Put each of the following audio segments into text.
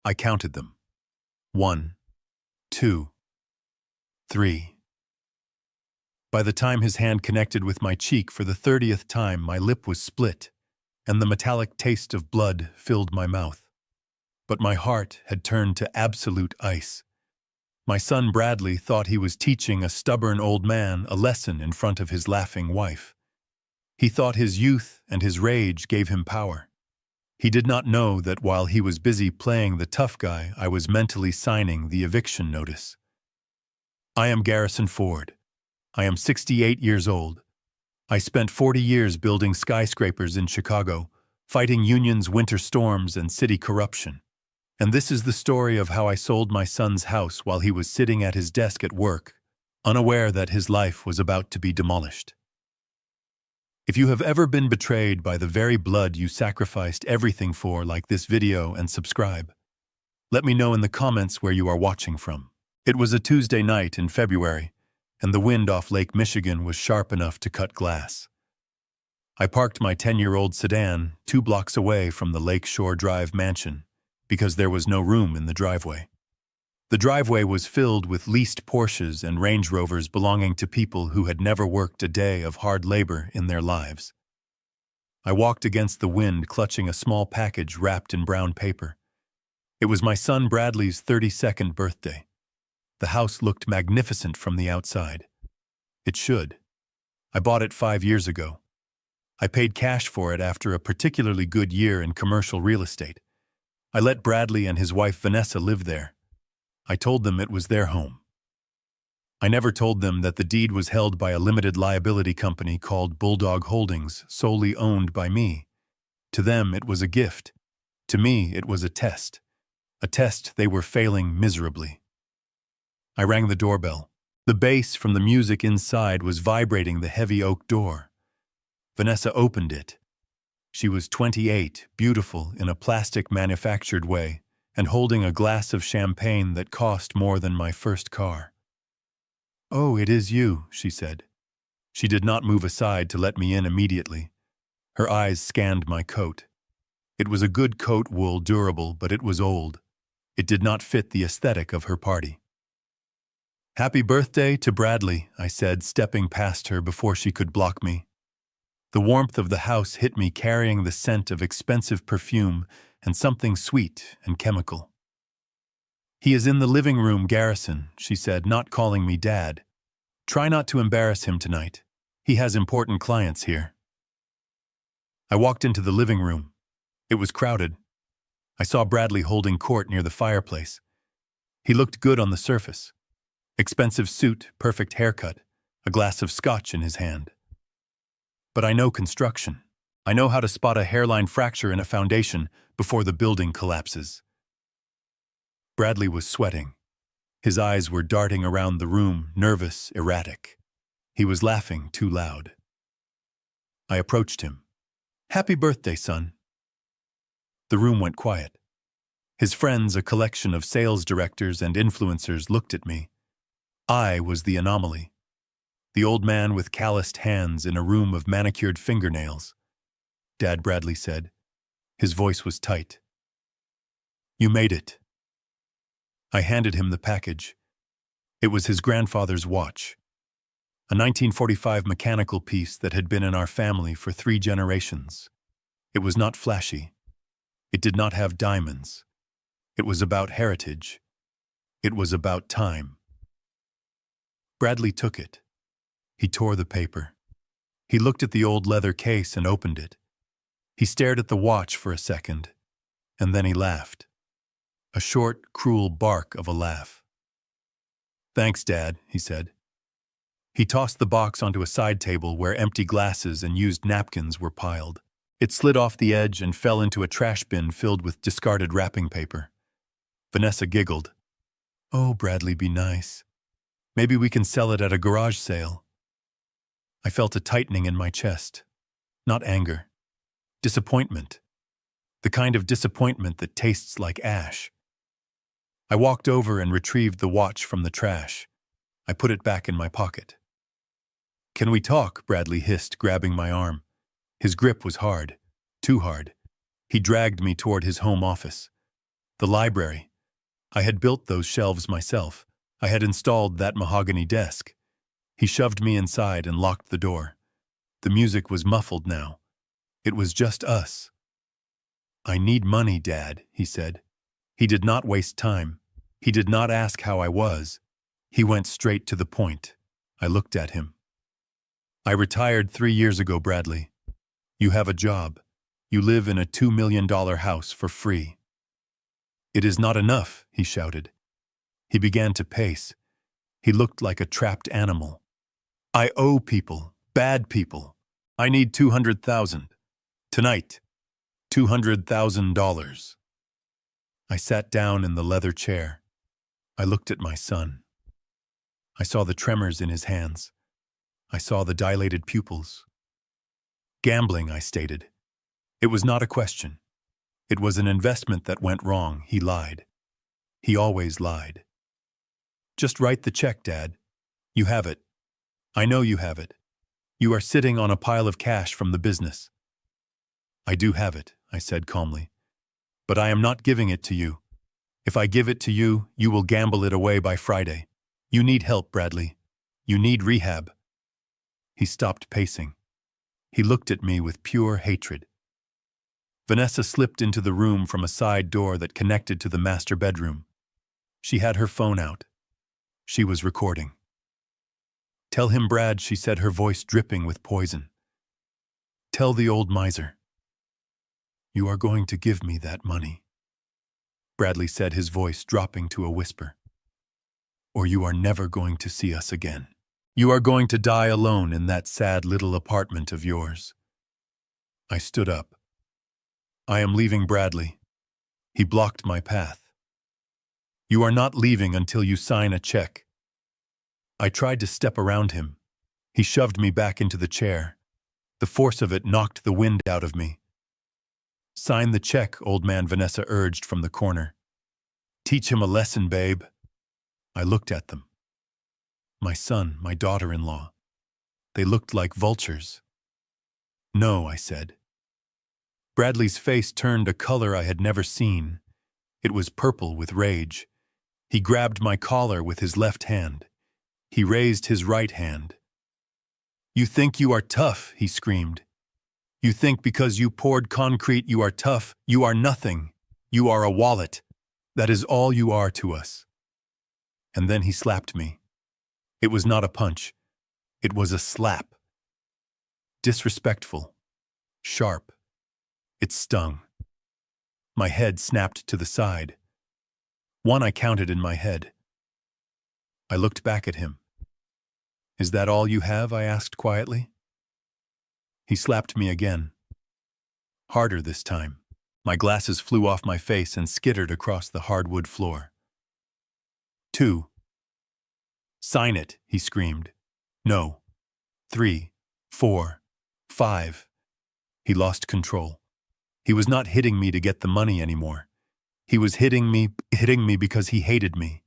I counted them. 1, 2, 3. By the time his hand connected with my cheek for the 30th time, my lip was split, and the metallic taste of blood filled my mouth. But my heart had turned to absolute ice. My son Bradley thought he was teaching a stubborn old man a lesson in front of his laughing wife. He thought his youth and his rage gave him power. He did not know that while he was busy playing the tough guy, I was mentally signing the eviction notice. I am Garrison Ford. I am 68 years old. I spent 40 years building skyscrapers in Chicago, fighting unions, winter storms, and city corruption. And this is the story of how I sold my son's house while he was sitting at his desk at work, unaware that his life was about to be demolished. If you have ever been betrayed by the very blood you sacrificed everything for, like this video and subscribe. Let me know in the comments where you are watching from. It was a Tuesday night in February, and the wind off Lake Michigan was sharp enough to cut glass. I parked my 10-year-old sedan 2 blocks away from the Lakeshore Drive mansion because there was no room in the driveway. The driveway was filled with leased Porsches and Range Rovers belonging to people who had never worked a day of hard labor in their lives. I walked against the wind, clutching a small package wrapped in brown paper. It was my son Bradley's 32nd birthday. The house looked magnificent from the outside. It should. I bought it 5 years ago. I paid cash for it after a particularly good year in commercial real estate. I let Bradley and his wife Vanessa live there. I told them it was their home. I never told them that the deed was held by a limited liability company called Bulldog Holdings, solely owned by me. To them, it was a gift. To me, it was a test they were failing miserably. I rang the doorbell. The bass from the music inside was vibrating the heavy oak door. Vanessa opened it. She was 28, beautiful in a plastic-manufactured way, and holding a glass of champagne that cost more than my first car. "Oh, it is you," she said. She did not move aside to let me in immediately. Her eyes scanned my coat. It was a good coat, wool, durable, but it was old. It did not fit the aesthetic of her party. "Happy birthday to Bradley," I said, stepping past her before she could block me. The warmth of the house hit me, carrying the scent of expensive perfume and something sweet and chemical. "He is in the living room, Garrison," she said, not calling me Dad. "Try not to embarrass him tonight. He has important clients here." I walked into the living room. It was crowded. I saw Bradley holding court near the fireplace. He looked good on the surface. Expensive suit, perfect haircut, a glass of scotch in his hand. But I know construction. I know how to spot a hairline fracture in a foundation before the building collapses. Bradley was sweating. His eyes were darting around the room, nervous, erratic. He was laughing too loud. I approached him. "Happy birthday, son." The room went quiet. His friends, a collection of sales directors and influencers, looked at me. I was the anomaly. The old man with calloused hands in a room of manicured fingernails. "Dad," Bradley said. His voice was tight. "You made it." I handed him the package. It was his grandfather's watch, a 1945 mechanical piece that had been in our family for 3 generations. It was not flashy. It did not have diamonds. It was about heritage. It was about time. Bradley took it. He tore the paper. He looked at the old leather case and opened it. He stared at the watch for a second, and then he laughed. A short, cruel bark of a laugh. "Thanks, Dad," he said. He tossed the box onto a side table where empty glasses and used napkins were piled. It slid off the edge and fell into a trash bin filled with discarded wrapping paper. Vanessa giggled. "Oh, Bradley, be nice. Maybe we can sell it at a garage sale." I felt a tightening in my chest. Not anger. Disappointment. The kind of disappointment that tastes like ash. I walked over and retrieved the watch from the trash. I put it back in my pocket. "Can we talk?" Bradley hissed, grabbing my arm. His grip was hard. Too hard. He dragged me toward his home office. The library. I had built those shelves myself. I had installed that mahogany desk. He shoved me inside and locked the door. The music was muffled now. It was just us. "I need money, Dad," he said. He did not waste time. He did not ask how I was. He went straight to the point. I looked at him. "I retired 3 years ago, Bradley. You have a job. You live in a $2 million house for free." "It is not enough," he shouted. He began to pace. He looked like a trapped animal. "I owe people, bad people. I need 200,000. Tonight. $200,000. I sat down in the leather chair. I looked at my son. I saw the tremors in his hands. I saw the dilated pupils. "Gambling," I stated. It was not a question. It was an investment that went wrong. He lied. He always lied. "Just write the check, Dad. You have it. I know you have it. You are sitting on a pile of cash from the business." "I do have it," I said calmly. "But I am not giving it to you. If I give it to you, you will gamble it away by Friday. You need help, Bradley. You need rehab." He stopped pacing. He looked at me with pure hatred. Vanessa slipped into the room from a side door that connected to the master bedroom. She had her phone out. She was recording. "Tell him, Brad," she said, her voice dripping with poison. "Tell the old miser. You are going to give me that money," Bradley said, his voice dropping to a whisper. "Or you are never going to see us again. You are going to die alone in that sad little apartment of yours." I stood up. "I am leaving, Bradley." He blocked my path. "You are not leaving until you sign a check." I tried to step around him. He shoved me back into the chair. The force of it knocked the wind out of me. "Sign the check," old man Vanessa urged from the corner. "Teach him a lesson, babe." I looked at them. My son, my daughter-in-law. They looked like vultures. "No," I said. Bradley's face turned a color I had never seen. It was purple with rage. He grabbed my collar with his left hand. He raised his right hand. "You think you are tough," he screamed. "You think because you poured concrete you are tough. You are nothing. You are a wallet. That is all you are to us." And then he slapped me. It was not a punch. It was a slap. Disrespectful. Sharp. It stung. My head snapped to the side. One I counted in my head. I looked back at him. "Is that all you have?" I asked quietly. He slapped me again. Harder this time. My glasses flew off my face and skittered across the hardwood floor. 2. "Sign it," he screamed. "No. 3, 4, 5. He lost control. He was not hitting me to get the money anymore. He was hitting me because he hated me.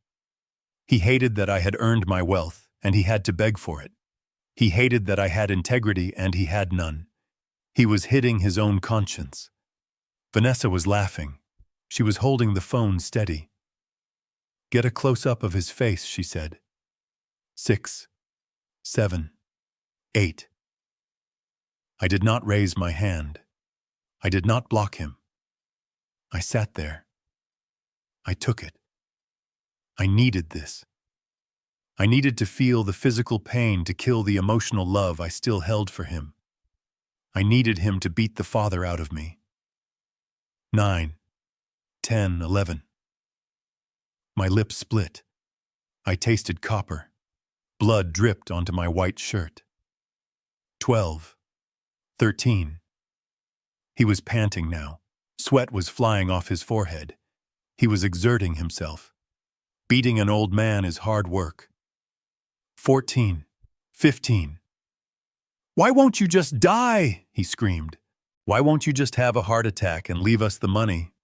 He hated that I had earned my wealth, and he had to beg for it. He hated that I had integrity, and he had none. He was hitting his own conscience. Vanessa was laughing. She was holding the phone steady. "Get a close-up of his face," she said. 6, 7, 8. I did not raise my hand. I did not block him. I sat there. I took it. I needed this. I needed to feel the physical pain to kill the emotional love I still held for him. I needed him to beat the father out of me. 9, 10, 11. My lips split. I tasted copper. Blood dripped onto my white shirt. 12, 13. He was panting now. Sweat was flying off his forehead. He was exerting himself. Beating an old man is hard work. 14, 15. "Why won't you just die?" he screamed. "Why won't you just have a heart attack and leave us the money?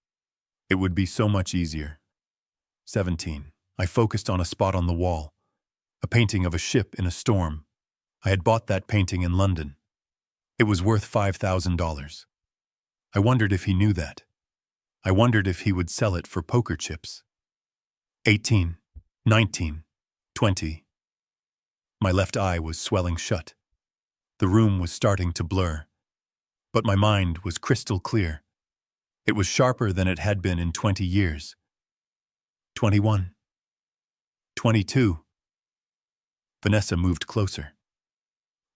It would be so much easier." 17. I focused on a spot on the wall. A painting of a ship in a storm. I had bought that painting in London. It was worth $5,000. I wondered if he knew that. I wondered if he would sell it for poker chips. 18, 19, 20. My left eye was swelling shut. The room was starting to blur. But my mind was crystal clear. It was sharper than it had been in 20 years. 21. 22. Vanessa moved closer.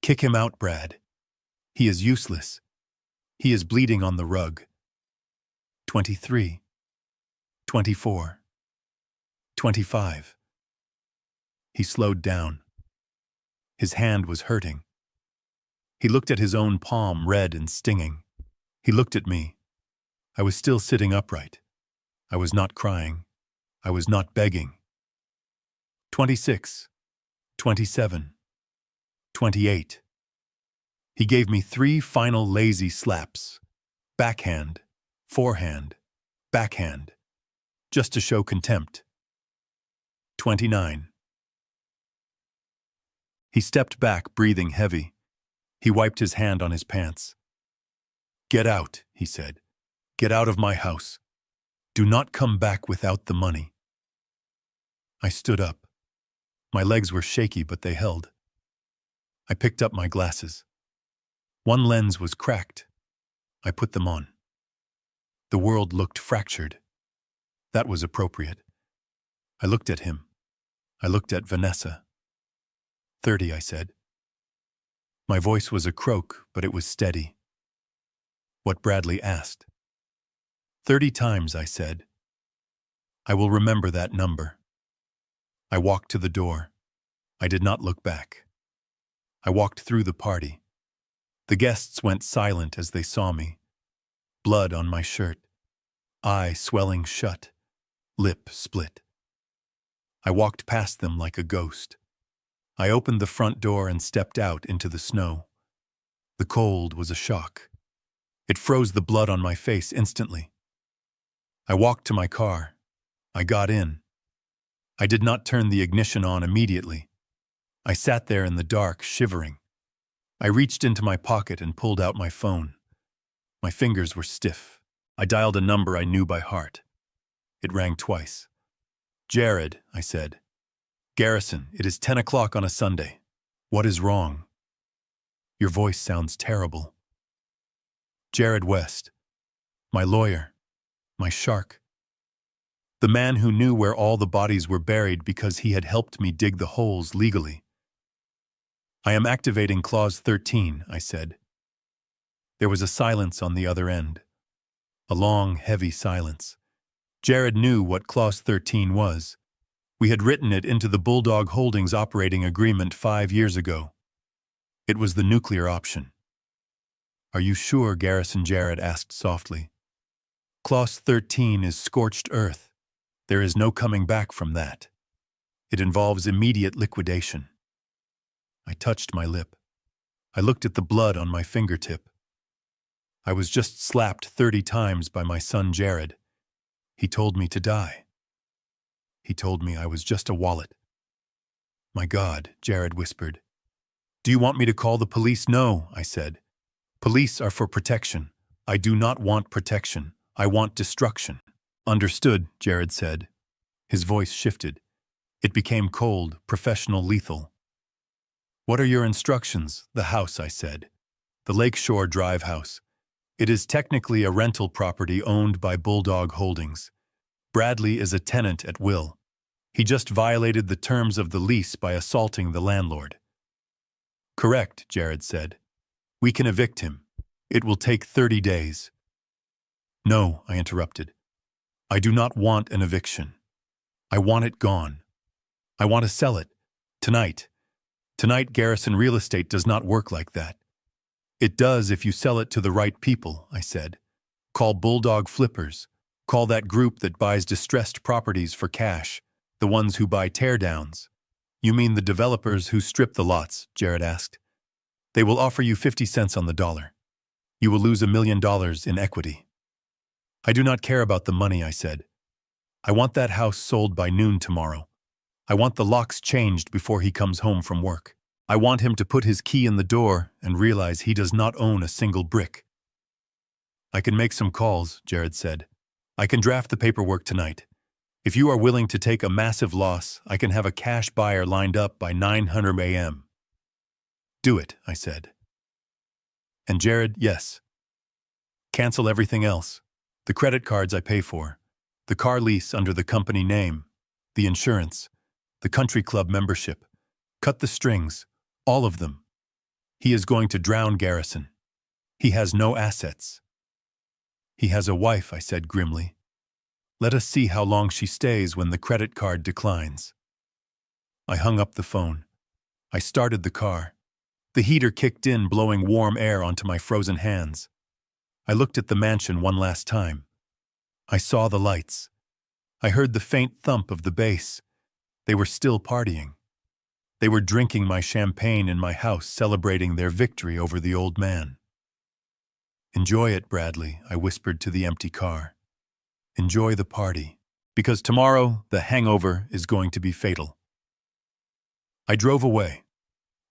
Kick him out, Brad. He is useless. He is bleeding on the rug. 23. 24. 25. He slowed down. His hand was hurting. He looked at his own palm, red and stinging. He looked at me. I was still sitting upright. I was not crying. I was not begging. 26. 27. 28. He gave me 3 final lazy slaps. Backhand, forehand, backhand. Just to show contempt. 29. He stepped back, breathing heavy. He wiped his hand on his pants. Get out, he said. Get out of my house. Do not come back without the money. I stood up. My legs were shaky, but they held. I picked up my glasses. One lens was cracked. I put them on. The world looked fractured. That was appropriate. I looked at him. I looked at Vanessa. 30, I said. My voice was a croak, but it was steady. What Bradley asked. 30 times, I said. I will remember that number. I walked to the door. I did not look back. I walked through the party. The guests went silent as they saw me. Blood on my shirt. Eye swelling shut. Lip split. I walked past them like a ghost. I opened the front door and stepped out into the snow. The cold was a shock. It froze the blood on my face instantly. I walked to my car. I got in. I did not turn the ignition on immediately. I sat there in the dark, shivering. I reached into my pocket and pulled out my phone. My fingers were stiff. I dialed a number I knew by heart. It rang twice. Jared, I said. Garrison, it is 10 o'clock on a Sunday. What is wrong? Your voice sounds terrible. Jared West. My lawyer. My shark. The man who knew where all the bodies were buried because he had helped me dig the holes legally. I am activating Clause 13, I said. There was a silence on the other end. A long, heavy silence. Jared knew what Clause 13 was. We had written it into the Bulldog Holdings operating agreement 5 years ago. It was the nuclear option. Are you sure, Garrison? Jared asked softly. Clause 13 is scorched earth. There is no coming back from that. It involves immediate liquidation. I touched my lip. I looked at the blood on my fingertip. I was just slapped 30 times by my son Jared. He told me to die. He told me I was just a wallet. My God, Jared whispered. Do you want me to call the police? No, I said. Police are for protection. I do not want protection. I want destruction. Understood, Jared said. His voice shifted. It became cold, professional, lethal. What are your instructions? The house, I said. The Lakeshore Drive house. It is technically a rental property owned by Bulldog Holdings. Bradley is a tenant at will. He just violated the terms of the lease by assaulting the landlord. Correct, Jared said. We can evict him. It will take 30 days. No, I interrupted. I do not want an eviction. I want it gone. I want to sell it. Tonight. Tonight, Garrison Real Estate does not work like that. It does if you sell it to the right people, I said. Call Bulldog Flippers. Call that group that buys distressed properties for cash, the ones who buy teardowns. You mean the developers who strip the lots? Jared asked. They will offer you 50 cents on the dollar. You will lose $1 million in equity. I do not care about the money, I said. I want that house sold by noon tomorrow. I want the locks changed before he comes home from work. I want him to put his key in the door and realize he does not own a single brick. I can make some calls, Jared said. I can draft the paperwork tonight. If you are willing to take a massive loss, I can have a cash buyer lined up by 900 a.m. Do it, I said. And Jared, yes. Cancel everything else. The credit cards I pay for, the car lease under the company name, the insurance, the country club membership. Cut the strings, all of them. He is going to drown Garrison. He has no assets. He has a wife, I said grimly. Let us see how long she stays when the credit card declines. I hung up the phone. I started the car. The heater kicked in, blowing warm air onto my frozen hands. I looked at the mansion one last time. I saw the lights. I heard the faint thump of the bass. They were still partying. They were drinking my champagne in my house, celebrating their victory over the old man. Enjoy it, Bradley, I whispered to the empty car. Enjoy the party, because tomorrow the hangover is going to be fatal. I drove away.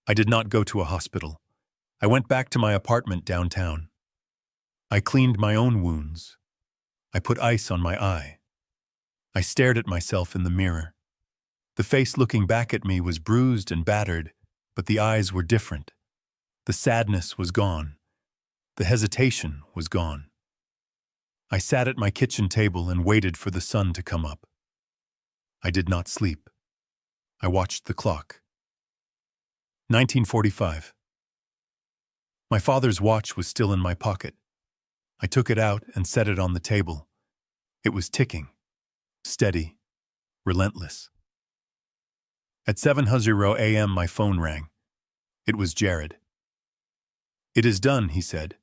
I did not go to a hospital. I went back to my apartment downtown. I cleaned my own wounds. I put ice on my eye. I stared at myself in the mirror. The face looking back at me was bruised and battered, but the eyes were different. The sadness was gone. The hesitation was gone. I sat at my kitchen table and waited for the sun to come up. I did not sleep. I watched the clock. 1945. My father's watch was still in my pocket. I took it out and set it on the table. It was ticking, steady, relentless. At 7:00 a.m. my phone rang. It was Jared. It is done, he said.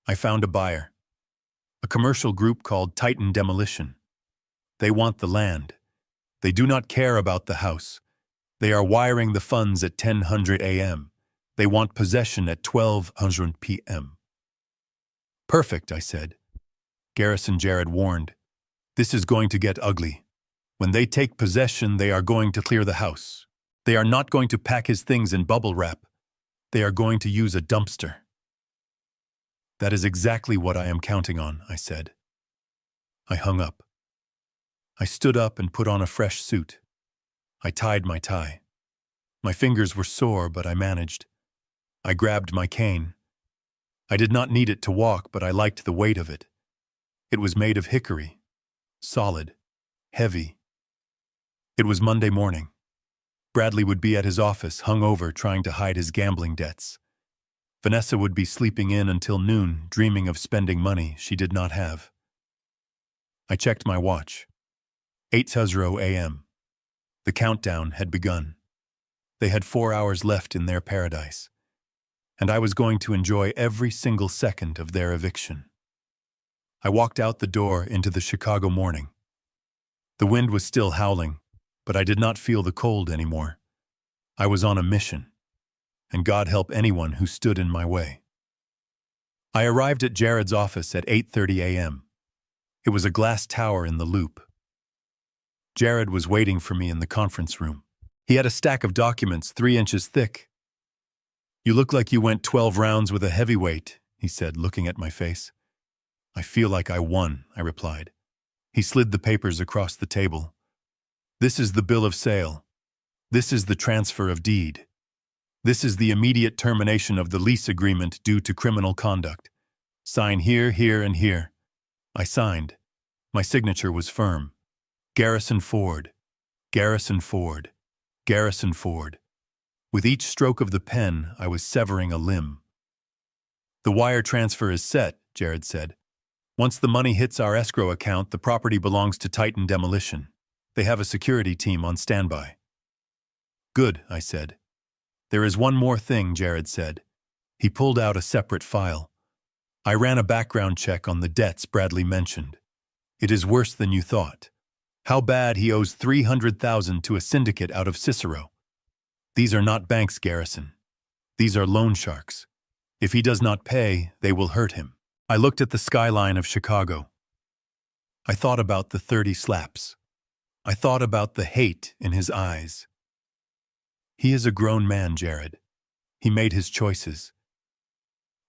I found a buyer. A commercial group called Titan Demolition. They want the land. They do not care about the house. They are wiring the funds at 10:00 a.m. They want possession at 12:00 p.m. Perfect, I said. Garrison, Jared warned. This is going to get ugly. When they take possession, they are going to clear the house. They are not going to pack his things in bubble wrap. They are going to use a dumpster. That is exactly what I am counting on, I said. I hung up. I stood up and put on a fresh suit. I tied my tie. My fingers were sore, but I managed. I grabbed my cane. I did not need it to walk, but I liked the weight of it. It was made of hickory, solid, heavy. It was Monday morning. Bradley would be at his office, hungover, trying to hide his gambling debts. Vanessa would be sleeping in until noon, dreaming of spending money she did not have. I checked my watch. 8:00 a.m. The countdown had begun. They had 4 hours left in their paradise, and I was going to enjoy every single second of their eviction. I walked out the door into the Chicago morning. The wind was still howling, but I did not feel the cold anymore. I was on a mission, and God help anyone who stood in my way. I arrived at Jared's office at 8:30 a.m. It was a glass tower in the loop. Jared was waiting for me in the conference room. He had a stack of documents 3 inches thick. You look like you went 12 rounds with a heavyweight, he said, looking at my face. I feel like I won, I replied. He slid the papers across the table. This is the bill of sale. This is the transfer of deed. This is the immediate termination of the lease agreement due to criminal conduct. Sign here, here, and here. I signed. My signature was firm. Garrison Ford. Garrison Ford. Garrison Ford. With each stroke of the pen, I was severing a limb. The wire transfer is set, Jared said. Once the money hits our escrow account, the property belongs to Titan Demolition. They have a security team on standby. Good, I said. There is one more thing, Jared said. He pulled out a separate file. I ran a background check on the debts Bradley mentioned. It is worse than you thought. How bad he owes $300,000 to a syndicate out of Cicero. These are not banks, Garrison. These are loan sharks. If he does not pay, they will hurt him. I looked at the skyline of Chicago. I thought about the 30 slaps. I thought about the hate in his eyes. He is a grown man, Jared. He made his choices.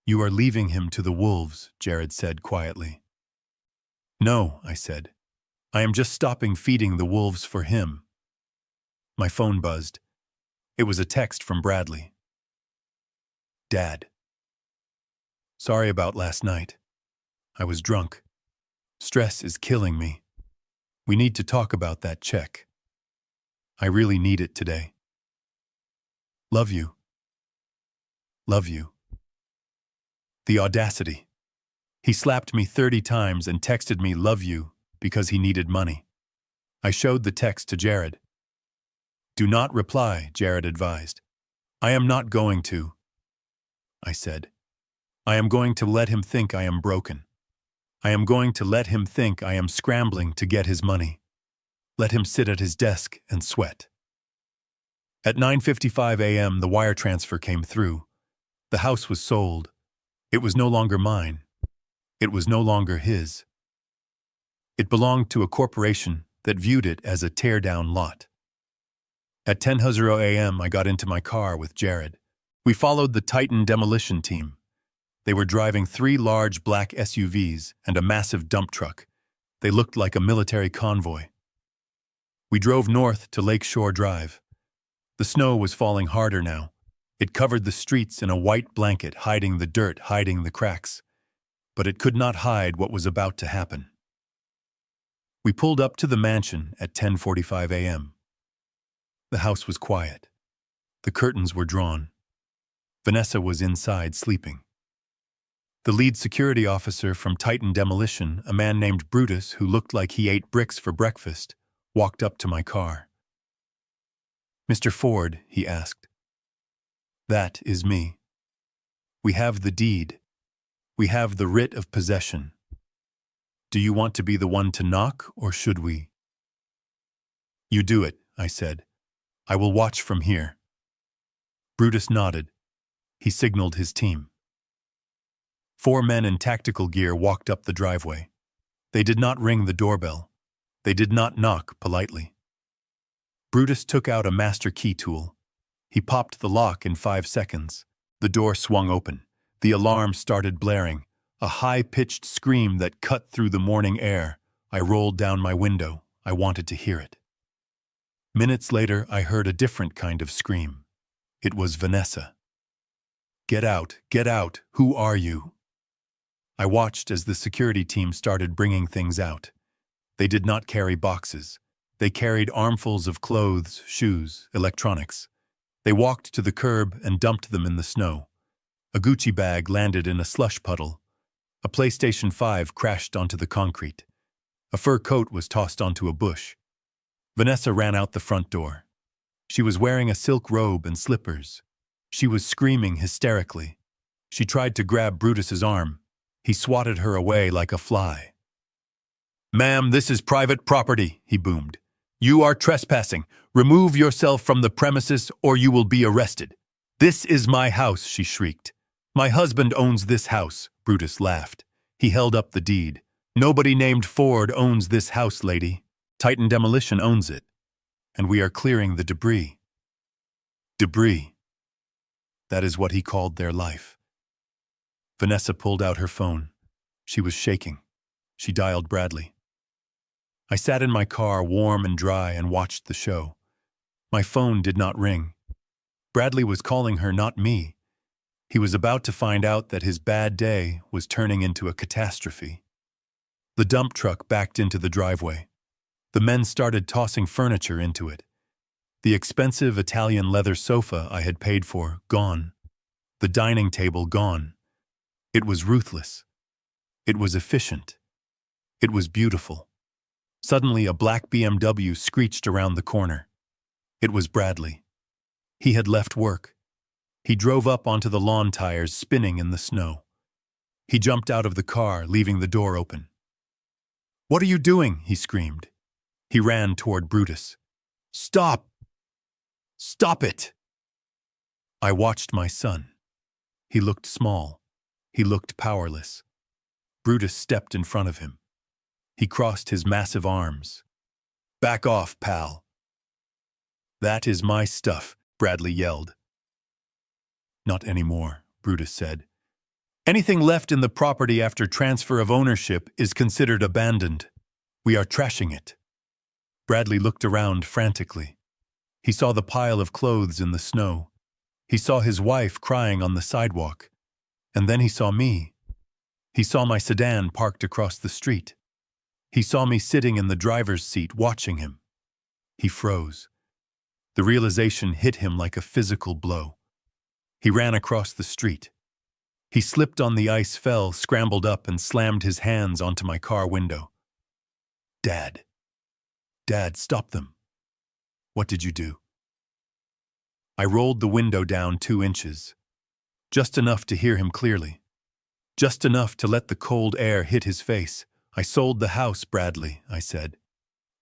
You are leaving him to the wolves, Jared said quietly. No, I said. I am just stopping feeding the wolves for him. My phone buzzed. It was a text from Bradley. Dad. Sorry about last night. I was drunk. Stress is killing me. We need to talk about that check. I really need it today. Love you. Love you. The audacity. He slapped me 30 times and texted me love you because he needed money. I showed the text to Jared. Do not reply, Jared advised. I am not going to. I said. I am going to let him think I am broken. I am going to let him think I am scrambling to get his money. Let him sit at his desk and sweat. At 9:55 a.m., the wire transfer came through. The house was sold. It was no longer mine. It was no longer his. It belonged to a corporation that viewed it as a tear-down lot. At 10:00 a.m., I got into my car with Jared. We followed the Titan demolition team. They were driving 3 large black SUVs and a massive dump truck. They looked like a military convoy. We drove north to Lakeshore Drive. The snow was falling harder now. It covered the streets in a white blanket, hiding the dirt, hiding the cracks. But it could not hide what was about to happen. We pulled up to the mansion at 10:45 a.m. The house was quiet. The curtains were drawn. Vanessa was inside sleeping. The lead security officer from Titan Demolition, a man named Brutus who looked like he ate bricks for breakfast, walked up to my car. Mr. Ford, he asked. That is me. We have the deed. We have the writ of possession. Do you want to be the one to knock, or should we? You do it, I said. I will watch from here. Brutus nodded. He signaled his team. 4 men in tactical gear walked up the driveway. They did not ring the doorbell. They did not knock politely. Brutus took out a master key tool. He popped the lock in 5 seconds. The door swung open. The alarm started blaring, a high-pitched scream that cut through the morning air. I rolled down my window. I wanted to hear it. Minutes later, I heard a different kind of scream. It was Vanessa. Get out, get out, who are you? I watched as the security team started bringing things out. They did not carry boxes. They carried armfuls of clothes, shoes, electronics. They walked to the curb and dumped them in the snow. A Gucci bag landed in a slush puddle. A PlayStation 5 crashed onto the concrete. A fur coat was tossed onto a bush. Vanessa ran out the front door. She was wearing a silk robe and slippers. She was screaming hysterically. She tried to grab Brutus's arm. He swatted her away like a fly. Ma'am, this is private property, he boomed. You are trespassing. Remove yourself from the premises or you will be arrested. This is my house, she shrieked. My husband owns this house, Brutus laughed. He held up the deed. Nobody named Ford owns this house, lady. Titan Demolition owns it. And we are clearing the debris. Debris. That is what he called their life. Vanessa pulled out her phone. She was shaking. She dialed Bradley. I sat in my car, warm and dry, and watched the show. My phone did not ring. Bradley was calling her, not me. He was about to find out that his bad day was turning into a catastrophe. The dump truck backed into the driveway. The men started tossing furniture into it. The expensive Italian leather sofa I had paid for, gone. The dining table, gone. It was ruthless. It was efficient. It was beautiful. Suddenly, a black BMW screeched around the corner. It was Bradley. He had left work. He drove up onto the lawn tires, spinning in the snow. He jumped out of the car, leaving the door open. "What are you doing?" he screamed. He ran toward Brutus. "Stop! Stop it!" I watched my son. He looked small. He looked powerless. Brutus stepped in front of him. He crossed his massive arms. "Back off, pal." "That is my stuff," Bradley yelled. "Not anymore," Brutus said. Anything left in the property after transfer of ownership is considered abandoned. We are trashing it." Bradley looked around frantically. He saw the pile of clothes in the snow. He saw his wife crying on the sidewalk. And then he saw me. He saw my sedan parked across the street. He saw me sitting in the driver's seat watching him. He froze. The realization hit him like a physical blow. He ran across the street. He slipped on the ice, fell, scrambled up, and slammed his hands onto my car window. "Dad. Dad, stop them. What did you do?" I rolled the window down 2 inches. Just enough to hear him clearly. Just enough to let the cold air hit his face. "I sold the house, Bradley," I said.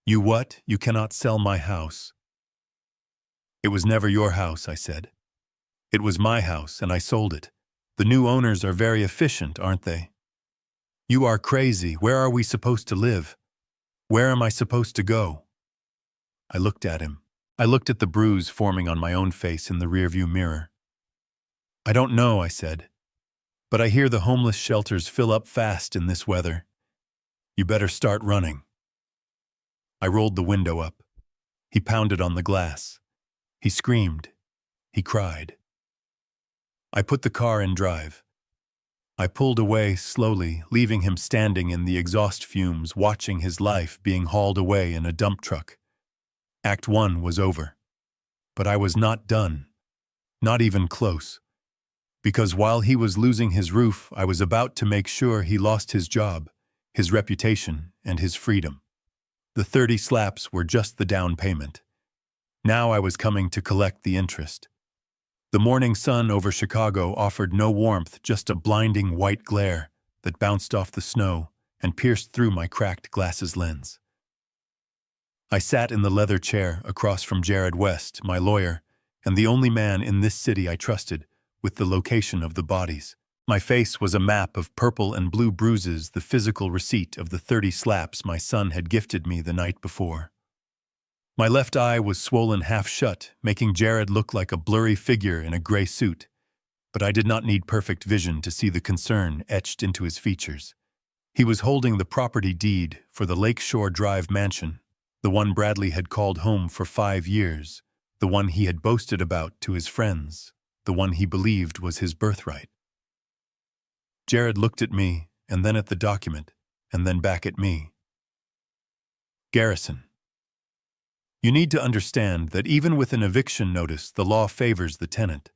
"You what? You cannot sell my house." "It was never your house," I said. "It was my house, and I sold it. The new owners are very efficient, aren't they?" "You are crazy. Where are we supposed to live? Where am I supposed to go?" I looked at him. I looked at the bruise forming on my own face in the rearview mirror. "I don't know," I said. "But I hear the homeless shelters fill up fast in this weather. You better start running." I rolled the window up. He pounded on the glass. He screamed. He cried. I put the car in drive. I pulled away slowly, leaving him standing in the exhaust fumes, watching his life being hauled away in a dump truck. Act 1 was over. But I was not done. Not even close. Because while he was losing his roof, I was about to make sure he lost his job, his reputation, and his freedom. The 30 slaps were just the down payment. Now I was coming to collect the interest. The morning sun over Chicago offered no warmth, just a blinding white glare that bounced off the snow and pierced through my cracked glasses lens. I sat in the leather chair across from Jared West, my lawyer, and the only man in this city I trusted with the location of the bodies. My face was a map of purple and blue bruises, the physical receipt of the 30 slaps my son had gifted me the night before. My left eye was swollen half shut, making Jared look like a blurry figure in a gray suit, but I did not need perfect vision to see the concern etched into his features. He was holding the property deed for the Lakeshore Drive mansion, the one Bradley had called home for 5 years, the one he had boasted about to his friends, the one he believed was his birthright. Jared looked at me, and then at the document, and then back at me. "Garrison, you need to understand that even with an eviction notice, the law favors the tenant.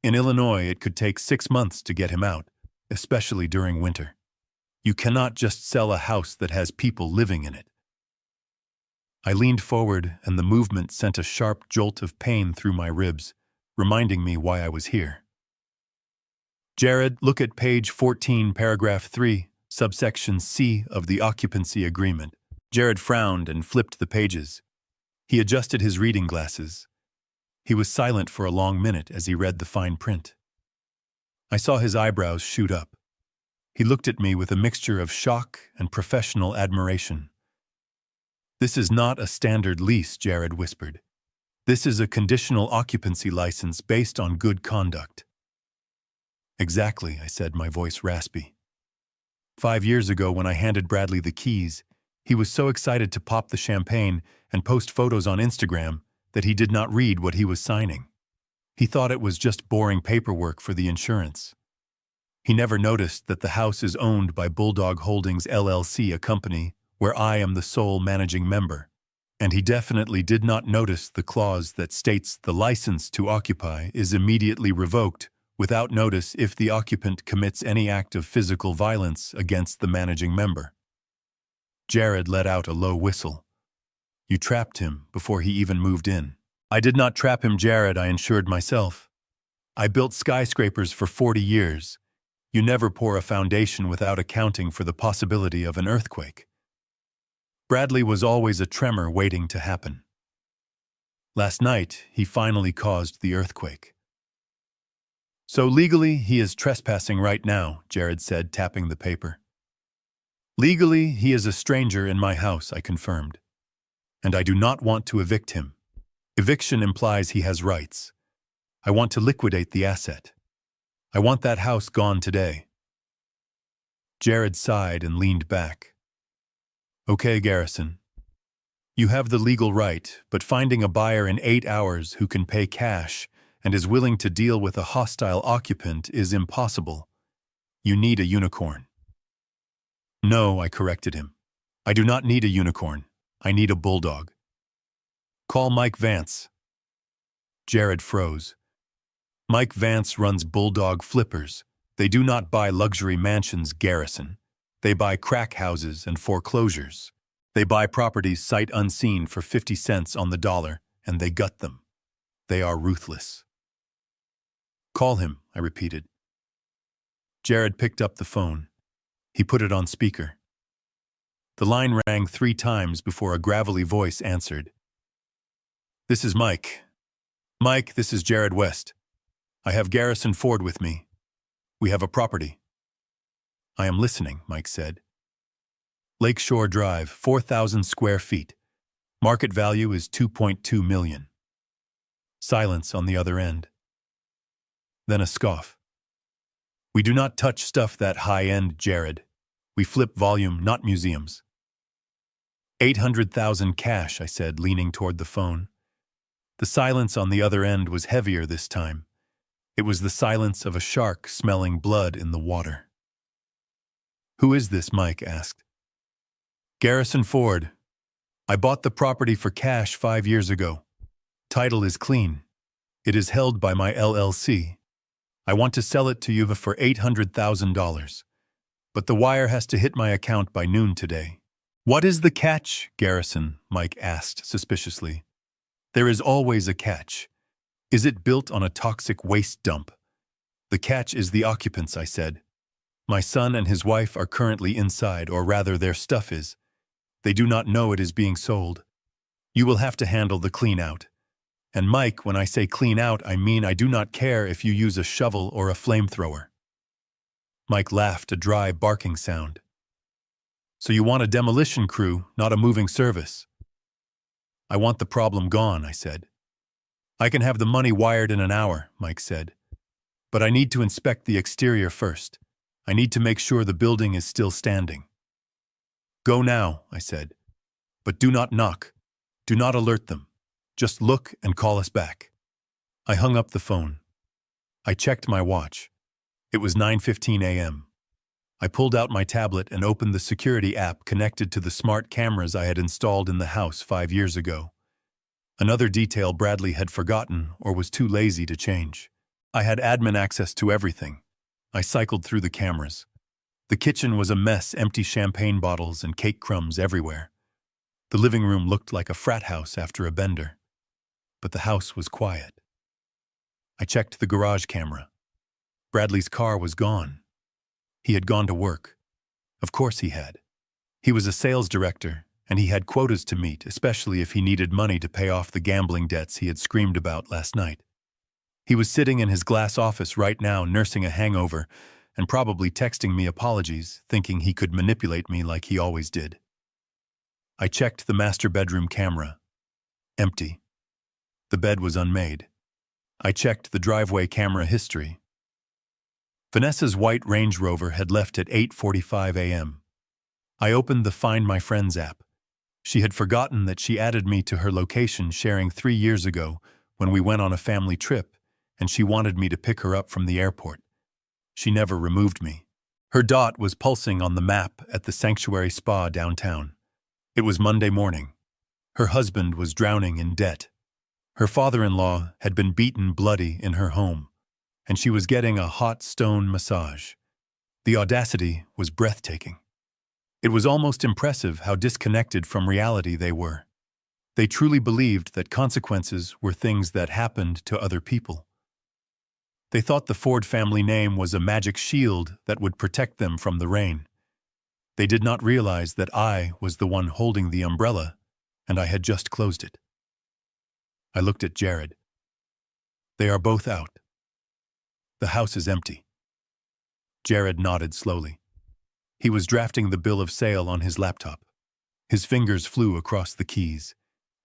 In Illinois, it could take 6 months to get him out, especially during winter. You cannot just sell a house that has people living in it." I leaned forward, and the movement sent a sharp jolt of pain through my ribs, reminding me why I was here. "Jared, look at page 14, paragraph 3, subsection C of the occupancy agreement." Jared frowned and flipped the pages. He adjusted his reading glasses. He was silent for a long minute as he read the fine print. I saw his eyebrows shoot up. He looked at me with a mixture of shock and professional admiration. "This is not a standard lease," Jared whispered. "This is a conditional occupancy license based on good conduct." "Exactly," I said, my voice raspy. 5 years ago, when I handed Bradley the keys, he was so excited to pop the champagne and post photos on Instagram that he did not read what he was signing. He thought it was just boring paperwork for the insurance. He never noticed that the house is owned by Bulldog Holdings LLC, a company where I am the sole managing member. And he definitely did not notice the clause that states the license to occupy is immediately revoked without notice if the occupant commits any act of physical violence against the managing member. Jared let out a low whistle. "You trapped him before he even moved in." "I did not trap him, Jared," I assured myself. "I built skyscrapers for 40 years. You never pour a foundation without accounting for the possibility of an earthquake." Bradley was always a tremor waiting to happen. Last night, he finally caused the earthquake. "So legally, he is trespassing right now," Jared said, tapping the paper. "Legally, he is a stranger in my house," I confirmed. "And I do not want to evict him. Eviction implies he has rights. I want to liquidate the asset. I want that house gone today. Jared sighed and leaned back. Okay, Garrison. You have the legal right, but finding a buyer in 8 hours who can pay cash and is willing to deal with a hostile occupant is impossible. You need a unicorn. No, I corrected him. I do not need a unicorn. I need a bulldog. Call Mike Vance. Jared froze. Mike Vance runs Bulldog Flippers. They do not buy luxury mansions, Garrison. They buy crack houses and foreclosures. They buy properties sight unseen for 50 cents on the dollar, and they gut them. They are ruthless. Call him, I repeated. Jared picked up the phone. He put it on speaker. The line rang 3 times before a gravelly voice answered. This is Mike. Mike, this is Jared West. I have Garrison Ford with me. We have a property. I am listening, Mike said. Lakeshore Drive, 4,000 square feet. Market value is $2.2 million. Silence on the other end. Then a scoff. We do not touch stuff that high-end, Jared. We flip volume, not museums. 800,000 cash, I said, leaning toward the phone. The silence on the other end was heavier this time. It was the silence of a shark smelling blood in the water. Who is this? Mike asked. Garrison Ford. I bought the property for cash 5 years ago. Title is clean. It is held by my LLC. I want to sell it to you for $800,000. But the wire has to hit my account by noon today. What is the catch, Garrison? Mike asked suspiciously. There is always a catch. Is it built on a toxic waste dump? The catch is the occupants, I said. My son and his wife are currently inside, or rather their stuff is. They do not know it is being sold. You will have to handle the clean out. And Mike, when I say clean out, I mean I do not care if you use a shovel or a flamethrower. Mike laughed, a dry barking sound. So you want a demolition crew, not a moving service? I want the problem gone, I said. I can have the money wired in an hour, Mike said. But I need to inspect the exterior first. I need to make sure the building is still standing. Go now, I said. But do not knock. Do not alert them. Just look and call us back. I hung up the phone. I checked my watch. It was 9:15 a.m. I pulled out my tablet and opened the security app connected to the smart cameras I had installed in the house 5 years ago. Another detail Bradley had forgotten or was too lazy to change. I had admin access to everything. I cycled through the cameras. The kitchen was a mess, empty champagne bottles and cake crumbs everywhere. The living room looked like a frat house after a bender. But the house was quiet. I checked the garage camera. Bradley's car was gone. He had gone to work. Of course he had. He was a sales director, and he had quotas to meet, especially if he needed money to pay off the gambling debts he had screamed about last night. He was sitting in his glass office right now, nursing a hangover, and probably texting me apologies, thinking he could manipulate me like he always did. I checked the master bedroom camera. Empty. The bed was unmade. I checked the driveway camera history. Vanessa's white Range Rover had left at 8:45 a.m. I opened the Find My Friends app. She had forgotten that she added me to her location sharing 3 years ago when we went on a family trip, and she wanted me to pick her up from the airport. She never removed me. Her dot was pulsing on the map at the Sanctuary Spa downtown. It was Monday morning. Her husband was drowning in debt. Her father-in-law had been beaten bloody in her home, and she was getting a hot stone massage. The audacity was breathtaking. It was almost impressive how disconnected from reality they were. They truly believed that consequences were things that happened to other people. They thought the Ford family name was a magic shield that would protect them from the rain. They did not realize that I was the one holding the umbrella, and I had just closed it. I looked at Jared. They are both out. The house is empty. Jared nodded slowly. He was drafting the bill of sale on his laptop. His fingers flew across the keys.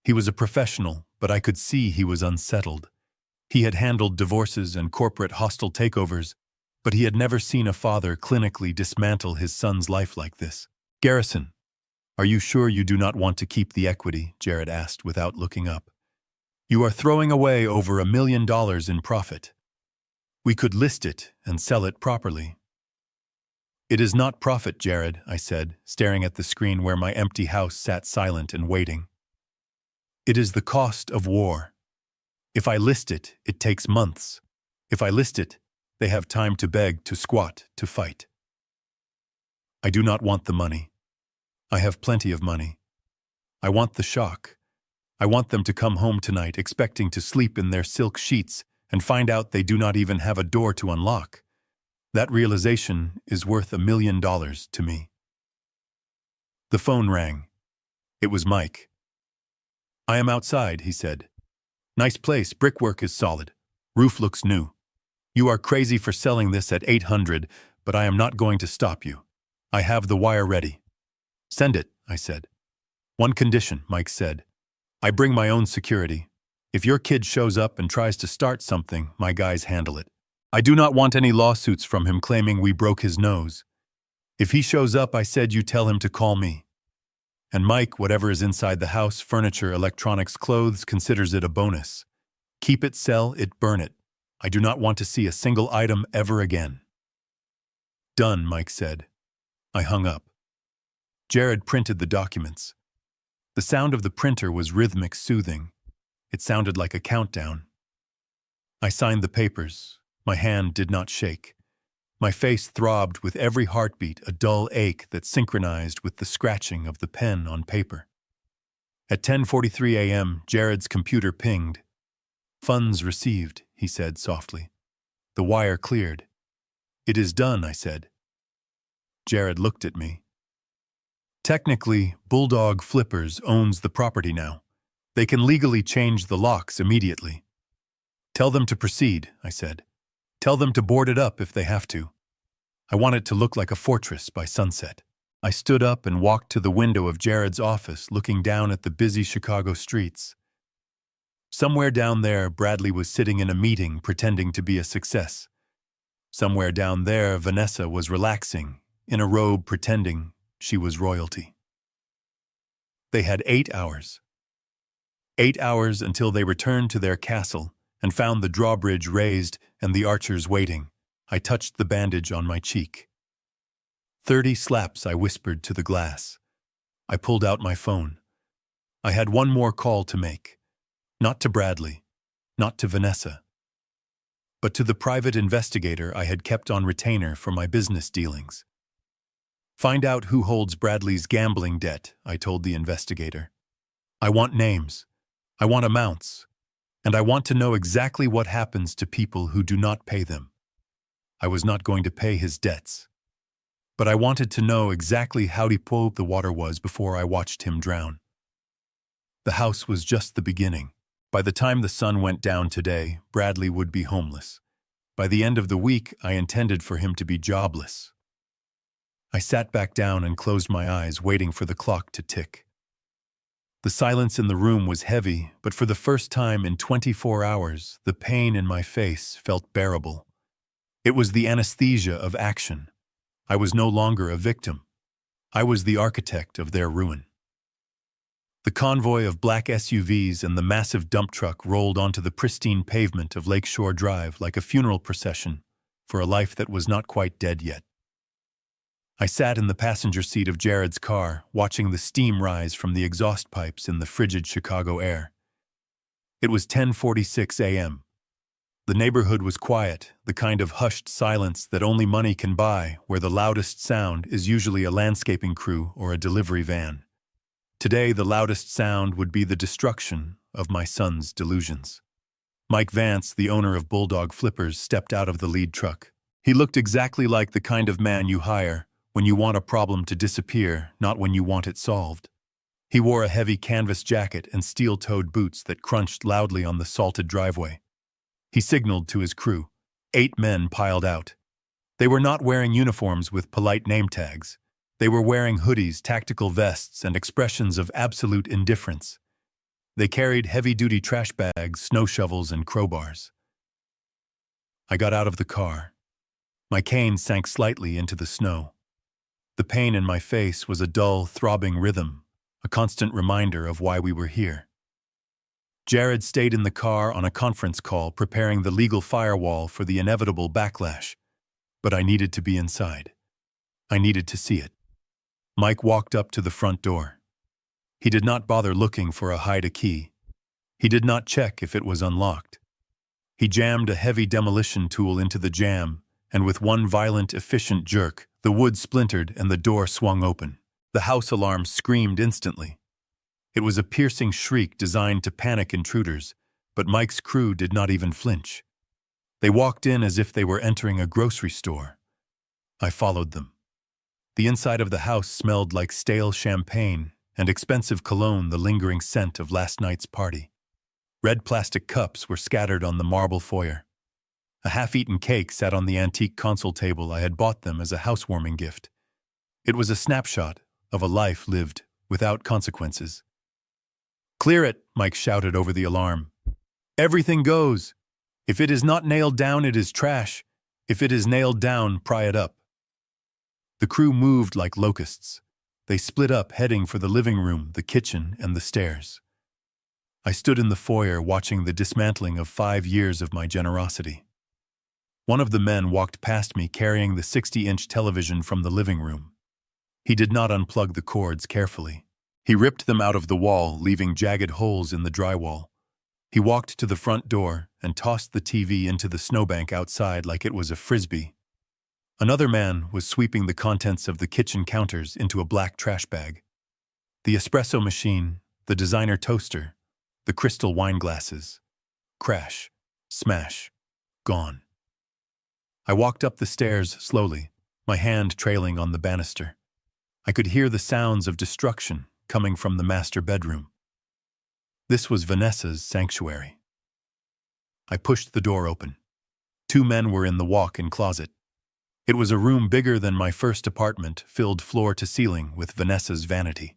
He was a professional, but I could see he was unsettled. He had handled divorces and corporate hostile takeovers, But he had never seen a father clinically dismantle his son's life like this. "Garrison, are you sure you do not want to keep the equity?" Jared asked without looking up. "You are throwing away over $1 million in profit. We could list it and sell it properly." "It is not profit, Jared," I said, staring at the screen where my empty house sat silent and waiting. "It is the cost of war. If I list it, it takes months. If I list it, they have time to beg, to squat, to fight. I do not want the money. I have plenty of money. I want the shock. I want them to come home tonight expecting to sleep in their silk sheets and find out they do not even have a door to unlock. That realization is worth $1 million to me." The phone rang. It was Mike. "I am outside," he said. "Nice place, brickwork is solid. Roof looks new. You are crazy for selling this at 800, but I am not going to stop you. I have the wire ready." "Send it," I said. "One condition," Mike said. "I bring my own security. If your kid shows up and tries to start something, my guys handle it. I do not want any lawsuits from him claiming we broke his nose. If he shows up, I said you tell him to call me. And Mike, whatever is inside the house, furniture, electronics, clothes, considers it a bonus. Keep it, sell it, burn it. I do not want to see a single item ever again." "Done," Mike said. I hung up. Jared printed the documents. The sound of the printer was rhythmic, soothing. It sounded like a countdown. I signed the papers. My hand did not shake. My face throbbed with every heartbeat, a dull ache that synchronized with the scratching of the pen on paper. At 10:43 a.m., Jared's computer pinged. "Funds received," he said softly. "The wire cleared." "It is done," I said. Jared looked at me. "Technically, Bulldog Flippers owns the property now. They can legally change the locks immediately." "Tell them to proceed," I said. "Tell them to board it up if they have to. I want it to look like a fortress by sunset." I stood up and walked to the window of Jared's office, looking down at the busy Chicago streets. Somewhere down there, Bradley was sitting in a meeting pretending to be a success. Somewhere down there, Vanessa was relaxing, in a robe pretending she was royalty. They had 8 hours. 8 hours until they returned to their castle and found the drawbridge raised and the archers waiting. I touched the bandage on my cheek. 30 slaps, I whispered to the glass. I pulled out my phone. I had one more call to make. Not to Bradley, not to Vanessa, but to the private investigator I had kept on retainer for my business dealings. "Find out who holds Bradley's gambling debt," I told the investigator. "I want names. I want amounts. And I want to know exactly what happens to people who do not pay them." I was not going to pay his debts. But I wanted to know exactly how deep the water was before I watched him drown. The house was just the beginning. By the time the sun went down today, Bradley would be homeless. By the end of the week, I intended for him to be jobless. I sat back down and closed my eyes, waiting for the clock to tick. The silence in the room was heavy, but for the first time in 24 hours, the pain in my face felt bearable. It was the anesthesia of action. I was no longer a victim. I was the architect of their ruin. The convoy of black SUVs and the massive dump truck rolled onto the pristine pavement of Lakeshore Drive like a funeral procession for a life that was not quite dead yet. I sat in the passenger seat of Jared's car, watching the steam rise from the exhaust pipes in the frigid Chicago air. It was 10:46 a.m. The neighborhood was quiet, the kind of hushed silence that only money can buy, where the loudest sound is usually a landscaping crew or a delivery van. Today, the loudest sound would be the destruction of my son's delusions. Mike Vance, the owner of Bulldog Flippers, stepped out of the lead truck. He looked exactly like the kind of man you hire when you want a problem to disappear, not when you want it solved. He wore a heavy canvas jacket and steel-toed boots that crunched loudly on the salted driveway. He signaled to his crew. 8 men piled out. They were not wearing uniforms with polite name tags. They were wearing hoodies, tactical vests, and expressions of absolute indifference. They carried heavy-duty trash bags, snow shovels, and crowbars. I got out of the car. My cane sank slightly into the snow. The pain in my face was a dull, throbbing rhythm, a constant reminder of why we were here. Jared stayed in the car on a conference call preparing the legal firewall for the inevitable backlash, but I needed to be inside. I needed to see it. Mike walked up to the front door. He did not bother looking for a hide-a-key. He did not check if it was unlocked. He jammed a heavy demolition tool into the jamb, and with one violent, efficient jerk, the wood splintered and the door swung open. The house alarm screamed instantly. It was a piercing shriek designed to panic intruders, but Mike's crew did not even flinch. They walked in as if they were entering a grocery store. I followed them. The inside of the house smelled like stale champagne and expensive cologne, the lingering scent of last night's party. Red plastic cups were scattered on the marble foyer. A half-eaten cake sat on the antique console table I had bought them as a housewarming gift. It was a snapshot of a life lived without consequences. "Clear it," Mike shouted over the alarm. "Everything goes. If it is not nailed down, it is trash. If it is nailed down, pry it up." The crew moved like locusts. They split up, heading for the living room, the kitchen, and the stairs. I stood in the foyer watching the dismantling of 5 years of my generosity. One of the men walked past me carrying the 60-inch television from the living room. He did not unplug the cords carefully. He ripped them out of the wall, leaving jagged holes in the drywall. He walked to the front door and tossed the TV into the snowbank outside like it was a frisbee. Another man was sweeping the contents of the kitchen counters into a black trash bag. The espresso machine, the designer toaster, the crystal wine glasses. Crash, smash, gone. I walked up the stairs slowly, my hand trailing on the banister. I could hear the sounds of destruction coming from the master bedroom. This was Vanessa's sanctuary. I pushed the door open. 2 men were in the walk-in closet. It was a room bigger than my first apartment, filled floor to ceiling with Vanessa's vanity.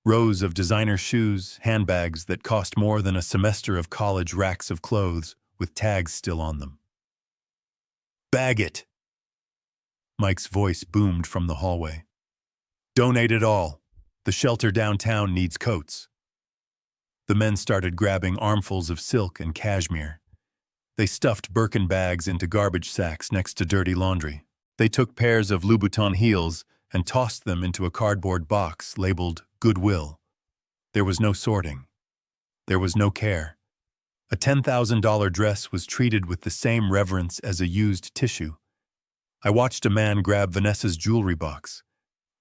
Rows of designer shoes, handbags that cost more than a semester of college, racks of clothes with tags still on them. "Bag it!" Mike's voice boomed from the hallway. "Donate it all. The shelter downtown needs coats." The men started grabbing armfuls of silk and cashmere. They stuffed Birkin bags into garbage sacks next to dirty laundry. They took pairs of Louboutin heels and tossed them into a cardboard box labeled Goodwill. There was no sorting. There was no care. A $10,000 dress was treated with the same reverence as a used tissue. I watched a man grab Vanessa's jewelry box.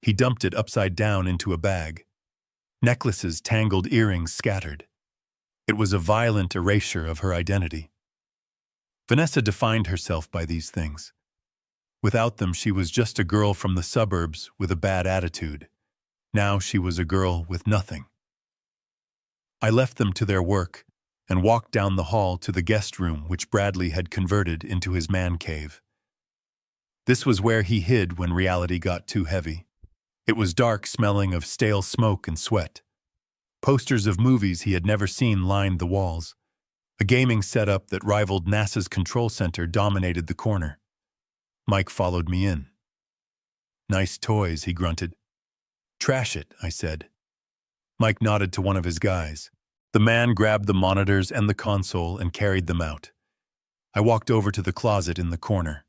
He dumped it upside down into a bag. Necklaces, tangled earrings scattered. It was a violent erasure of her identity. Vanessa defined herself by these things. Without them, she was just a girl from the suburbs with a bad attitude. Now she was a girl with nothing. I left them to their work and walked down the hall to the guest room which Bradley had converted into his man cave. This was where he hid when reality got too heavy. It was dark, smelling of stale smoke and sweat. Posters of movies he had never seen lined the walls. A gaming setup that rivaled NASA's control center dominated the corner. Mike followed me in. "Nice toys," he grunted. "Trash it," I said. Mike nodded to one of his guys. The man grabbed the monitors and the console and carried them out. I walked over to the closet in the corner.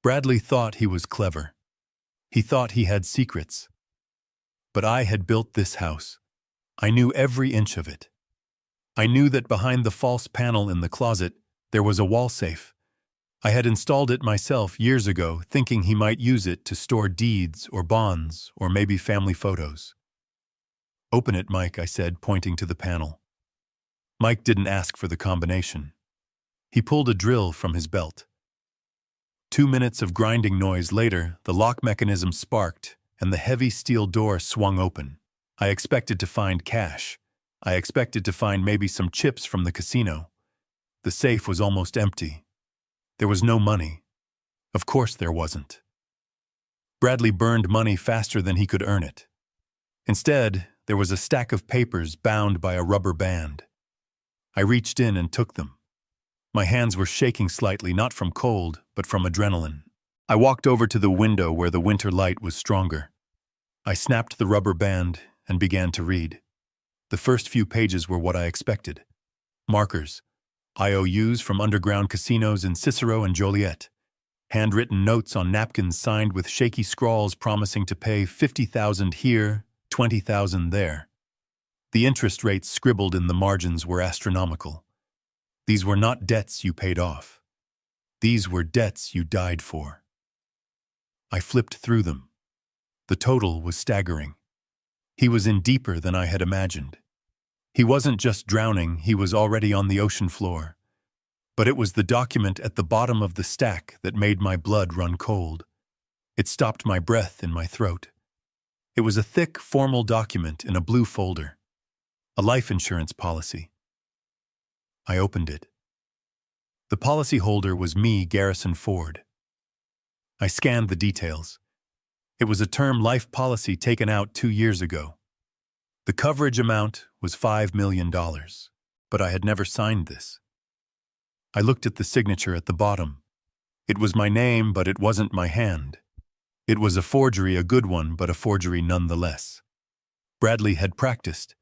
Bradley thought he was clever. He thought he had secrets. But I had built this house. I knew every inch of it. I knew that behind the false panel in the closet, there was a wall safe. I had installed it myself years ago, thinking he might use it to store deeds or bonds or maybe family photos. "Open it, Mike," I said, pointing to the panel. Mike didn't ask for the combination. He pulled a drill from his belt. 2 minutes of grinding noise later, the lock mechanism sparked and the heavy steel door swung open. I expected to find cash. I expected to find maybe some chips from the casino. The safe was almost empty. There was no money. Of course there wasn't. Bradley burned money faster than he could earn it. Instead, there was a stack of papers bound by a rubber band. I reached in and took them. My hands were shaking slightly, not from cold, but from adrenaline. I walked over to the window where the winter light was stronger. I snapped the rubber band and began to read. The first few pages were what I expected. Markers, IOUs from underground casinos in Cicero and Joliet. Handwritten notes on napkins signed with shaky scrawls promising to pay $50,000 here, $20,000 there. The interest rates scribbled in the margins were astronomical. These were not debts you paid off. These were debts you died for. I flipped through them. The total was staggering. He was in deeper than I had imagined. He wasn't just drowning, he was already on the ocean floor. But it was the document at the bottom of the stack that made my blood run cold. It stopped my breath in my throat. It was a thick, formal document in a blue folder. A life insurance policy. I opened it. The policyholder was me, Garrison Ford. I scanned the details. It was a term life policy taken out 2 years ago. The coverage amount was $5 million, but I had never signed this. I looked at the signature at the bottom. It was my name, but it wasn't my hand. It was a forgery, a good one, but a forgery nonetheless. Bradley had practiced.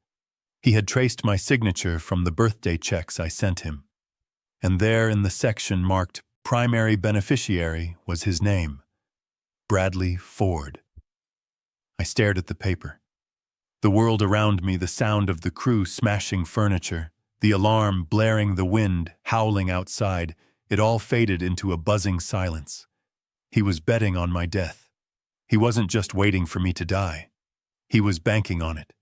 He had traced my signature from the birthday checks I sent him. And there in the section marked Primary Beneficiary was his name, Bradley Ford. I stared at the paper. The world around me, the sound of the crew smashing furniture, the alarm blaring, the wind howling outside, it all faded into a buzzing silence. He was betting on my death. He wasn't just waiting for me to die. He was banking on it.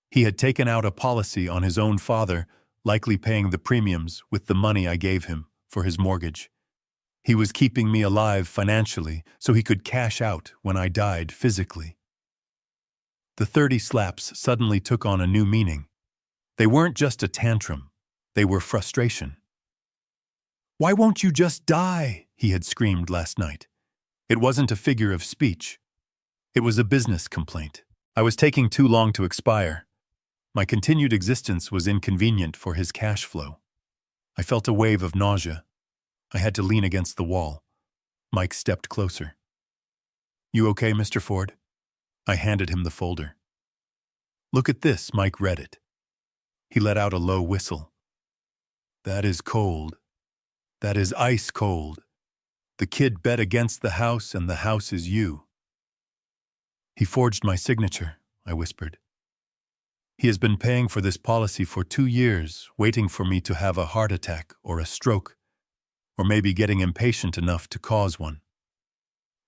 He had taken out a policy on his own father, likely paying the premiums with the money I gave him for his mortgage. He was keeping me alive financially so he could cash out when I died physically. The 30 slaps suddenly took on a new meaning. They weren't just a tantrum. They were frustration. "Why won't you just die?" he had screamed last night. It wasn't a figure of speech. It was a business complaint. I was taking too long to expire. My continued existence was inconvenient for his cash flow. I felt a wave of nausea. I had to lean against the wall. Mike stepped closer. "You okay, Mr. Ford?" I handed him the folder. "Look at this." Mike read it. He let out a low whistle. "That is cold. That is ice cold. The kid bet against the house and the house is you." "He forged my signature," I whispered. "He has been paying for this policy for 2 years, waiting for me to have a heart attack or a stroke, or maybe getting impatient enough to cause one."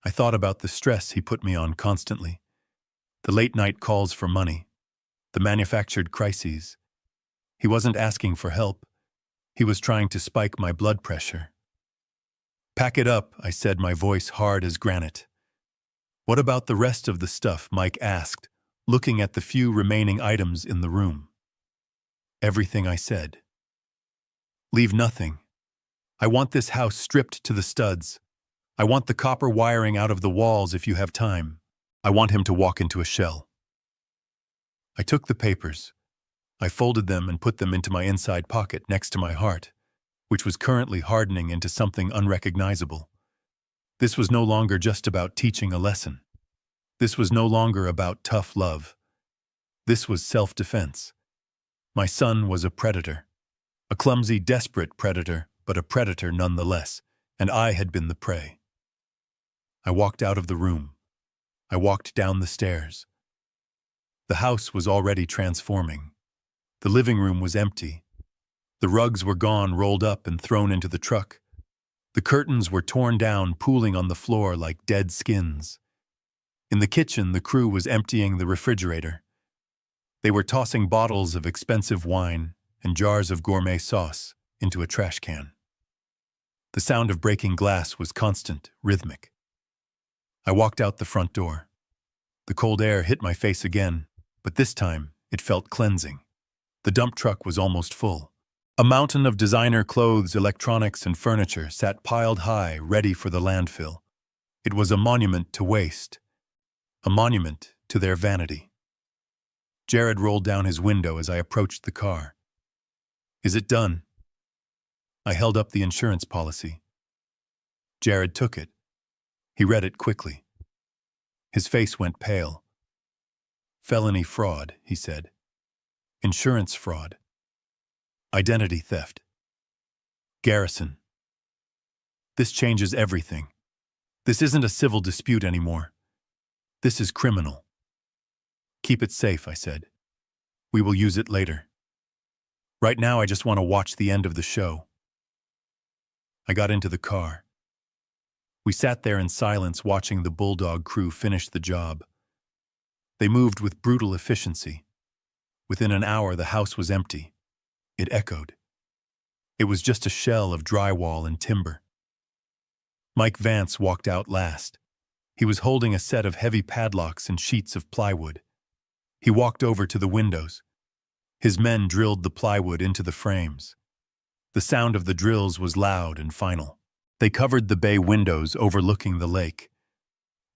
I thought about the stress he put me on constantly. The late-night calls for money. The manufactured crises. He wasn't asking for help. He was trying to spike my blood pressure. "Pack it up," I said, my voice hard as granite. "What about the rest of the stuff?" Mike asked, looking at the few remaining items in the room. "Everything," I said. "Leave nothing. I want this house stripped to the studs. I want the copper wiring out of the walls if you have time. I want him to walk into a shell." I took the papers. I folded them and put them into my inside pocket next to my heart, which was currently hardening into something unrecognizable. This was no longer just about teaching a lesson. This was no longer about tough love. This was self-defense. My son was a predator. A clumsy, desperate predator, but a predator nonetheless, and I had been the prey. I walked out of the room. I walked down the stairs. The house was already transforming. The living room was empty. The rugs were gone, rolled up and thrown into the truck. The curtains were torn down, pooling on the floor like dead skins. In the kitchen, the crew was emptying the refrigerator. They were tossing bottles of expensive wine and jars of gourmet sauce into a trash can. The sound of breaking glass was constant, rhythmic. I walked out the front door. The cold air hit my face again, but this time it felt cleansing. The dump truck was almost full. A mountain of designer clothes, electronics, and furniture sat piled high, ready for the landfill. It was a monument to waste. A monument to their vanity. Jared rolled down his window as I approached the car. "Is it done?" I held up the insurance policy. Jared took it. He read it quickly. His face went pale. Felony fraud, he said. Insurance fraud. Identity theft. Garrison. This changes everything. This isn't a civil dispute anymore. This is criminal. Keep it safe, I said. We will use it later. Right now, I just want to watch the end of the show. I got into the car. We sat there in silence watching the Bulldog crew finish the job. They moved with brutal efficiency. Within an hour, the house was empty. It echoed. It was just a shell of drywall and timber. Mike Vance walked out last. He was holding a set of heavy padlocks and sheets of plywood. He walked over to the windows. His men drilled the plywood into the frames. The sound of the drills was loud and final. They covered the bay windows overlooking the lake.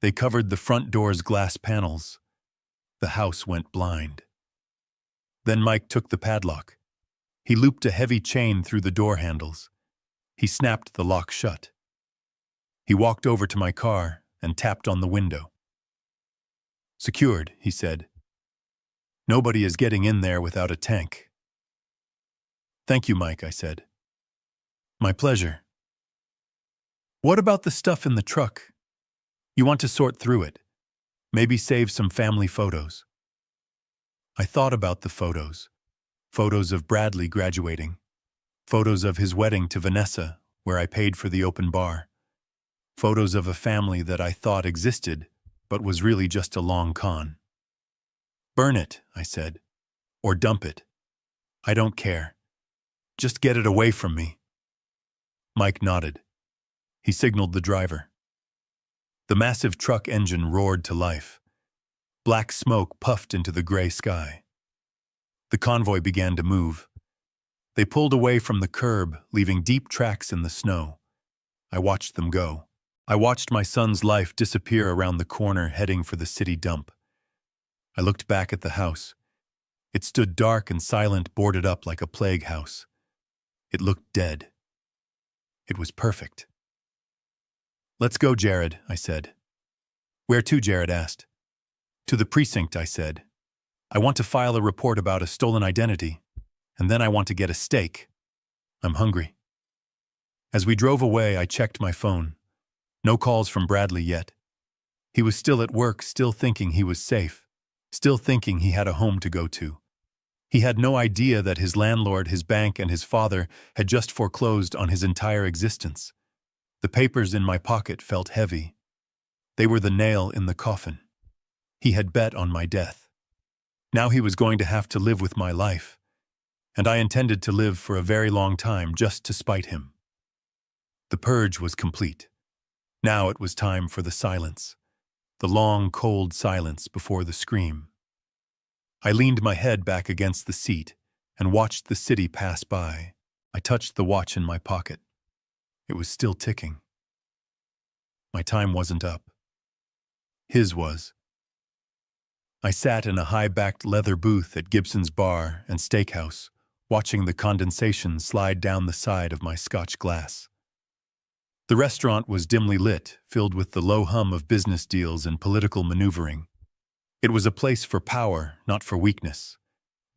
They covered the front door's glass panels. The house went blind. Then Mike took the padlock. He looped a heavy chain through the door handles. He snapped the lock shut. He walked over to my car and tapped on the window. Secured, he said. Nobody is getting in there without a tank. Thank you, Mike, I said. My pleasure. What about the stuff in the truck? You want to sort through it. Maybe save some family photos. I thought about the photos. Photos of Bradley graduating. Photos of his wedding to Vanessa, where I paid for the open bar. Photos of a family that I thought existed, but was really just a long con. Burn it, I said. Or dump it. I don't care. Just get it away from me. Mike nodded. He signaled the driver. The massive truck engine roared to life. Black smoke puffed into the gray sky. The convoy began to move. They pulled away from the curb, leaving deep tracks in the snow. I watched them go. I watched my son's life disappear around the corner, heading for the city dump. I looked back at the house. It stood dark and silent, boarded up like a plague house. It looked dead. It was perfect. Let's go, Jared, I said. Where to, Jared asked. To the precinct, I said. I want to file a report about a stolen identity, and then I want to get a steak. I'm hungry. As we drove away, I checked my phone. No calls from Bradley yet. He was still at work, still thinking he was safe, still thinking he had a home to go to. He had no idea that his landlord, his bank, and his father had just foreclosed on his entire existence. The papers in my pocket felt heavy. They were the nail in the coffin. He had bet on my death. Now he was going to have to live with my life, and I intended to live for a very long time just to spite him. The purge was complete. Now it was time for the silence, the long, cold silence before the scream. I leaned my head back against the seat and watched the city pass by. I touched the watch in my pocket. It was still ticking. My time wasn't up. His was. I sat in a high-backed leather booth at Gibson's Bar and Steakhouse, watching the condensation slide down the side of my Scotch glass. The restaurant was dimly lit, filled with the low hum of business deals and political maneuvering. It was a place for power, not for weakness.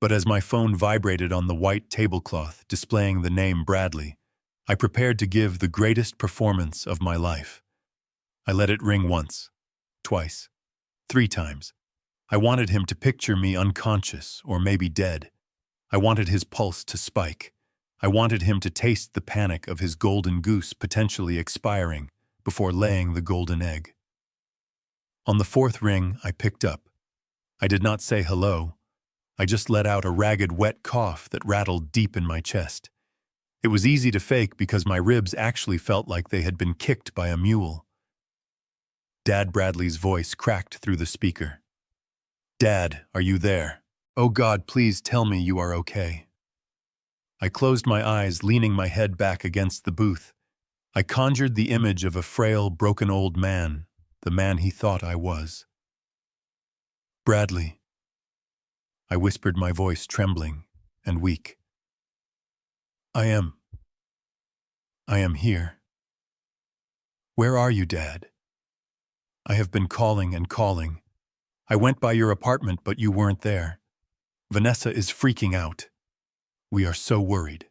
But as my phone vibrated on the white tablecloth displaying the name Bradley, I prepared to give the greatest performance of my life. I let it ring once, twice, 3 times. I wanted him to picture me unconscious or maybe dead. I wanted his pulse to spike. I wanted him to taste the panic of his golden goose potentially expiring before laying the golden egg. On the 4th ring, I picked up. I did not say hello. I just let out a ragged, wet cough that rattled deep in my chest. It was easy to fake because my ribs actually felt like they had been kicked by a mule. Dad Bradley's voice cracked through the speaker. Dad, are you there? Oh God, please tell me you are okay. I closed my eyes, leaning my head back against the booth. I conjured the image of a frail, broken old man, the man he thought I was. Bradley. I whispered, my voice trembling and weak. I am here. Where are you, Dad? I have been calling and calling. I went by your apartment, but you weren't there. Vanessa is freaking out. We are so worried.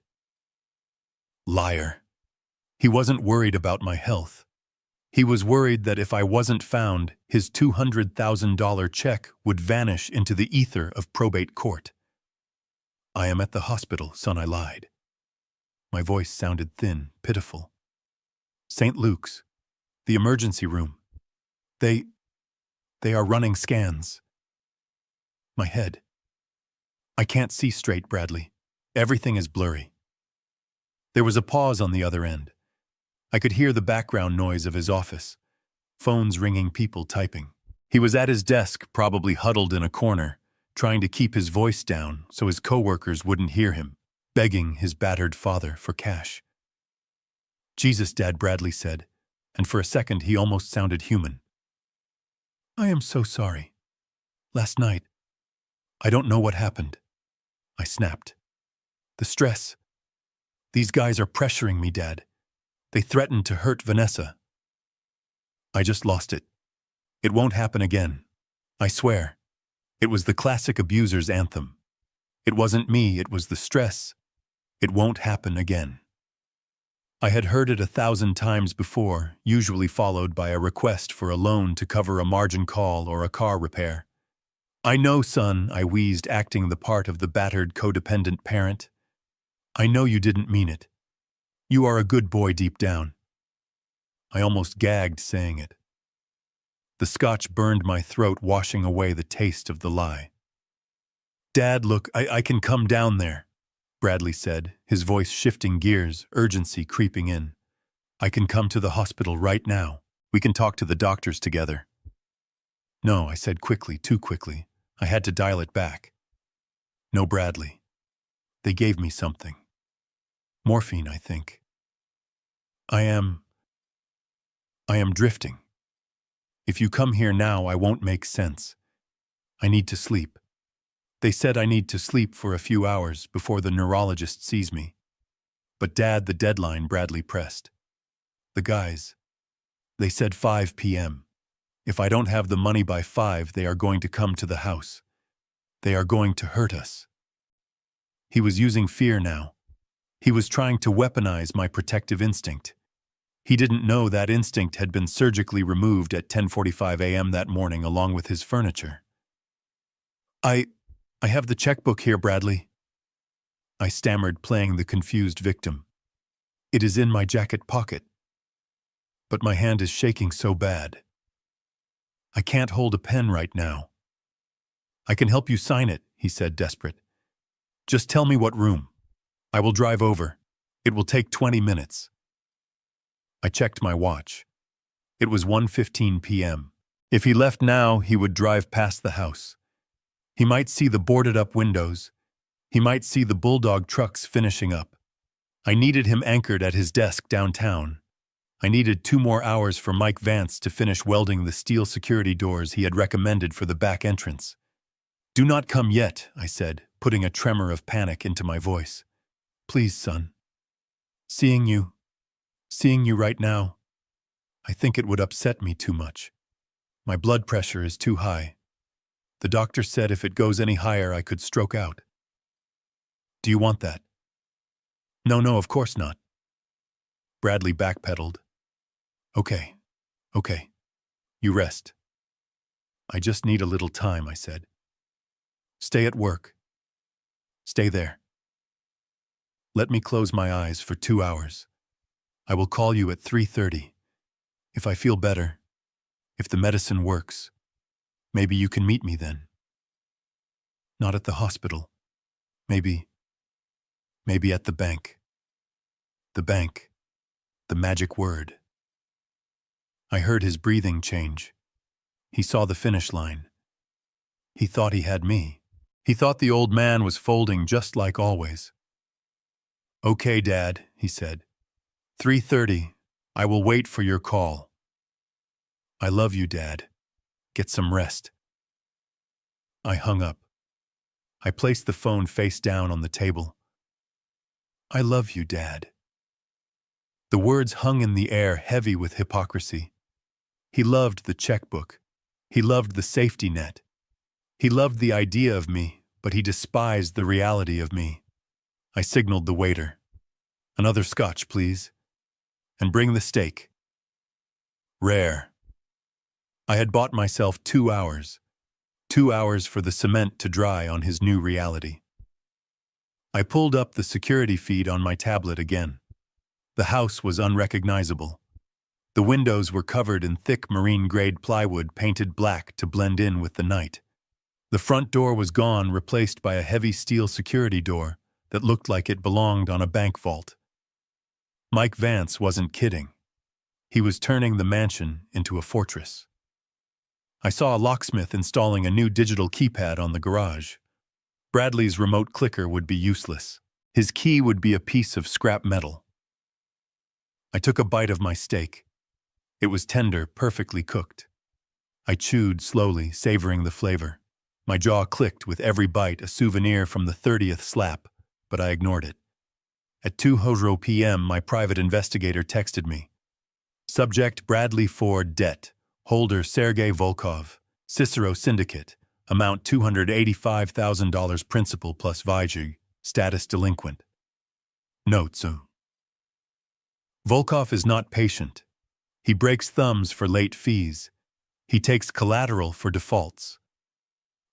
Liar. He wasn't worried about my health. He was worried that if I wasn't found, his $200,000 check would vanish into the ether of probate court. I am at the hospital, son, I lied. My voice sounded thin, pitiful. St. Luke's. The emergency room. They are running scans. My head. I can't see straight, Bradley. Everything is blurry. There was a pause on the other end. I could hear the background noise of his office. Phones ringing, people typing. He was at his desk, probably huddled in a corner, trying to keep his voice down so his coworkers wouldn't hear him, begging his battered father for cash. Jesus, Dad, Bradley said, and for a second he almost sounded human. I am so sorry. Last night, I don't know what happened. I snapped. The stress. These guys are pressuring me, Dad. They threatened to hurt Vanessa. I just lost it. It won't happen again. I swear. It was the classic abuser's anthem. It wasn't me, it was the stress. It won't happen again. I had heard it 1,000 times before, usually followed by a request for a loan to cover a margin call or a car repair. I know, son, I wheezed, acting the part of the battered, codependent parent. I know you didn't mean it. You are a good boy deep down. I almost gagged saying it. The scotch burned my throat, washing away the taste of the lie. Dad, look, I can come down there, Bradley said, his voice shifting gears, urgency creeping in. I can come to the hospital right now. We can talk to the doctors together. No, I said quickly, too quickly. I had to dial it back. No, Bradley. They gave me something. Morphine, I think. I am drifting. If you come here now, I won't make sense. I need to sleep. They said I need to sleep for a few hours before the neurologist sees me. But Dad, the deadline, Bradley pressed. The guys, they said 5 p.m. If I don't have the money by 5, they are going to come to the house. They are going to hurt us. He was using fear now. He was trying to weaponize my protective instinct. He didn't know that instinct had been surgically removed at 10:45 a.m. that morning along with his furniture. I have the checkbook here, Bradley. I stammered, playing the confused victim. It is in my jacket pocket. But my hand is shaking so bad. I can't hold a pen right now. I can help you sign it, he said, desperate. Just tell me what room. I will drive over. It will take 20 minutes. I checked my watch. It was 1:15 p.m. If he left now, he would drive past the house. He might see the boarded-up windows. He might see the bulldog trucks finishing up. I needed him anchored at his desk downtown. I needed 2 more hours for Mike Vance to finish welding the steel security doors he had recommended for the back entrance. Do not come yet, I said, putting a tremor of panic into my voice. Please, son. Seeing you right now, I think it would upset me too much. My blood pressure is too high. The doctor said if it goes any higher, I could stroke out. Do you want that? No, of course not. Bradley backpedaled. Okay. You rest. I just need a little time, I said. Stay at work. Stay there. Let me close my eyes for 2 hours. I will call you at 3:30. If I feel better, if the medicine works, maybe you can meet me then. Not at the hospital. Maybe at the bank. The bank. The magic word. I heard his breathing change. He saw the finish line. He thought he had me. He thought the old man was folding just like always. Okay, Dad, he said. 3:30. I will wait for your call. I love you, Dad. Get some rest. I hung up. I placed the phone face down on the table. I love you, Dad. The words hung in the air, heavy with hypocrisy. He loved the checkbook. He loved the safety net. He loved the idea of me, but he despised the reality of me. I signaled the waiter. "Another scotch, please. And bring the steak." Rare. I had bought myself 2 hours. 2 hours for the cement to dry on his new reality. I pulled up the security feed on my tablet again. The house was unrecognizable. The windows were covered in thick marine-grade plywood painted black to blend in with the night. The front door was gone, replaced by a heavy steel security door that looked like it belonged on a bank vault. Mike Vance wasn't kidding. He was turning the mansion into a fortress. I saw a locksmith installing a new digital keypad on the garage. Bradley's remote clicker would be useless. His key would be a piece of scrap metal. I took a bite of my steak. It was tender, perfectly cooked. I chewed slowly, savoring the flavor. My jaw clicked with every bite, a souvenir from the 30th slap, but I ignored it. At 2:00 p.m., my private investigator texted me. Subject: Bradley Ford, debt. Holder: Sergei Volkov. Cicero Syndicate. Amount: $285,000 principal plus Vijay. Status: delinquent. Notes: Volkov is not patient. He breaks thumbs for late fees. He takes collateral for defaults.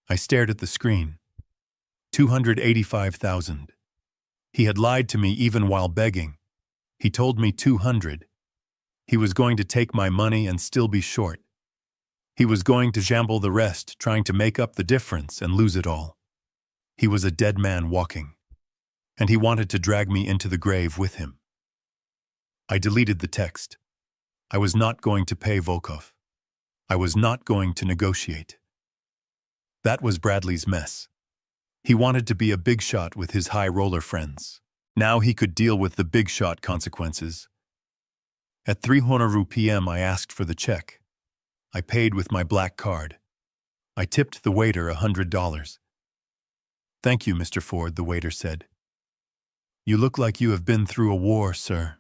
I stared at the screen. 285,000. He had lied to me even while begging. He told me 200. He was going to take my money and still be short. He was going to gamble the rest, trying to make up the difference and lose it all. He was a dead man walking. And he wanted to drag me into the grave with him. I deleted the text. I was not going to pay Volkov. I was not going to negotiate. That was Bradley's mess. He wanted to be a big shot with his high roller friends. Now he could deal with the big shot consequences. At 3:00 p.m. I asked for the check. I paid with my black card. I tipped the waiter $100. "Thank you, Mr. Ford," the waiter said. "You look like you have been through a war, sir."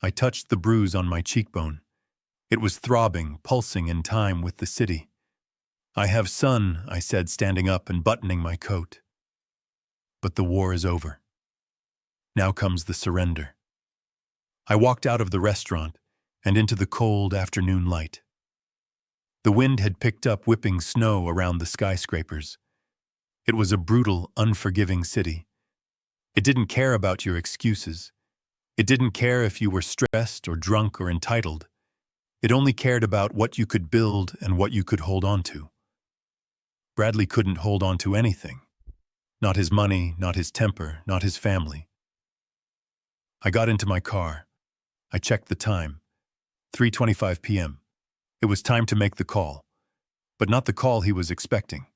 I touched the bruise on my cheekbone. It was throbbing, pulsing in time with the city. "I have son," I said, standing up and buttoning my coat. But the war is over. Now comes the surrender. I walked out of the restaurant and into the cold afternoon light. The wind had picked up, whipping snow around the skyscrapers. It was a brutal, unforgiving city. It didn't care about your excuses. It didn't care if you were stressed or drunk or entitled. It only cared about what you could build and what you could hold on to. Bradley couldn't hold on to anything. Not his money, not his temper, not his family. I got into my car. I checked the time. 3:25 p.m. It was time to make the call. But not the call he was expecting.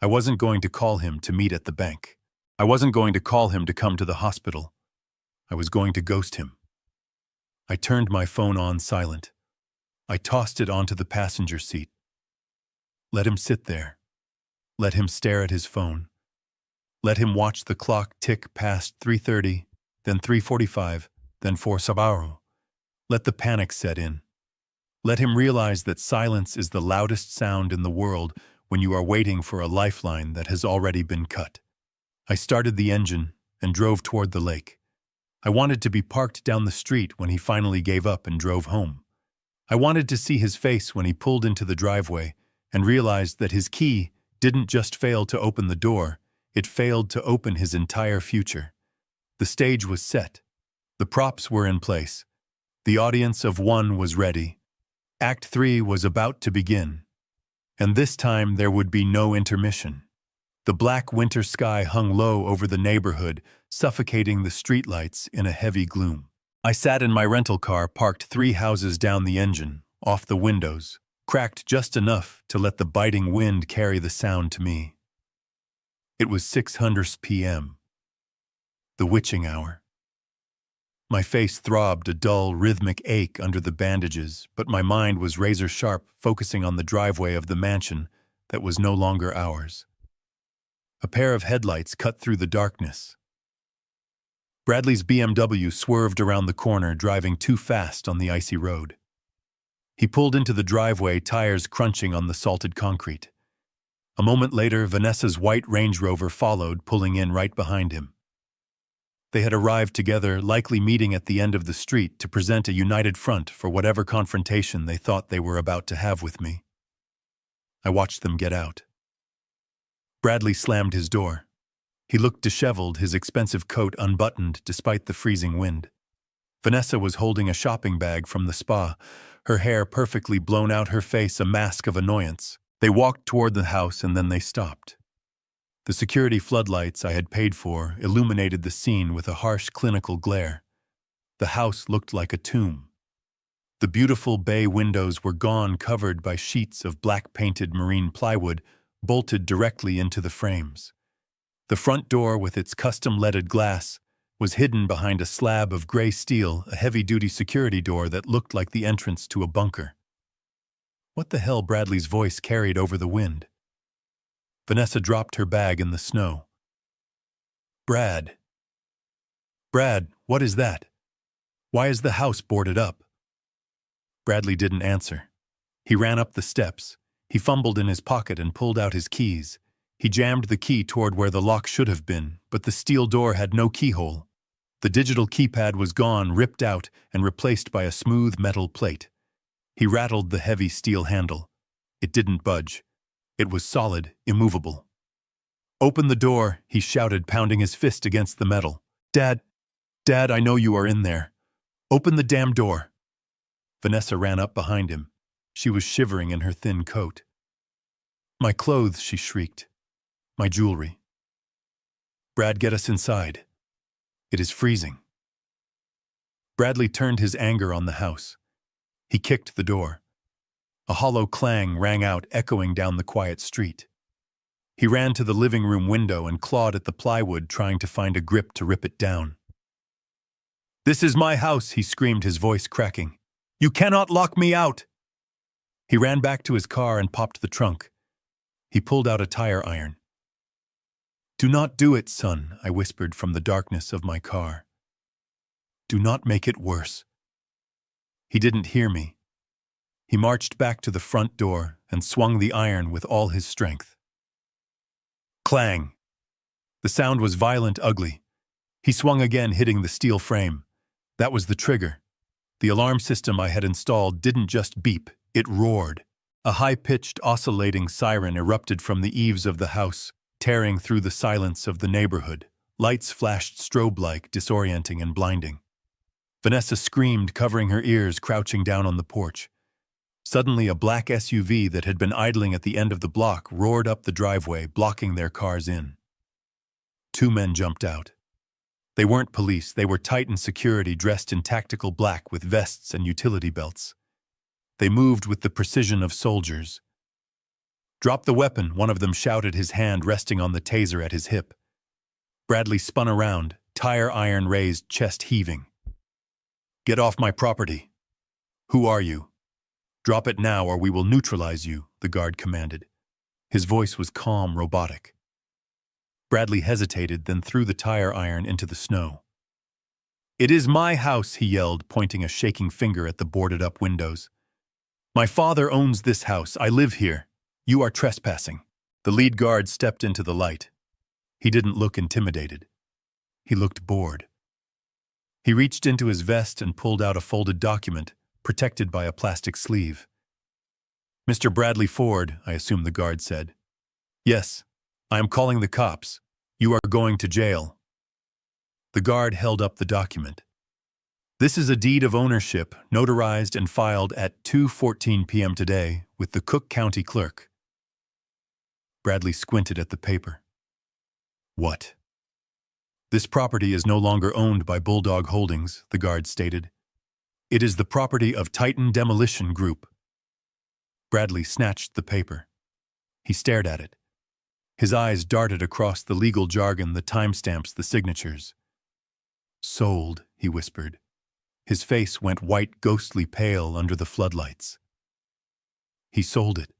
I wasn't going to call him to meet at the bank. I wasn't going to call him to come to the hospital. I was going to ghost him. I turned my phone on silent. I tossed it onto the passenger seat. Let him sit there. Let him stare at his phone. Let him watch the clock tick past 3:30, then 3:45, then 4:00. Let the panic set in. Let him realize that silence is the loudest sound in the world when you are waiting for a lifeline that has already been cut. I started the engine and drove toward the lake. I wanted to be parked down the street when he finally gave up and drove home. I wanted to see his face when he pulled into the driveway and realized that his key didn't just fail to open the door, it failed to open his entire future. The stage was set. The props were in place. The audience of one was ready. Act 3 was about to begin. And this time there would be no intermission. The black winter sky hung low over the neighborhood, suffocating the streetlights in a heavy gloom. I sat in my rental car, parked 3 houses down the engine, off the windows, cracked just enough to let the biting wind carry the sound to me. It was 6:00 p.m. The witching hour. My face throbbed, a dull, rhythmic ache under the bandages, but my mind was razor-sharp, focusing on the driveway of the mansion that was no longer ours. A pair of headlights cut through the darkness. Bradley's BMW swerved around the corner, driving too fast on the icy road. He pulled into the driveway, tires crunching on the salted concrete. A moment later, Vanessa's white Range Rover followed, pulling in right behind him. They had arrived together, likely meeting at the end of the street to present a united front for whatever confrontation they thought they were about to have with me. I watched them get out. Bradley slammed his door. He looked disheveled, his expensive coat unbuttoned despite the freezing wind. Vanessa was holding a shopping bag from the spa, her hair perfectly blown out, her face a mask of annoyance. They walked toward the house and then they stopped. The security floodlights I had paid for illuminated the scene with a harsh clinical glare. The house looked like a tomb. The beautiful bay windows were gone, covered by sheets of black-painted marine plywood bolted directly into the frames. The front door, with its custom-leaded glass, was hidden behind a slab of gray steel, a heavy-duty security door that looked like the entrance to a bunker. What the hell? Bradley's voice carried over the wind. Vanessa dropped her bag in the snow. Brad, what is that? Why is the house boarded up? Bradley didn't answer. He ran up the steps. He fumbled in his pocket and pulled out his keys. He jammed the key toward where the lock should have been, but the steel door had no keyhole. The digital keypad was gone, ripped out, and replaced by a smooth metal plate. He rattled the heavy steel handle. It didn't budge. It was solid, immovable. Open the door, he shouted, pounding his fist against the metal. Dad, I know you are in there. Open the damn door. Vanessa ran up behind him. She was shivering in her thin coat. My clothes, she shrieked. My jewelry. Brad, get us inside. It is freezing. Bradley turned his anger on the house. He kicked the door. A hollow clang rang out, echoing down the quiet street. He ran to the living room window and clawed at the plywood, trying to find a grip to rip it down. This is my house, he screamed, his voice cracking. You cannot lock me out! He ran back to his car and popped the trunk. He pulled out a tire iron. Do not do it, son, I whispered from the darkness of my car. Do not make it worse. He didn't hear me. He marched back to the front door and swung the iron with all his strength. Clang! The sound was violent, ugly. He swung again, hitting the steel frame. That was the trigger. The alarm system I had installed didn't just beep, it roared. A high-pitched, oscillating siren erupted from the eaves of the house, tearing through the silence of the neighborhood. Lights flashed strobe-like, disorienting and blinding. Vanessa screamed, covering her ears, crouching down on the porch. Suddenly, a black SUV that had been idling at the end of the block roared up the driveway, blocking their cars in. Two men jumped out. They weren't police, they were Titan security dressed in tactical black with vests and utility belts. They moved with the precision of soldiers. Drop the weapon, one of them shouted, his hand resting on the taser at his hip. Bradley spun around, tire iron raised, chest heaving. Get off my property. Who are you? Drop it now or we will neutralize you, the guard commanded. His voice was calm, robotic. Bradley hesitated, then threw the tire iron into the snow. It is my house, he yelled, pointing a shaking finger at the boarded-up windows. My father owns this house. I live here. You are trespassing. The lead guard stepped into the light. He didn't look intimidated. He looked bored. He reached into his vest and pulled out a folded document, protected by a plastic sleeve. Mr. Bradley Ford, I assume the guard said. Yes, I am calling the cops. You are going to jail. The guard held up the document. This is a deed of ownership, notarized and filed at 2:14 p.m. today with the Cook County clerk. Bradley squinted at the paper. What? This property is no longer owned by Bulldog Holdings, the guard stated. It is the property of Titan Demolition Group. Bradley snatched the paper. He stared at it. His eyes darted across the legal jargon, the timestamps, the signatures. Sold, he whispered. His face went white, ghostly pale under the floodlights. He sold it.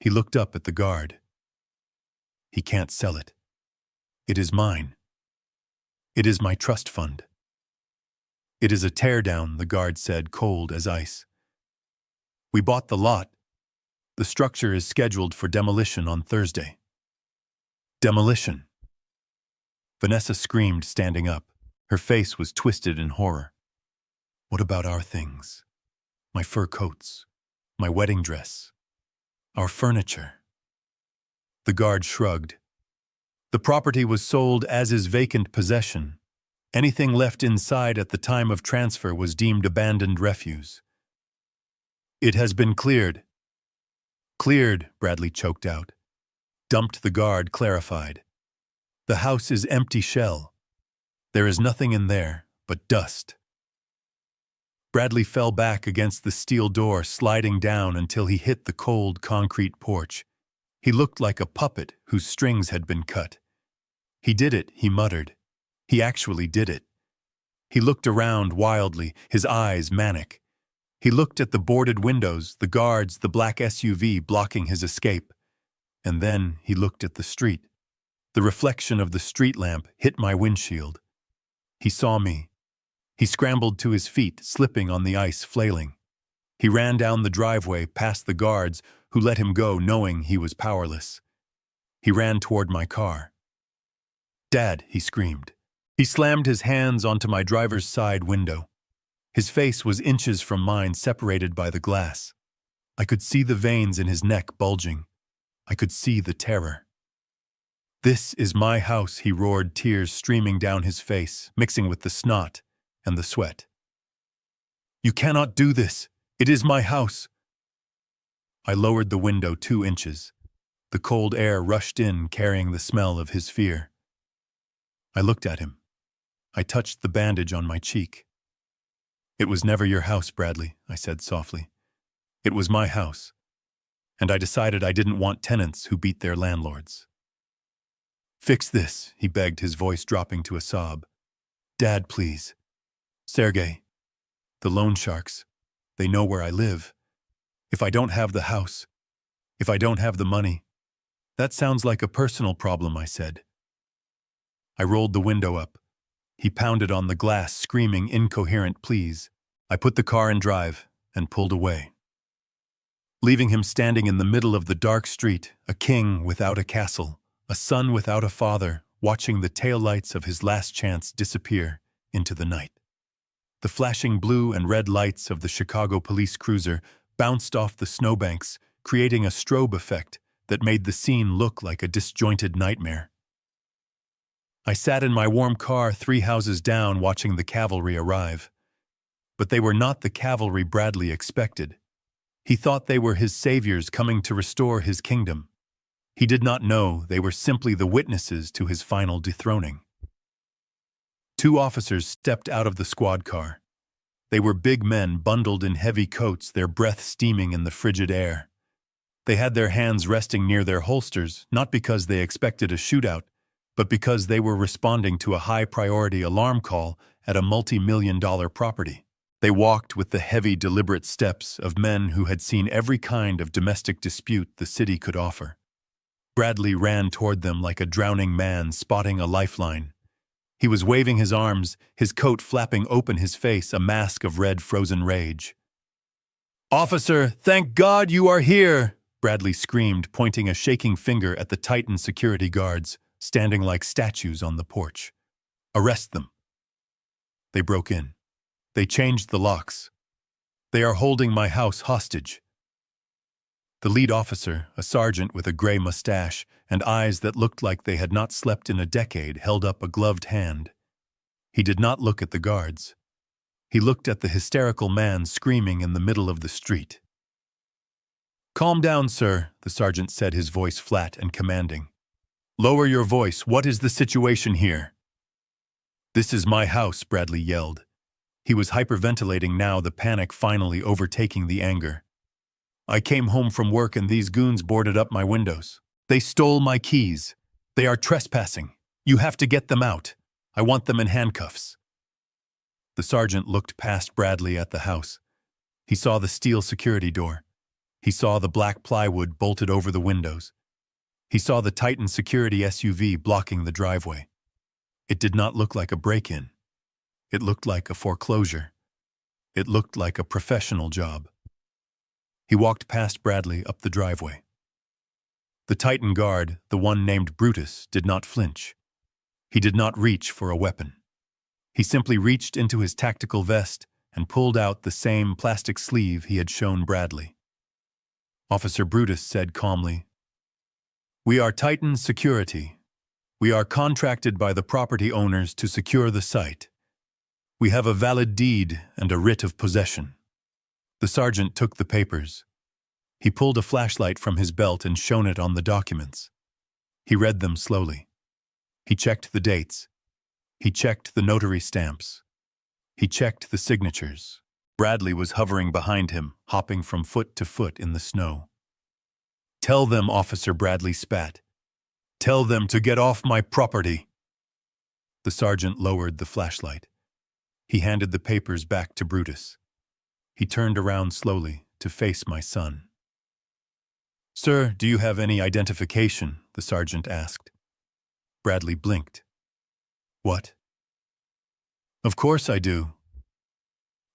He looked up at the guard. He can't sell it. It is mine. It is my trust fund. It is a teardown, the guard said, cold as ice. We bought the lot. The structure is scheduled for demolition on Thursday. Demolition. Vanessa screamed, standing up. Her face was twisted in horror. What about our things? My fur coats, my wedding dress, our furniture. The guard shrugged. The property was sold as is vacant possession. Anything left inside at the time of transfer was deemed abandoned refuse. It has been cleared. Cleared, Bradley choked out. Dumped, the guard clarified. The house is empty shell. There is nothing in there but dust. Bradley fell back against the steel door, sliding down until he hit the cold concrete porch. He looked like a puppet whose strings had been cut. He did it, he muttered. He actually did it. He looked around wildly, his eyes manic. He looked at the boarded windows, the guards, the black SUV blocking his escape. And then he looked at the street. The reflection of the street lamp hit my windshield. He saw me. He scrambled to his feet, slipping on the ice, flailing. He ran down the driveway, past the guards, who let him go, knowing he was powerless. He ran toward my car. "Dad," he screamed. He slammed his hands onto my driver's side window. His face was inches from mine, separated by the glass. I could see the veins in his neck bulging. I could see the terror. "This is my house," he roared, tears streaming down his face, mixing with the snot and the sweat. "You cannot do this. It is my house." I lowered the window 2 inches. The cold air rushed in, carrying the smell of his fear. I looked at him. I touched the bandage on my cheek. "It was never your house, Bradley," I said softly. "It was my house. And I decided I didn't want tenants who beat their landlords." "Fix this," he begged, his voice dropping to a sob. "Dad, please. Sergey. The loan sharks. They know where I live. If I don't have the house, if I don't have the money." "That sounds like a personal problem," I said. I rolled the window up. He pounded on the glass, screaming incoherent pleas. I put the car in drive and pulled away, leaving him standing in the middle of the dark street, a king without a castle, a son without a father, watching the taillights of his last chance disappear into the night. The flashing blue and red lights of the Chicago police cruiser bounced off the snowbanks, creating a strobe effect that made the scene look like a disjointed nightmare. I sat in my warm car 3 houses down, watching the cavalry arrive. But they were not the cavalry Bradley expected. He thought they were his saviors coming to restore his kingdom. He did not know they were simply the witnesses to his final dethroning. 2 officers stepped out of the squad car. They were big men bundled in heavy coats, their breath steaming in the frigid air. They had their hands resting near their holsters, not because they expected a shootout, but because they were responding to a high-priority alarm call at a multi-million-dollar property. They walked with the heavy, deliberate steps of men who had seen every kind of domestic dispute the city could offer. Bradley ran toward them like a drowning man spotting a lifeline. He was waving his arms, his coat flapping open his face, a mask of red frozen rage. "Officer, thank God you are here!" Bradley screamed, pointing a shaking finger at the Titan security guards, standing like statues on the porch. "Arrest them." They broke in. They changed the locks. They are holding my house hostage. The lead officer, a sergeant with a gray mustache and eyes that looked like they had not slept in a decade, held up a gloved hand. He did not look at the guards. He looked at the hysterical man screaming in the middle of the street. "Calm down, sir," the sergeant said, his voice flat and commanding. "Lower your voice. What is the situation here?" "This is my house," Bradley yelled. He was hyperventilating now, the panic finally overtaking the anger. "I came home from work and these goons boarded up my windows. They stole my keys. They are trespassing. You have to get them out. I want them in handcuffs." The sergeant looked past Bradley at the house. He saw the steel security door. He saw the black plywood bolted over the windows. He saw the Titan security SUV blocking the driveway. It did not look like a break-in. It looked like a foreclosure. It looked like a professional job. He walked past Bradley up the driveway. The Titan guard, the one named Brutus, did not flinch. He did not reach for a weapon. He simply reached into his tactical vest and pulled out the same plastic sleeve he had shown Bradley. Officer Brutus said calmly, "We are Titan Security. We are contracted by the property owners to secure the site. We have a valid deed and a writ of possession." The sergeant took the papers. He pulled a flashlight from his belt and shone it on the documents. He read them slowly. He checked the dates. He checked the notary stamps. He checked the signatures. Bradley was hovering behind him, hopping from foot to foot in the snow. "Tell them," Officer Bradley spat. "Tell them to get off my property." The sergeant lowered the flashlight. He handed the papers back to Brutus. He turned around slowly to face my son. "Sir, do you have any identification?" the sergeant asked. Bradley blinked. "What?" "Of course I do."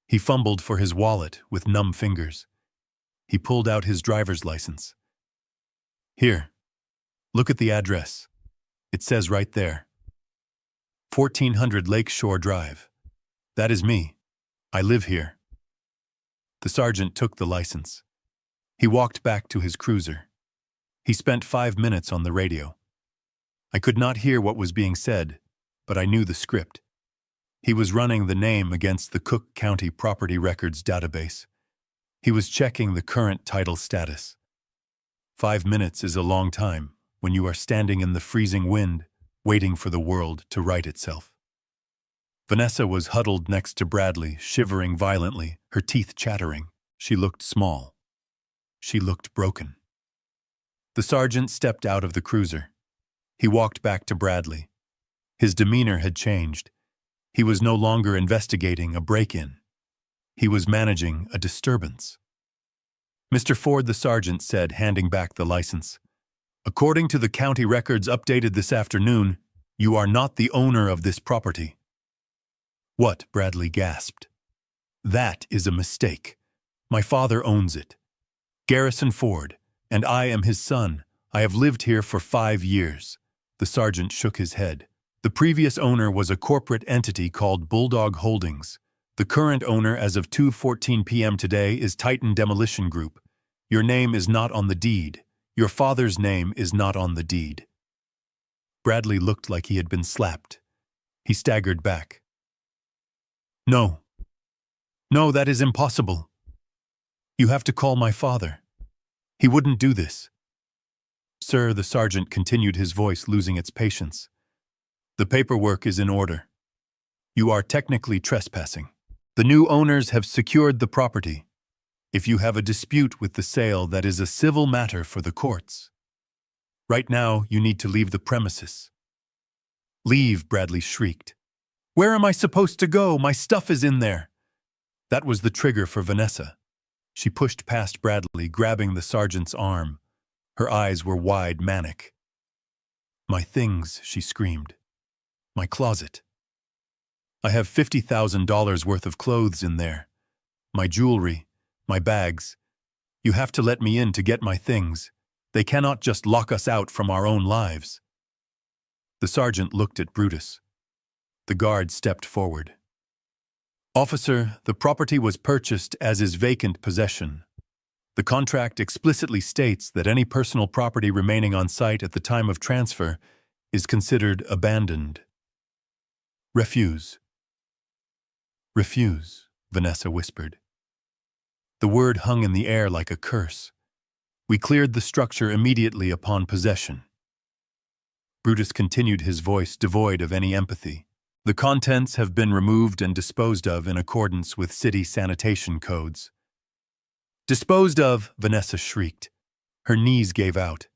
He fumbled for his wallet with numb fingers. He pulled out his driver's license. "Here, look at the address. It says right there. 1400 Lakeshore Drive. That is me. I live here." The sergeant took the license. He walked back to his cruiser. He spent 5 minutes on the radio. I could not hear what was being said, but I knew the script. He was running the name against the Cook County Property Records database. He was checking the current title status. 5 minutes is a long time when you are standing in the freezing wind, waiting for the world to right itself. Vanessa was huddled next to Bradley, shivering violently, her teeth chattering. She looked small. She looked broken. The sergeant stepped out of the cruiser. He walked back to Bradley. His demeanor had changed. He was no longer investigating a break-in. He was managing a disturbance. "Mr. Ford," the sergeant said, handing back the license, "according to the county records updated this afternoon, you are not the owner of this property." "What?" Bradley gasped. "That is a mistake. My father owns it. Garrison Ford, and I am his son. I have lived here for 5 years." The sergeant shook his head. "The previous owner was a corporate entity called Bulldog Holdings. The current owner as of 2:14 p.m. today is Titan Demolition Group. Your name is not on the deed. Your father's name is not on the deed." Bradley looked like he had been slapped. He staggered back. "No. No, that is impossible. You have to call my father. He wouldn't do this." "Sir," the sergeant continued, his voice losing its patience, "the paperwork is in order. You are technically trespassing. The new owners have secured the property. If you have a dispute with the sale, that is a civil matter for the courts. Right now, you need to leave the premises." "Leave," Bradley shrieked. "Where am I supposed to go? My stuff is in there." That was the trigger for Vanessa. She pushed past Bradley, grabbing the sergeant's arm. Her eyes were wide, manic. "My things," she screamed. "My closet. I have $50,000 worth of clothes in there. My jewelry, my bags. You have to let me in to get my things. They cannot just lock us out from our own lives." The sergeant looked at Brutus. The guard stepped forward. "Officer, the property was purchased as is vacant possession. The contract explicitly states that any personal property remaining on site at the time of transfer is considered abandoned." "Refuse." "Refuse," Vanessa whispered. The word hung in the air like a curse. "We cleared the structure immediately upon possession." Brutus continued, his voice devoid of any empathy. "The contents have been removed and disposed of in accordance with city sanitation codes." "Disposed of!" Vanessa shrieked. Her knees gave out.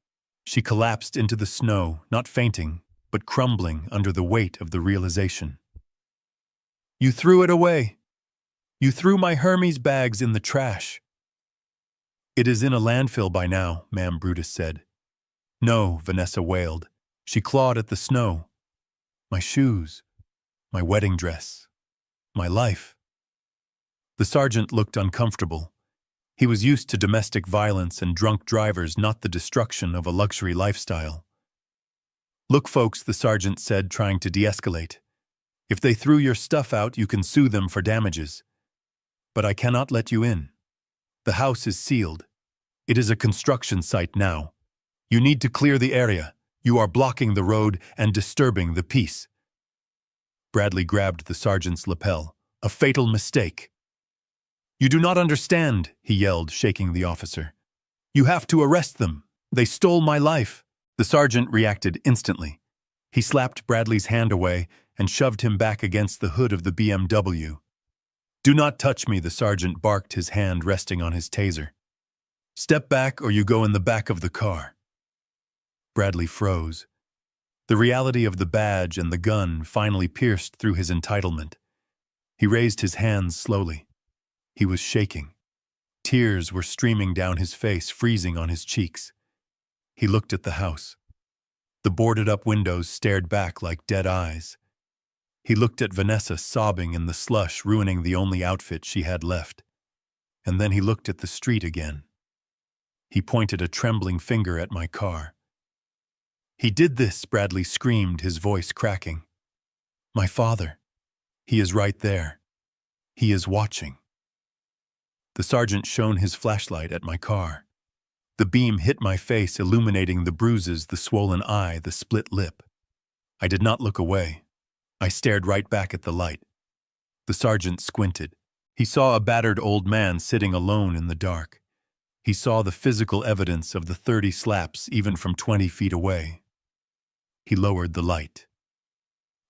She collapsed into the snow, not fainting, but crumbling under the weight of the realization. "You threw it away. You threw my Hermes bags in the trash." "It is in a landfill by now," ma'am, Brutus said. "No," Vanessa wailed. She clawed at the snow. "My shoes. My wedding dress. My life." The sergeant looked uncomfortable. He was used to domestic violence and drunk drivers, not the destruction of a luxury lifestyle. "Look, folks," the sergeant said, trying to de-escalate. "If they threw your stuff out, you can sue them for damages. But I cannot let you in. The house is sealed. It is a construction site now. You need to clear the area. You are blocking the road and disturbing the peace." Bradley grabbed the sergeant's lapel. "A fatal mistake." "You do not understand," he yelled, shaking the officer. "You have to arrest them. They stole my life." The sergeant reacted instantly. He slapped Bradley's hand away and shoved him back against the hood of the BMW. "Do not touch me," the sergeant barked, his hand resting on his taser. "Step back or you go in the back of the car." Bradley froze. The reality of the badge and the gun finally pierced through his entitlement. He raised his hands slowly. He was shaking. Tears were streaming down his face, freezing on his cheeks. He looked at the house. The boarded-up windows stared back like dead eyes. He looked at Vanessa sobbing in the slush, ruining the only outfit she had left. And then he looked at the street again. He pointed a trembling finger at my car. "He did this," Bradley screamed, his voice cracking. "My father. He is right there. He is watching." The sergeant shone his flashlight at my car. The beam hit my face, illuminating the bruises, the swollen eye, the split lip. I did not look away. I stared right back at the light. The sergeant squinted. He saw a battered old man sitting alone in the dark. He saw the physical evidence of the 30 slaps even from 20 feet away. He lowered the light.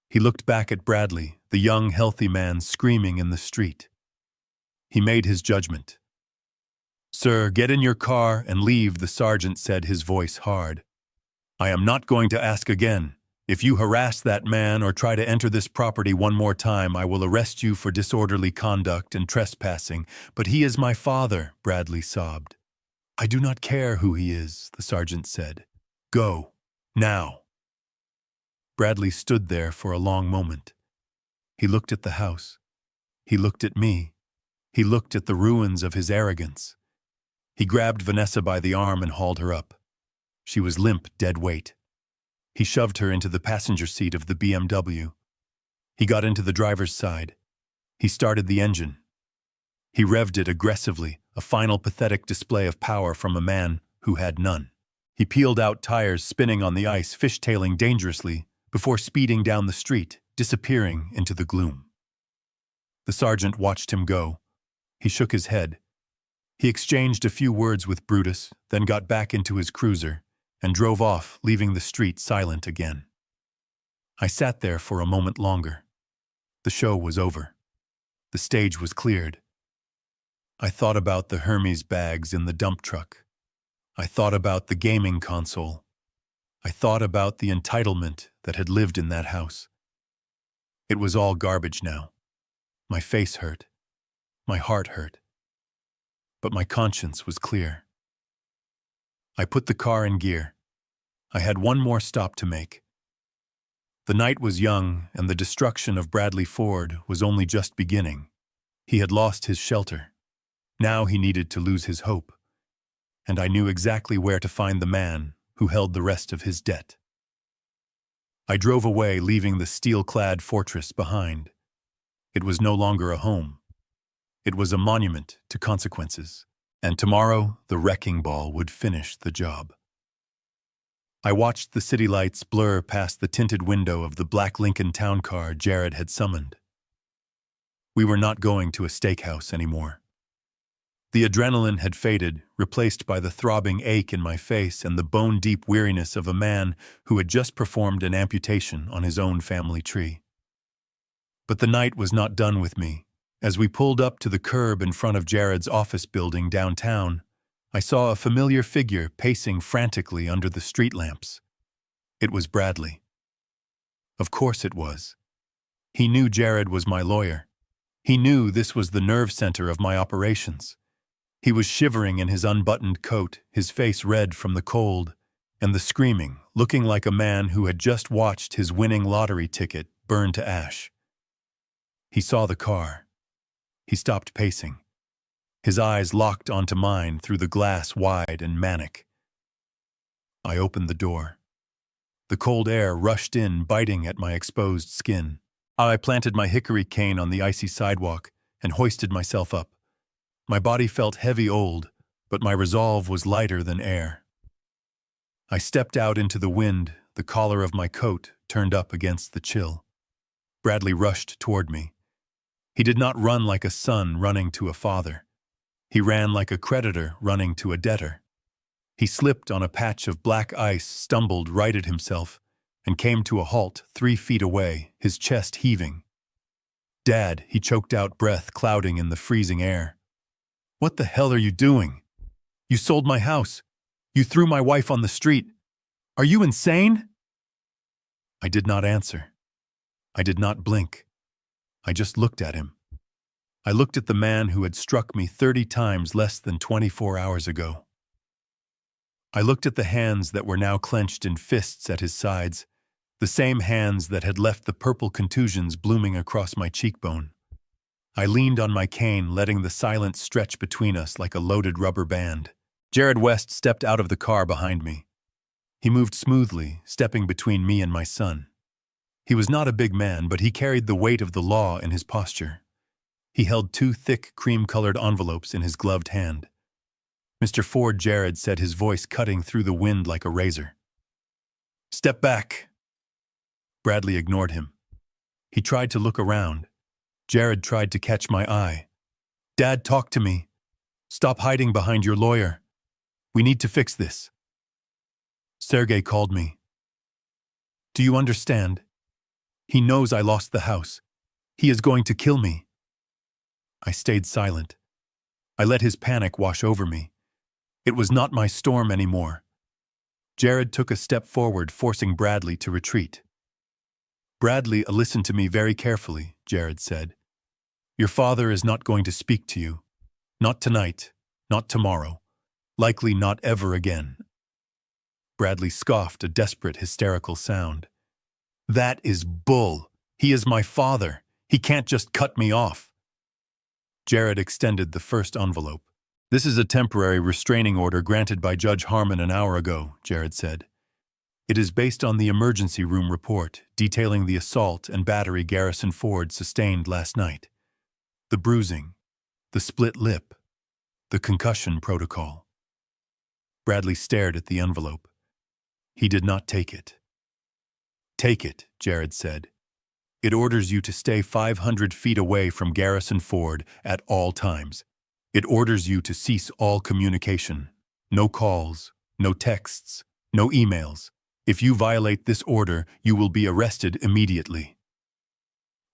He looked back at Bradley, the young, healthy man screaming in the street. He made his judgment. "Sir, get in your car and leave," the sergeant said, his voice hard. "I am not going to ask again. If you harass that man or try to enter this property one more time, I will arrest you for disorderly conduct and trespassing. But he is my father," Bradley sobbed. "I do not care who he is," the sergeant said. "Go. Now." Bradley stood there for a long moment. He looked at the house. He looked at me. He looked at the ruins of his arrogance. He grabbed Vanessa by the arm and hauled her up. She was limp, dead weight. He shoved her into the passenger seat of the BMW. He got into the driver's side. He started the engine. He revved it aggressively, a final pathetic display of power from a man who had none. He peeled out tires, spinning on the ice, fishtailing dangerously, before speeding down the street, disappearing into the gloom. The sergeant watched him go. He shook his head. He exchanged a few words with Brutus, then got back into his cruiser and drove off, leaving the street silent again. I sat there for a moment longer. The show was over. The stage was cleared. I thought about the Hermes bags in the dump truck. I thought about the gaming console. I thought about the entitlement that had lived in that house. It was all garbage now. My face hurt. My heart hurt. But my conscience was clear. I put the car in gear. I had one more stop to make. The night was young, and the destruction of Bradley Ford was only just beginning. He had lost his shelter. Now he needed to lose his hope. And I knew exactly where to find the man who held the rest of his debt. I drove away, leaving the steel-clad fortress behind. It was no longer a home. It was a monument to consequences, and tomorrow the wrecking ball would finish the job. I watched the city lights blur past the tinted window of the black Lincoln town car Jared had summoned. We were not going to a steakhouse anymore. The adrenaline had faded, replaced by the throbbing ache in my face and the bone-deep weariness of a man who had just performed an amputation on his own family tree. But the night was not done with me. As we pulled up to the curb in front of Jared's office building downtown, I saw a familiar figure pacing frantically under the street lamps. It was Bradley. Of course it was. He knew Jared was my lawyer. He knew this was the nerve center of my operations. He was shivering in his unbuttoned coat, his face red from the cold, and the screaming, looking like a man who had just watched his winning lottery ticket burn to ash. He saw the car. He stopped pacing. His eyes locked onto mine through the glass wide and manic. I opened the door. The cold air rushed in, biting at my exposed skin. I planted my hickory cane on the icy sidewalk and hoisted myself up. My body felt heavy old, but my resolve was lighter than air. I stepped out into the wind, the collar of my coat turned up against the chill. Bradley rushed toward me. He did not run like a son running to a father. He ran like a creditor running to a debtor. He slipped on a patch of black ice, stumbled, righted himself, and came to a halt 3 feet away, his chest heaving. "Dad," he choked out, breath clouding in the freezing air. "What the hell are you doing? You sold my house. You threw my wife on the street. Are you insane?" I did not answer. I did not blink. I just looked at him. I looked at the man who had struck me 30 times less than 24 hours ago. I looked at the hands that were now clenched in fists at his sides, the same hands that had left the purple contusions blooming across my cheekbone. I leaned on my cane, letting the silence stretch between us like a loaded rubber band. Jared West stepped out of the car behind me. He moved smoothly, stepping between me and my son. He was not a big man, but he carried the weight of the law in his posture. He held 2 thick, cream-colored envelopes in his gloved hand. "Mr. Ford," Jared said, his voice cutting through the wind like a razor. "Step back." Bradley ignored him. He tried to look around. Jared tried to catch my eye. "Dad, talk to me. Stop hiding behind your lawyer. We need to fix this." Sergey called me. "Do you understand? He knows I lost the house. He is going to kill me." I stayed silent. I let his panic wash over me. It was not my storm anymore. Jared took a step forward, forcing Bradley to retreat. "Bradley, listen to me very carefully," Jared said. "Your father is not going to speak to you. Not tonight, not tomorrow, likely not ever again." Bradley scoffed, a desperate, hysterical sound. "That is bull. He is my father. He can't just cut me off." Jared extended the first envelope. "This is a temporary restraining order granted by Judge Harmon an hour ago," Jared said. "It is based on the emergency room report detailing the assault and battery Garrison Ford sustained last night. The bruising, the split lip, the concussion protocol." Bradley stared at the envelope. He did not take it. "Take it," Jared said. "It orders you to stay 500 feet away from Garrison Ford at all times. It orders you to cease all communication. No calls, no texts, no emails. If you violate this order, you will be arrested immediately."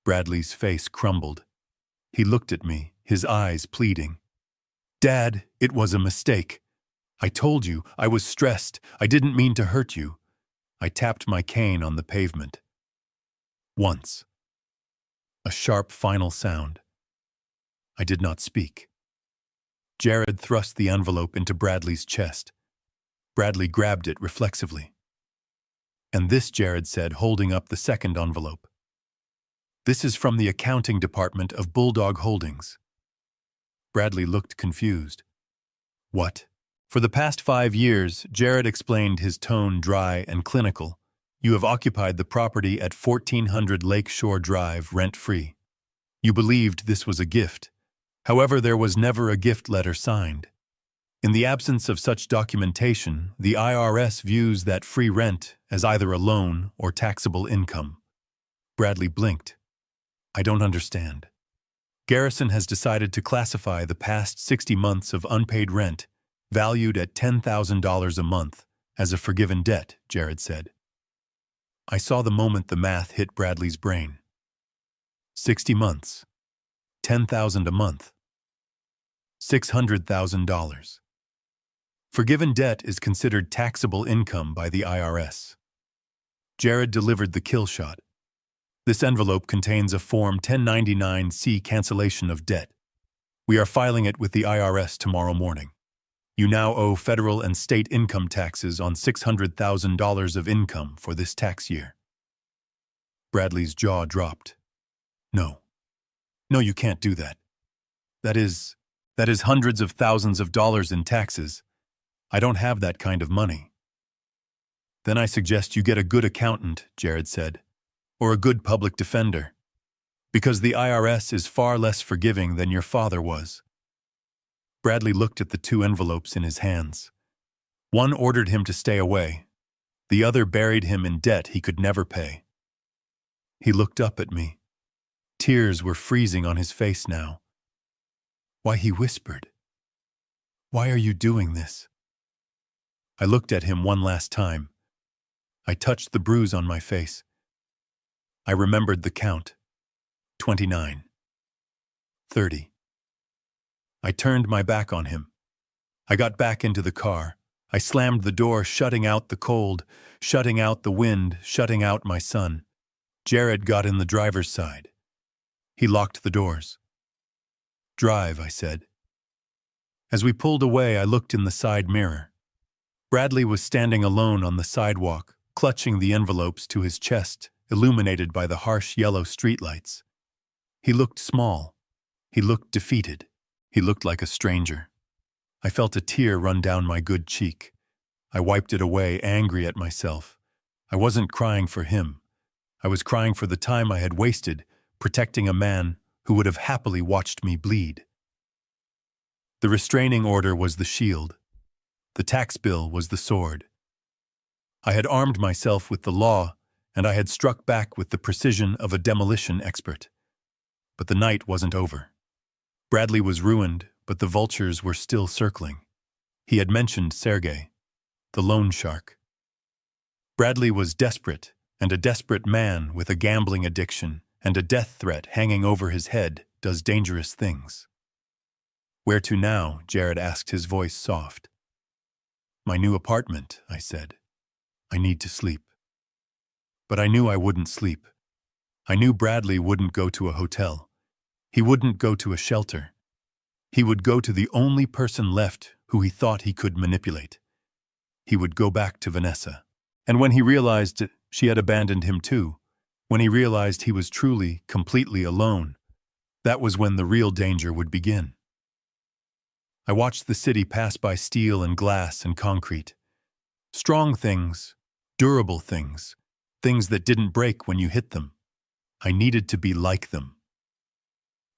Bradley's face crumbled. He looked at me, his eyes pleading. "Dad, it was a mistake. I told you, I was stressed. I didn't mean to hurt you." I tapped my cane on the pavement. Once. A sharp final sound. I did not speak. Jared thrust the envelope into Bradley's chest. Bradley grabbed it reflexively. "And this," Jared said, holding up the second envelope. "This is from the accounting department of Bulldog Holdings." Bradley looked confused. "What?" For the past 5 years, Jared explained, his tone dry and clinical, you have occupied the property at 1400 Lakeshore Drive rent-free. You believed this was a gift. However, there was never a gift letter signed. In the absence of such documentation, the IRS views that free rent as either a loan or taxable income. Bradley blinked. "I don't understand." Garrison has decided to classify the past 60 months of unpaid rent, valued at $10,000 a month, as a forgiven debt, Jared said. I saw the moment the math hit Bradley's brain. 60 months. $10,000 a month. $600,000. Forgiven debt is considered taxable income by the IRS. Jared delivered the kill shot. This envelope contains a Form 1099-C cancellation of debt. We are filing it with the IRS tomorrow morning. You now owe federal and state income taxes on $600,000 of income for this tax year. Bradley's jaw dropped. No. No, you can't do that. That is, That is hundreds of thousands of dollars in taxes. I don't have that kind of money. Then I suggest you get a good accountant, Jared said, or a good public defender, because the IRS is far less forgiving than your father was. Bradley looked at the two envelopes in his hands. One ordered him to stay away. The other buried him in debt he could never pay. He looked up at me. Tears were freezing on his face now. Why, he whispered, "Why are you doing this?" I looked at him one last time. I touched the bruise on my face. I remembered the count. 29. 30. I turned my back on him. I got back into the car. I slammed the door, shutting out the cold, shutting out the wind, shutting out my son. Jared got in the driver's side. He locked the doors. "Drive," I said. As we pulled away, I looked in the side mirror. Bradley was standing alone on the sidewalk, clutching the envelopes to his chest, illuminated by the harsh yellow streetlights. He looked small. He looked defeated. He looked like a stranger. I felt a tear run down my good cheek. I wiped it away, angry at myself. I wasn't crying for him. I was crying for the time I had wasted protecting a man who would have happily watched me bleed. The restraining order was the shield. The tax bill was the sword. I had armed myself with the law, and I had struck back with the precision of a demolition expert. But the night wasn't over. Bradley was ruined, but the vultures were still circling. He had mentioned Sergei, the loan shark. Bradley was desperate, and a desperate man with a gambling addiction and a death threat hanging over his head does dangerous things. "Where to now?" Jared asked, his voice soft. "My new apartment," I said. "I need to sleep." But I knew I wouldn't sleep. I knew Bradley wouldn't go to a hotel. He wouldn't go to a shelter. He would go to the only person left who he thought he could manipulate. He would go back to Vanessa. And when he realized she had abandoned him too, when he realized he was truly, completely alone, that was when the real danger would begin. I watched the city pass by steel and glass and concrete. Strong things, durable things, things that didn't break when you hit them. I needed to be like them.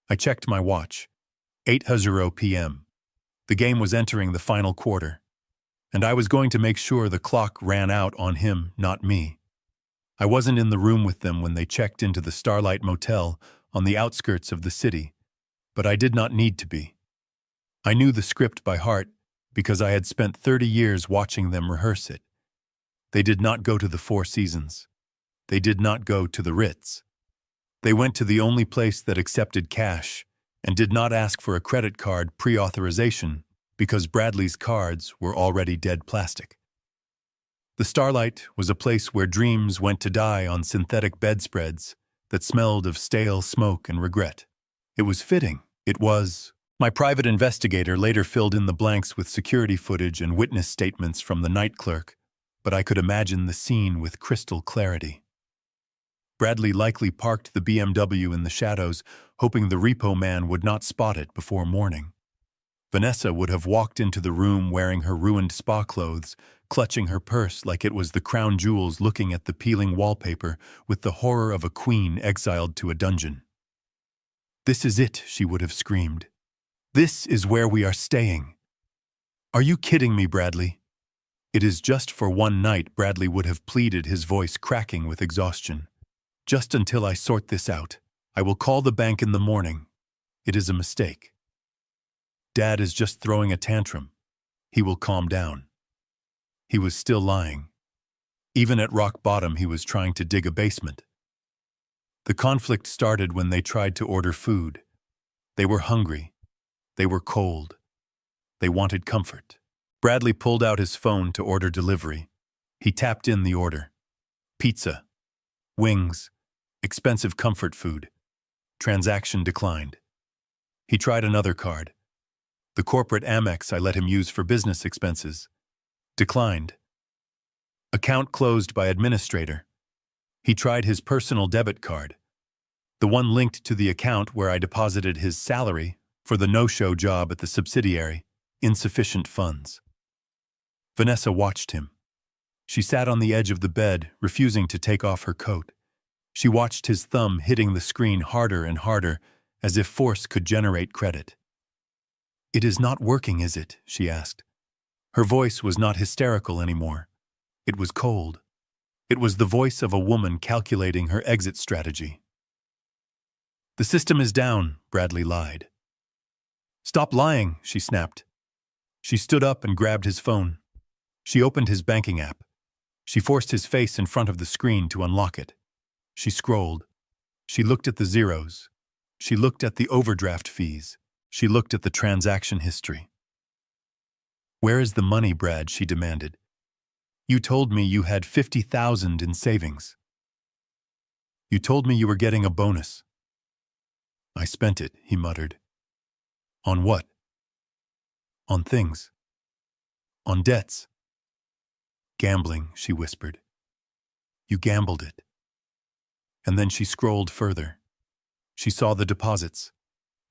I checked my watch. 8:00 p.m. The game was entering the final quarter, and I was going to make sure the clock ran out on him, not me. I wasn't in the room with them when they checked into the Starlight Motel on the outskirts of the city, but I did not need to be. I knew the script by heart because I had spent 30 years watching them rehearse it. They did not go to the Four Seasons. They did not go to the Ritz. They went to the only place that accepted cash and did not ask for a credit card pre-authorization because Bradley's cards were already dead plastic. The Starlight was a place where dreams went to die on synthetic bedspreads that smelled of stale smoke and regret. It was fitting. It was. My private investigator later filled in the blanks with security footage and witness statements from the night clerk, but I could imagine the scene with crystal clarity. Bradley likely parked the BMW in the shadows, hoping the repo man would not spot it before morning. Vanessa would have walked into the room wearing her ruined spa clothes, clutching her purse like it was the crown jewels, looking at the peeling wallpaper with the horror of a queen exiled to a dungeon. "This is it," she would have screamed. "This is where we are staying." "Are you kidding me, Bradley?" "It is just for one night," Bradley would have pleaded, his voice cracking with exhaustion. "Just until I sort this out. I will call the bank in the morning. It is a mistake. Dad is just throwing a tantrum. He will calm down." He was still lying. Even at rock bottom, he was trying to dig a basement. The conflict started when they tried to order food. They were hungry. They were cold. They wanted comfort. Bradley pulled out his phone to order delivery. He tapped in the order. Pizza. Wings. Expensive comfort food. Transaction declined. He tried another card. The corporate Amex I let him use for business expenses. Declined. Account closed by administrator. He tried his personal debit card. The one linked to the account where I deposited his salary For the no-show job at the subsidiary, insufficient funds. Vanessa watched him. She sat on the edge of the bed, refusing to take off her coat. She watched his thumb hitting the screen harder and harder, as if force could generate credit. "It is not working, is it?" she asked. Her voice was not hysterical anymore. It was cold. It was the voice of a woman calculating her exit strategy. "The system is down," Bradley lied. "Stop lying," she snapped. She stood up and grabbed his phone. She opened his banking app. She forced his face in front of the screen to unlock it. She scrolled. She looked at the zeros. She looked at the overdraft fees. She looked at the transaction history. "Where is the money, Brad?" she demanded. "You told me you had 50,000 in savings. You told me you were getting a bonus." "I spent it," he muttered. "On what?" "On things. On debts." "Gambling," she whispered. "You gambled it." And then she scrolled further. She saw the deposits.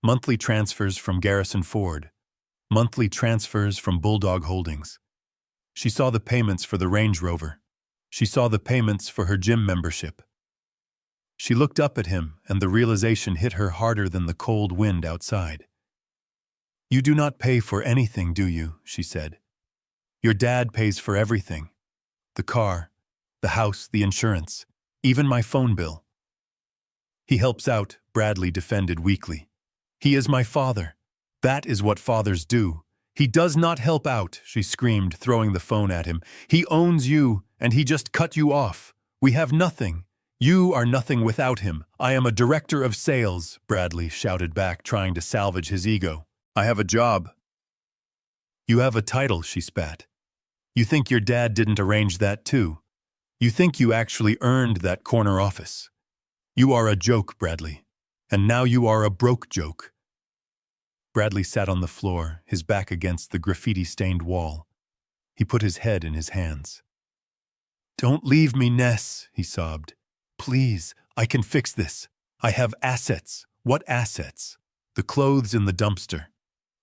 Monthly transfers from Garrison Ford. Monthly transfers from Bulldog Holdings. She saw the payments for the Range Rover. She saw the payments for her gym membership. She looked up at him, and the realization hit her harder than the cold wind outside. "You do not pay for anything, do you?" she said. "Your dad pays for everything. The car, the house, the insurance, even my phone bill." "He helps out," Bradley defended weakly. "He is my father. That is what fathers do." "He does not help out," she screamed, throwing the phone at him. "He owns you, and he just cut you off. We have nothing. You are nothing without him. I am a director of sales," Bradley shouted back, trying to salvage his ego. "I have a job." "You have a title," she spat. "You think your dad didn't arrange that too? You think you actually earned that corner office? You are a joke, Bradley. And now you are a broke joke." Bradley sat on the floor, his back against the graffiti-stained wall. He put his head in his hands. "Don't leave me, Ness," he sobbed. "Please, I can fix this. I have assets." "What assets?" "The clothes in the dumpster."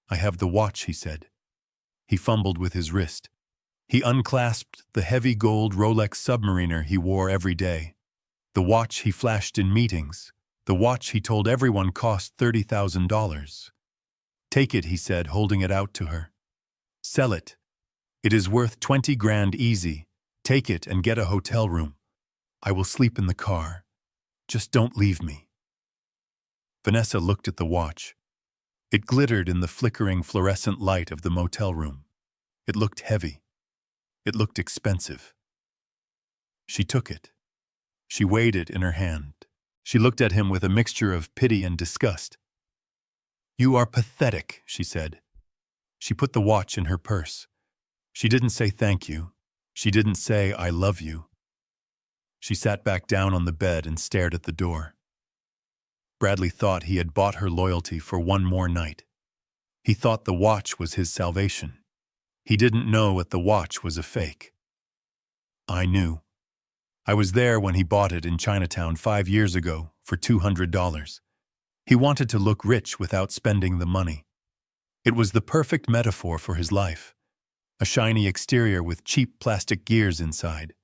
"I have the watch," he said. He fumbled with his wrist. He unclasped the heavy gold Rolex Submariner he wore every day. The watch he flashed in meetings. The watch he told everyone cost $30,000. "Take it," he said, holding it out to her. "Sell it. It is worth 20 grand easy. Take it and get a hotel room. I will sleep in the car. Just don't leave me." Vanessa looked at the watch. It glittered in the flickering fluorescent light of the motel room. It looked heavy. It looked expensive. She took it. She weighed it in her hand. She looked at him with a mixture of pity and disgust. "You are pathetic," she said. She put the watch in her purse. She didn't say thank you. She didn't say I love you. She sat back down on the bed and stared at the door. Bradley thought he had bought her loyalty for one more night. He thought the watch was his salvation. He didn't know that the watch was a fake. "I knew. I was there when he bought it in Chinatown 5 years ago for $200. He wanted to look rich without spending the money. It was the perfect metaphor for his life. A shiny exterior with cheap plastic gears inside.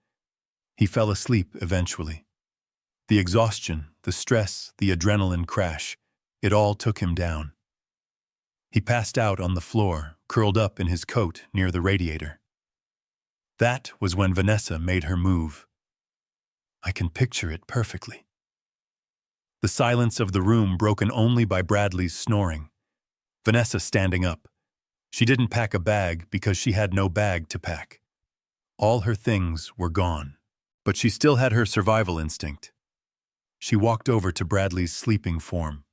He fell asleep eventually. The exhaustion, the stress, the adrenaline crash, it all took him down. He passed out on the floor, curled up in his coat near the radiator. That was when Vanessa made her move. I can picture it perfectly. The silence of the room broken only by Bradley's snoring. Vanessa standing up. She didn't pack a bag because she had no bag to pack. All her things were gone, but she still had her survival instinct. She walked over to Bradley's sleeping form.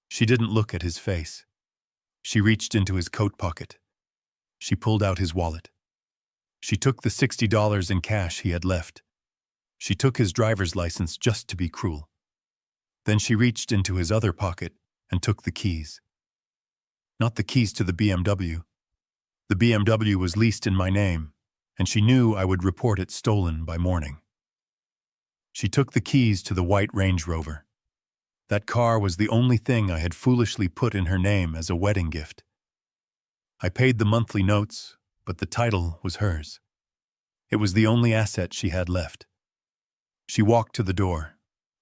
She didn't look at his face. She reached into his coat pocket. She pulled out his wallet. She took the $60 in cash he had left. She took his driver's license just to be cruel. Then she reached into his other pocket and took the keys. Not the keys to the BMW. The BMW was leased in my name, and she knew I would report it stolen by morning. She took the keys to the white Range Rover. That car was the only thing I had foolishly put in her name as a wedding gift. I paid the monthly notes, but the title was hers. It was the only asset she had left. She walked to the door.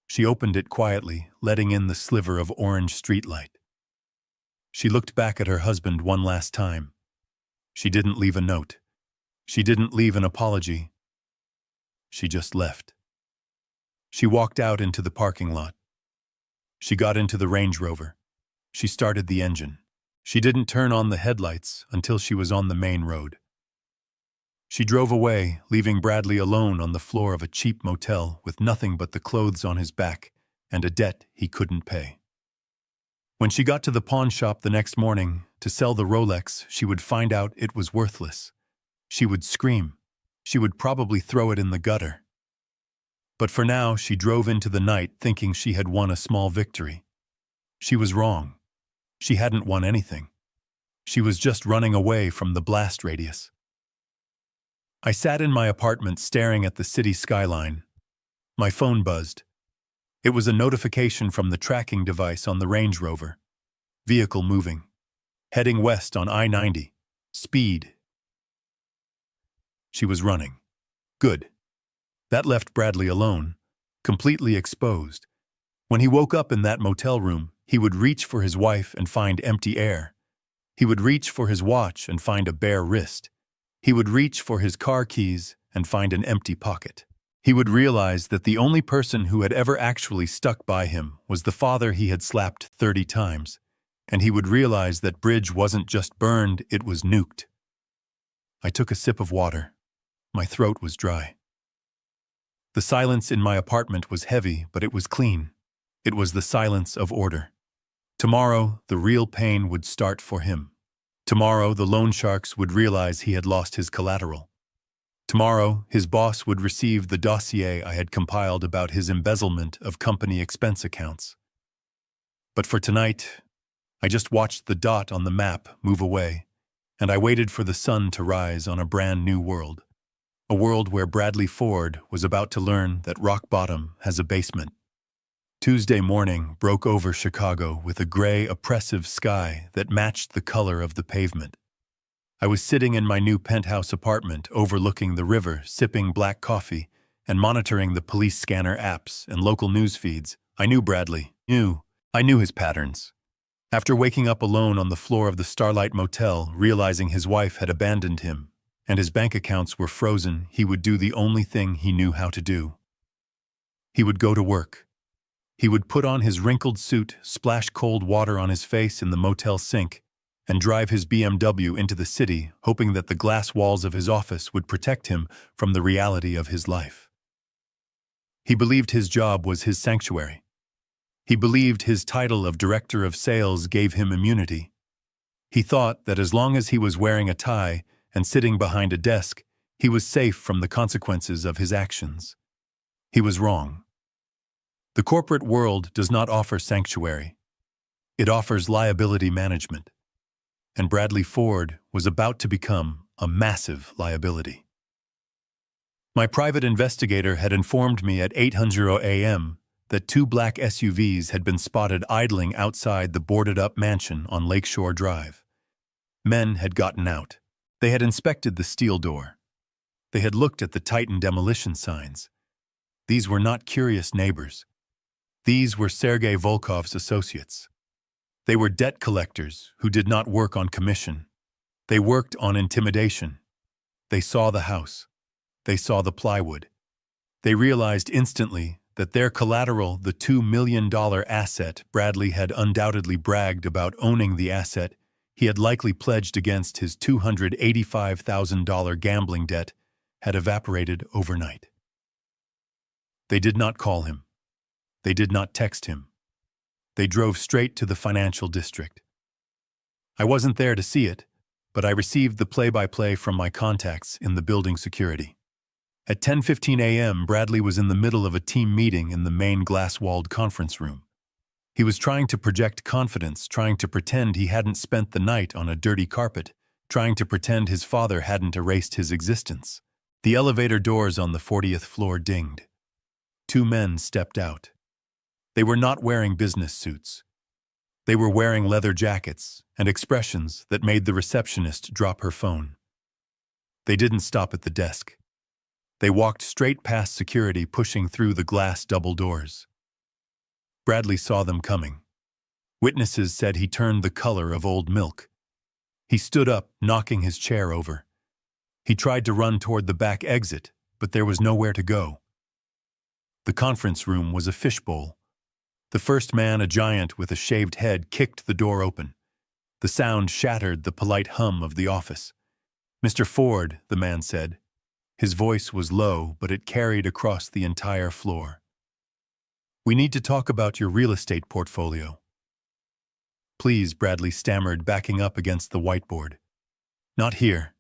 She opened it quietly, letting in the sliver of orange streetlight. She looked back at her husband one last time. She didn't leave a note. She didn't leave an apology. She just left. She walked out into the parking lot. She got into the Range Rover. She started the engine. She didn't turn on the headlights until she was on the main road. She drove away, leaving Bradley alone on the floor of a cheap motel with nothing but the clothes on his back and a debt he couldn't pay. When she got to the pawn shop the next morning to sell the Rolex, she would find out it was worthless. She would scream. She would probably throw it in the gutter. But for now, she drove into the night thinking she had won a small victory. She was wrong. She hadn't won anything. She was just running away from the blast radius. I sat in my apartment staring at the city skyline. My phone buzzed. It was a notification from the tracking device on the Range Rover. Vehicle moving. Heading west on I-90. Speed. She was running. Good. That left Bradley alone, completely exposed. When he woke up in that motel room, he would reach for his wife and find empty air. He would reach for his watch and find a bare wrist. He would reach for his car keys and find an empty pocket. He would realize that the only person who had ever actually stuck by him was the father he had slapped 30 times, and he would realize that bridge wasn't just burned, it was nuked. I took a sip of water. My throat was dry. The silence in my apartment was heavy, but it was clean. It was the silence of order. Tomorrow, the real pain would start for him. Tomorrow, the loan sharks would realize he had lost his collateral. Tomorrow, his boss would receive the dossier I had compiled about his embezzlement of company expense accounts. But for tonight, I just watched the dot on the map move away, and I waited for the sun to rise on a brand new world. A world where Bradley Ford was about to learn that rock bottom has a basement. Tuesday morning broke over Chicago with a gray, oppressive sky that matched the color of the pavement. I was sitting in my new penthouse apartment overlooking the river, sipping black coffee and monitoring the police scanner apps and local news feeds. I knew Bradley. I knew his patterns. After waking up alone on the floor of the Starlight Motel, realizing his wife had abandoned him, and his bank accounts were frozen, he would do the only thing he knew how to do. He would go to work. He would put on his wrinkled suit, splash cold water on his face in the motel sink, and drive his BMW into the city, hoping that the glass walls of his office would protect him from the reality of his life. He believed his job was his sanctuary. He believed his title of director of sales gave him immunity. He thought that as long as he was wearing a tie and sitting behind a desk, he was safe from the consequences of his actions. He was wrong. The corporate world does not offer sanctuary. It offers liability management. And Bradley Ford was about to become a massive liability. My private investigator had informed me at 8:00 a.m. that 2 black SUVs had been spotted idling outside the boarded-up mansion on Lakeshore Drive. Men had gotten out. They had inspected the steel door. They had looked at the Titan demolition signs. These were not curious neighbors. These were Sergei Volkov's associates. They were debt collectors who did not work on commission. They worked on intimidation. They saw the house. They saw the plywood. They realized instantly that their collateral, the $2 million asset Bradley had undoubtedly bragged about owning the asset he had likely pledged against his $285,000 gambling debt, had evaporated overnight. They did not call him. They did not text him. They drove straight to the financial district. I wasn't there to see it, but I received the play-by-play from my contacts in the building security. At 10:15 a.m., Bradley was in the middle of a team meeting in the main glass-walled conference room. He was trying to project confidence, trying to pretend he hadn't spent the night on a dirty carpet, trying to pretend his father hadn't erased his existence. The elevator doors on the 40th floor dinged. 2 men stepped out. They were not wearing business suits. They were wearing leather jackets and expressions that made the receptionist drop her phone. They didn't stop at the desk. They walked straight past security, pushing through the glass double doors. Bradley saw them coming. Witnesses said he turned the color of old milk. He stood up, knocking his chair over. He tried to run toward the back exit, but there was nowhere to go. The conference room was a fishbowl. The first man, a giant with a shaved head, kicked the door open. The sound shattered the polite hum of the office. "Mr. Ford," the man said. His voice was low, but it carried across the entire floor. "We need to talk about your real estate portfolio." "Please," Bradley stammered, backing up against the whiteboard. "Not here.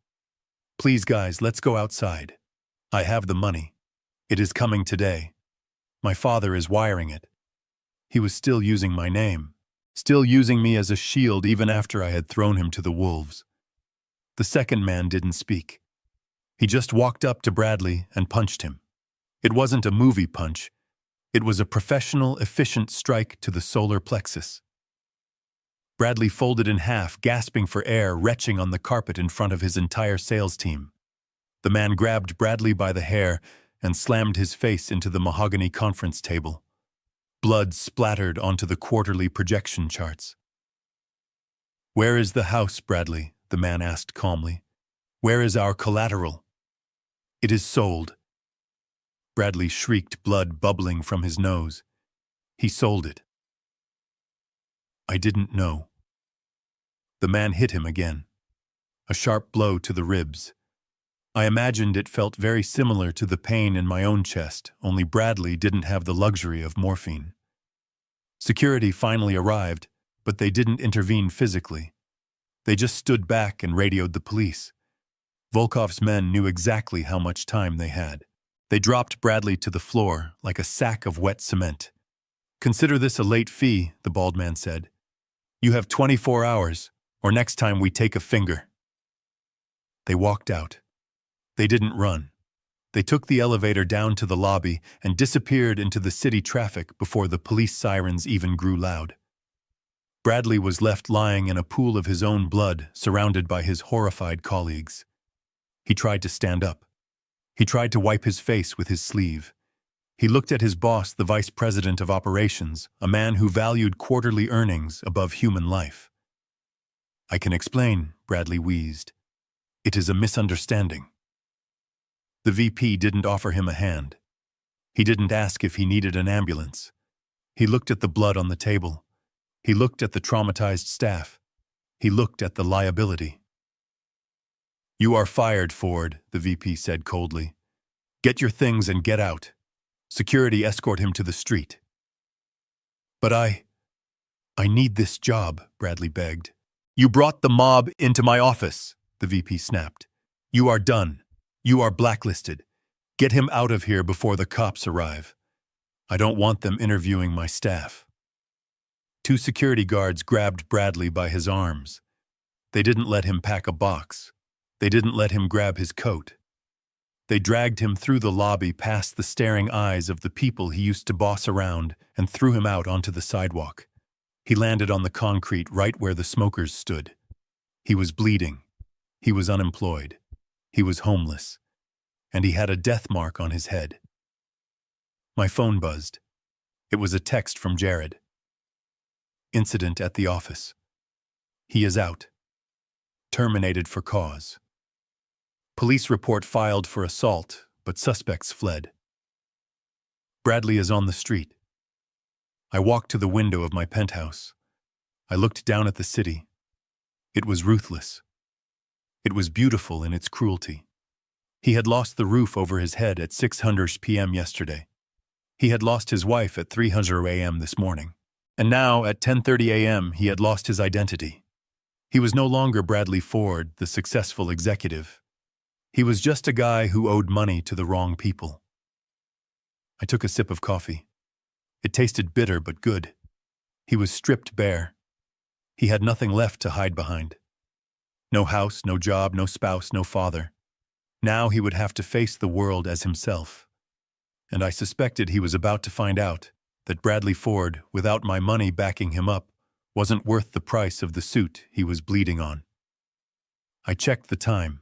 Please, guys, let's go outside. I have the money. It is coming today. My father is wiring it." He was still using my name, still using me as a shield even after I had thrown him to the wolves. The second man didn't speak. He just walked up to Bradley and punched him. It wasn't a movie punch. It was a professional, efficient strike to the solar plexus. Bradley folded in half, gasping for air, retching on the carpet in front of his entire sales team. The man grabbed Bradley by the hair and slammed his face into the mahogany conference table. Blood splattered onto the quarterly projection charts. "Where is the house, Bradley?" the man asked calmly. "Where is our collateral?" "It is sold." Bradley shrieked, blood bubbling from his nose. "He sold it." "I didn't know." The man hit him again. A sharp blow to the ribs. I imagined it felt very similar to the pain in my own chest, only Bradley didn't have the luxury of morphine. Security finally arrived, but they didn't intervene physically. They just stood back and radioed the police. Volkov's men knew exactly how much time they had. They dropped Bradley to the floor like a sack of wet cement. "Consider this a late fee," the bald man said. "You have 24 hours, or next time we take a finger." They walked out. They didn't run. They took the elevator down to the lobby and disappeared into the city traffic before the police sirens even grew loud. Bradley was left lying in a pool of his own blood, surrounded by his horrified colleagues. He tried to stand up. He tried to wipe his face with his sleeve. He looked at his boss, the vice president of operations, a man who valued quarterly earnings above human life. "I can explain," Bradley wheezed. "It is a misunderstanding." The VP didn't offer him a hand. He didn't ask if he needed an ambulance. He looked at the blood on the table. He looked at the traumatized staff. He looked at the liability. "You are fired, Ford," the VP said coldly. "Get your things and get out. Security escort him to the street." "But I need this job," Bradley begged. "You brought the mob into my office," the VP snapped. "You are done. You are blacklisted. Get him out of here before the cops arrive. I don't want them interviewing my staff." Two security guards grabbed Bradley by his arms. They didn't let him pack a box. They didn't let him grab his coat. They dragged him through the lobby past the staring eyes of the people he used to boss around and threw him out onto the sidewalk. He landed on the concrete right where the smokers stood. He was bleeding. He was unemployed. He was homeless. And he had a death mark on his head. My phone buzzed. It was a text from Jared. "Incident at the office. He is out. Terminated for cause. Police report filed for assault, but suspects fled. Bradley is on the street." I walked to the window of my penthouse. I looked down at the city. It was ruthless. It was beautiful in its cruelty. He had lost the roof over his head at 6:00 p.m. yesterday. He had lost his wife at 3:00 a.m. this morning. And now, at 10:30 a.m., he had lost his identity. He was no longer Bradley Ford, the successful executive. He was just a guy who owed money to the wrong people. I took a sip of coffee. It tasted bitter but good. He was stripped bare. He had nothing left to hide behind. No house, no job, no spouse, no father. Now he would have to face the world as himself. And I suspected he was about to find out that Bradley Ford, without my money backing him up, wasn't worth the price of the suit he was bleeding on. I checked the time.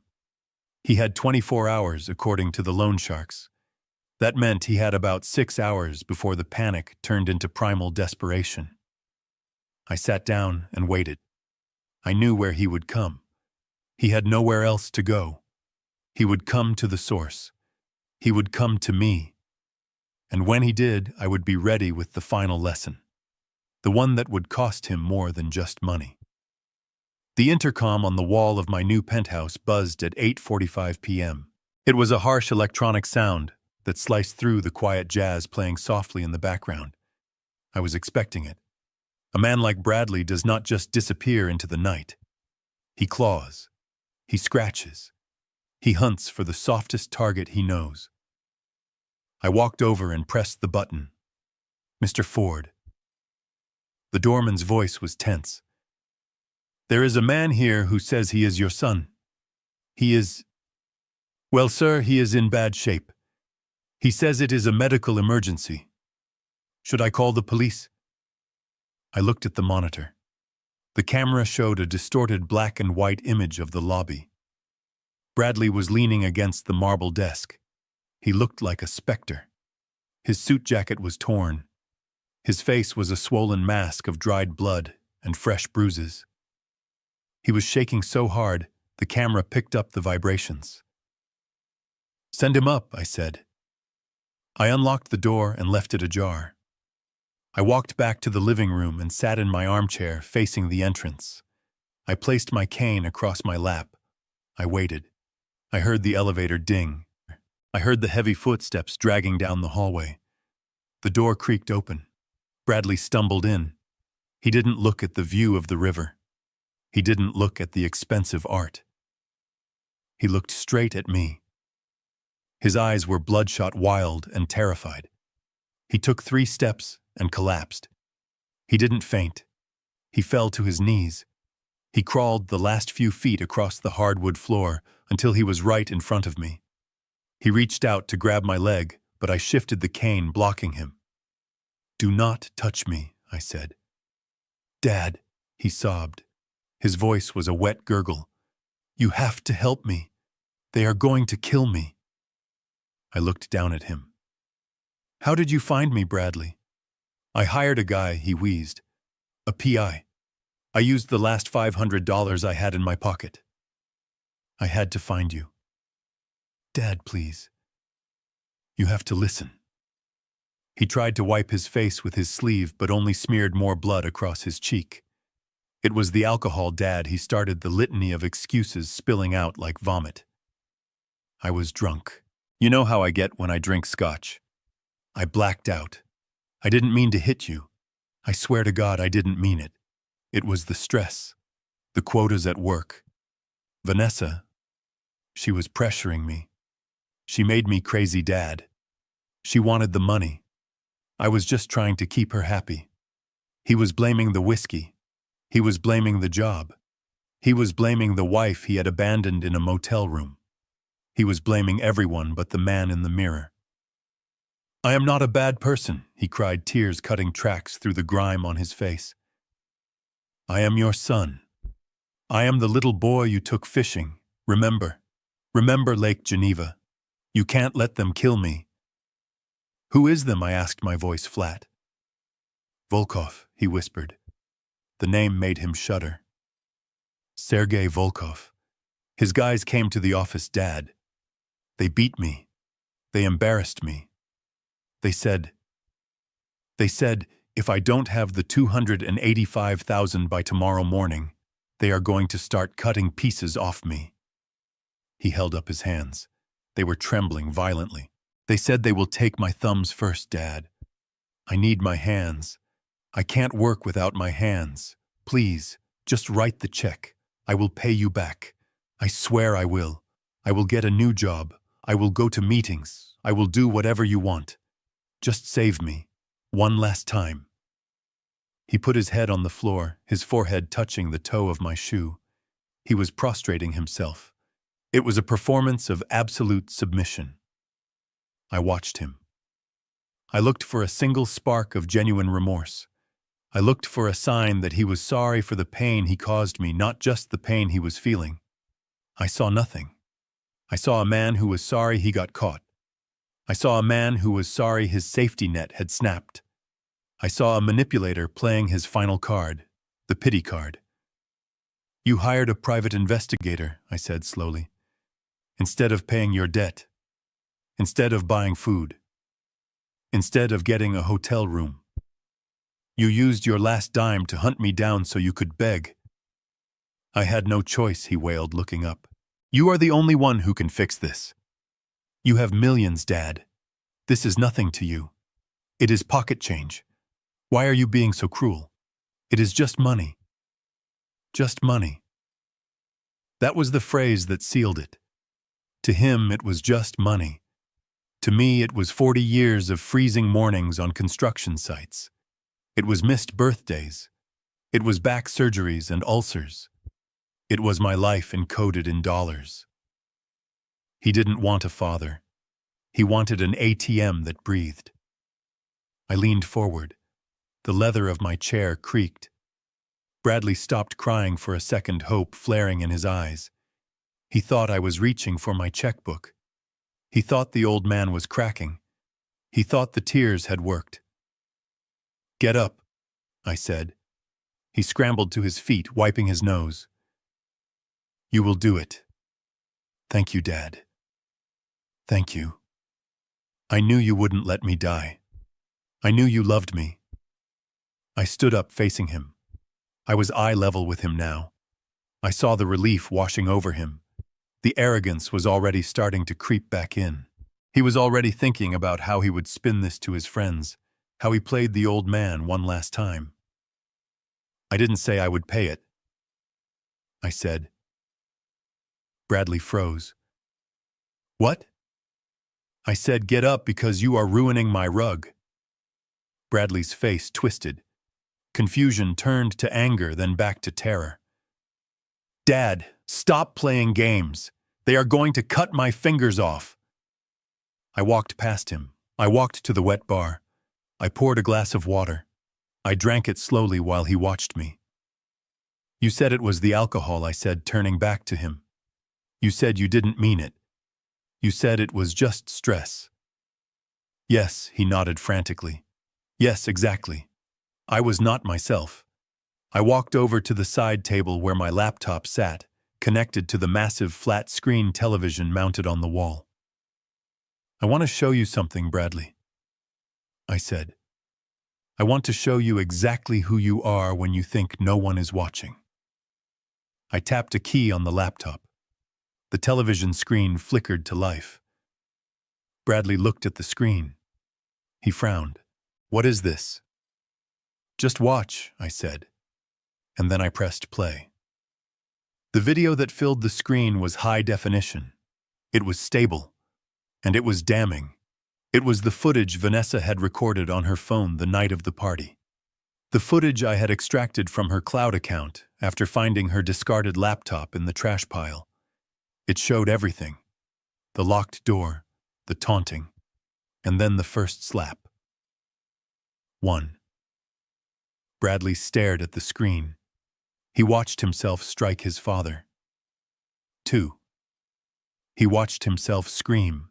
He had 24 hours, according to the loan sharks. That meant he had about 6 hours before the panic turned into primal desperation. I sat down and waited. I knew where he would come. He had nowhere else to go. He would come to the source. He would come to me. And when he did, I would be ready with the final lesson. The one that would cost him more than just money. The intercom on the wall of my new penthouse buzzed at 8:45 p.m. It was a harsh electronic sound that sliced through the quiet jazz playing softly in the background. I was expecting it. A man like Bradley does not just disappear into the night. He claws. He scratches. He hunts for the softest target he knows. I walked over and pressed the button. "Mr. Ford." The doorman's voice was tense. "There is a man here who says he is your son. He is... Well, sir, he is in bad shape. He says it is a medical emergency. Should I call the police?" I looked at the monitor. The camera showed a distorted black and white image of the lobby. Bradley was leaning against the marble desk. He looked like a specter. His suit jacket was torn. His face was a swollen mask of dried blood and fresh bruises. He was shaking so hard, the camera picked up the vibrations. "Send him up," I said. I unlocked the door and left it ajar. I walked back to the living room and sat in my armchair facing the entrance. I placed my cane across my lap. I waited. I heard the elevator ding. I heard the heavy footsteps dragging down the hallway. The door creaked open. Bradley stumbled in. He didn't look at the view of the river. He didn't look at the expensive art. He looked straight at me. His eyes were bloodshot, wild, and terrified. He took 3 steps and collapsed. He didn't faint. He fell to his knees. He crawled the last few feet across the hardwood floor until he was right in front of me. He reached out to grab my leg, but I shifted the cane, blocking him. "Do not touch me," I said. "Dad," he sobbed. His voice was a wet gurgle. "You have to help me. They are going to kill me." I looked down at him. "How did you find me, Bradley?" "I hired a guy," he wheezed. "A PI. I used the last $500 I had in my pocket. I had to find you." "Dad, please. You have to listen." He tried to wipe his face with his sleeve, but only smeared more blood across his cheek. It was the alcohol, Dad. He started the litany of excuses spilling out like vomit. I was drunk. You know how I get when I drink scotch. I blacked out. "I didn't mean to hit you. I swear to God I didn't mean it. It was the stress. The quotas at work. Vanessa. She was pressuring me. She made me crazy, Dad. She wanted the money. I was just trying to keep her happy. He was blaming the whiskey. He was blaming the job. He was blaming the wife he had abandoned in a motel room. He was blaming everyone but the man in the mirror. "I am not a bad person," he cried, tears cutting tracks through the grime on his face. "I am your son. I am the little boy you took fishing. Remember. Remember Lake Geneva. You can't let them kill me." "Who is them?" I asked, my voice flat. "Volkov," he whispered. The name made him shudder. "Sergei Volkov. His guys came to the office, Dad. They beat me. They embarrassed me. They said, if I don't have the $285,000 by tomorrow morning, they are going to start cutting pieces off me." He held up his hands. They were trembling violently. "They said they will take my thumbs first, Dad. I need my hands. I can't work without my hands. Please, just write the check. I will pay you back. I swear I will. I will get a new job. I will go to meetings. I will do whatever you want. Just save me. One last time." He put his head on the floor, his forehead touching the toe of my shoe. He was prostrating himself. It was a performance of absolute submission. I watched him. I looked for a single spark of genuine remorse. I looked for a sign that he was sorry for the pain he caused me, not just the pain he was feeling. I saw nothing. I saw a man who was sorry he got caught. I saw a man who was sorry his safety net had snapped. I saw a manipulator playing his final card, the pity card. You hired a private investigator, I said slowly, instead of paying your debt, instead of buying food, instead of getting a hotel room. You used your last dime to hunt me down so you could beg. I had no choice, he wailed, looking up. You are the only one who can fix this. You have millions, Dad. This is nothing to you. It is pocket change. Why are you being so cruel? It is just money. Just money. That was the phrase that sealed it. To him, it was just money. To me, it was 40 years of freezing mornings on construction sites. It was missed birthdays. It was back surgeries and ulcers. It was my life encoded in dollars. He didn't want a father. He wanted an ATM that breathed. I leaned forward. The leather of my chair creaked. Bradley stopped crying for a second, hope flaring in his eyes. He thought I was reaching for my checkbook. He thought the old man was cracking. He thought the tears had worked. Get up, I said. He scrambled to his feet, wiping his nose. You will do it. Thank you, Dad. Thank you. I knew you wouldn't let me die. I knew you loved me. I stood up facing him. I was eye level with him now. I saw the relief washing over him. The arrogance was already starting to creep back in. He was already thinking about how he would spin this to his friends, how he played the old man one last time. I didn't say I would pay it. I said. Bradley froze. What? I said, get up because you are ruining my rug. Bradley's face twisted. Confusion turned to anger, then back to terror. Dad, stop playing games. They are going to cut my fingers off. I walked past him. I walked to the wet bar. I poured a glass of water. I drank it slowly while he watched me. You said it was the alcohol, I said, turning back to him. You said you didn't mean it. You said it was just stress. Yes, he nodded frantically. Yes, exactly. I was not myself. I walked over to the side table where my laptop sat, connected to the massive flat-screen television mounted on the wall. I want to show you something, Bradley, I said. I want to show you exactly who you are when you think no one is watching. I tapped a key on the laptop. The television screen flickered to life. Bradley looked at the screen. He frowned. What is this? Just watch, I said. And then I pressed play. The video that filled the screen was high definition. It was stable. And it was damning. It was the footage Vanessa had recorded on her phone the night of the party. The footage I had extracted from her cloud account after finding her discarded laptop in the trash pile. It showed everything. The locked door, the taunting, and then the first slap. 1. Bradley stared at the screen. He watched himself strike his father. 2. He watched himself scream.